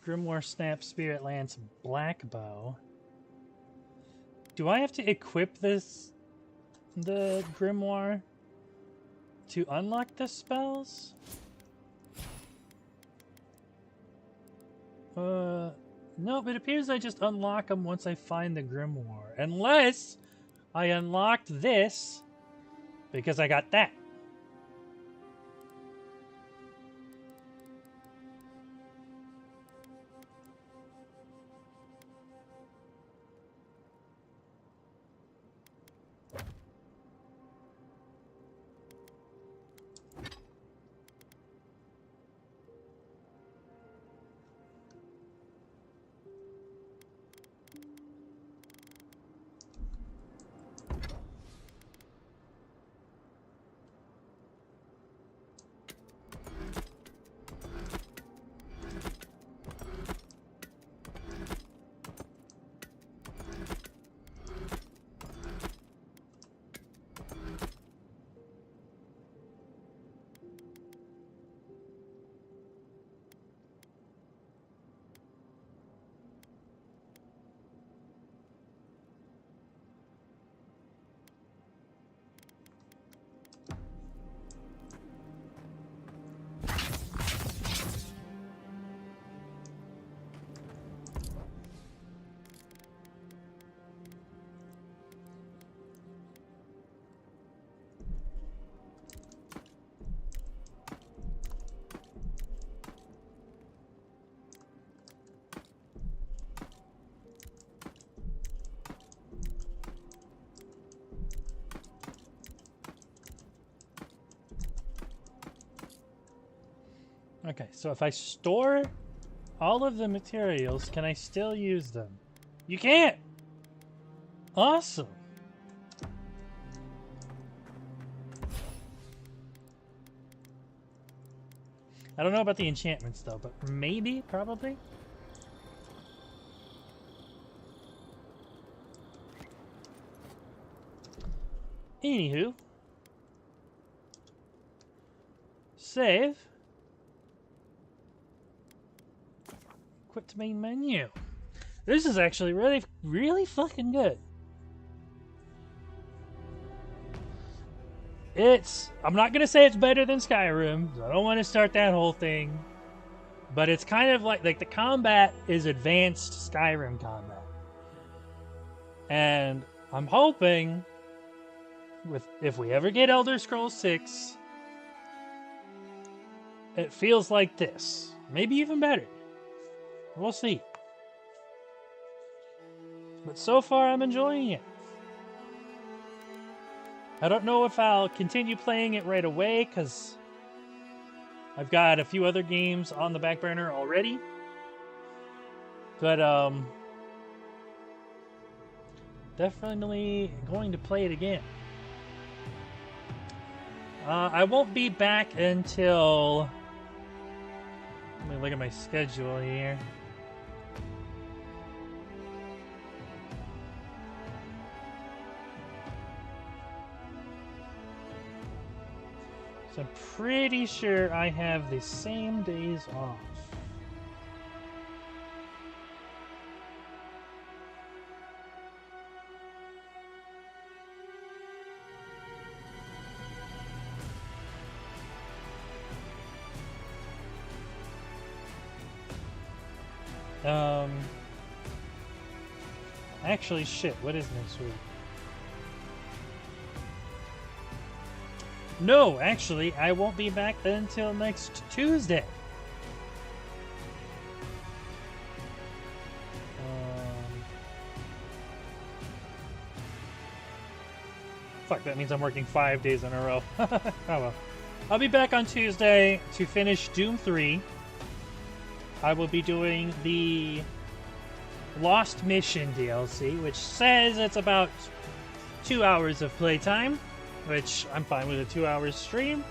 [SPEAKER 1] Grimoire Snap Spirit Lance Black Bow. Do I have to equip this, the Grimoire? to unlock the spells? Nope, it appears I just unlock them once I find the Grimoire. Unless I unlocked this because I got that. Okay, so if I store all of the materials, can I still use them? You can't! Awesome! I don't know about the enchantments though, but maybe, probably? Anywho. Save. Quit to main menu. This is actually really fucking good. I'm not gonna say it's better than Skyrim. I don't want to start that whole thing. But it's kind of like the combat is advanced Skyrim combat. And I'm hoping if we ever get Elder Scrolls 6, it feels like this. Maybe even better. We'll see. But so far, I'm enjoying it. I don't know if I'll continue playing it right away, because I've got a few other games on the back burner already. But, definitely going to play it again. I won't be back until... Let me look at my schedule here. So I'm pretty sure I have the same days off. Actually, shit, what is next week? No, actually, I won't be back until next Tuesday. Fuck, that means I'm working 5 days in a row. Oh well. I'll be back on Tuesday to finish Doom 3. I will be doing the Lost Mission DLC, which says it's about 2 hours of playtime, which I'm fine with a 2 hour stream.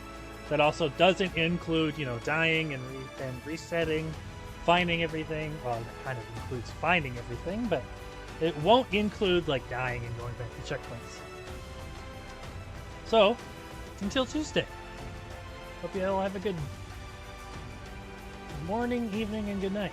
[SPEAKER 1] That also doesn't include, you know, dying and resetting, finding everything. Well, it kind of includes finding everything, but it won't include, like, dying and going back to checkpoints. So, until Tuesday. Hope you all have a good morning, evening, and good night.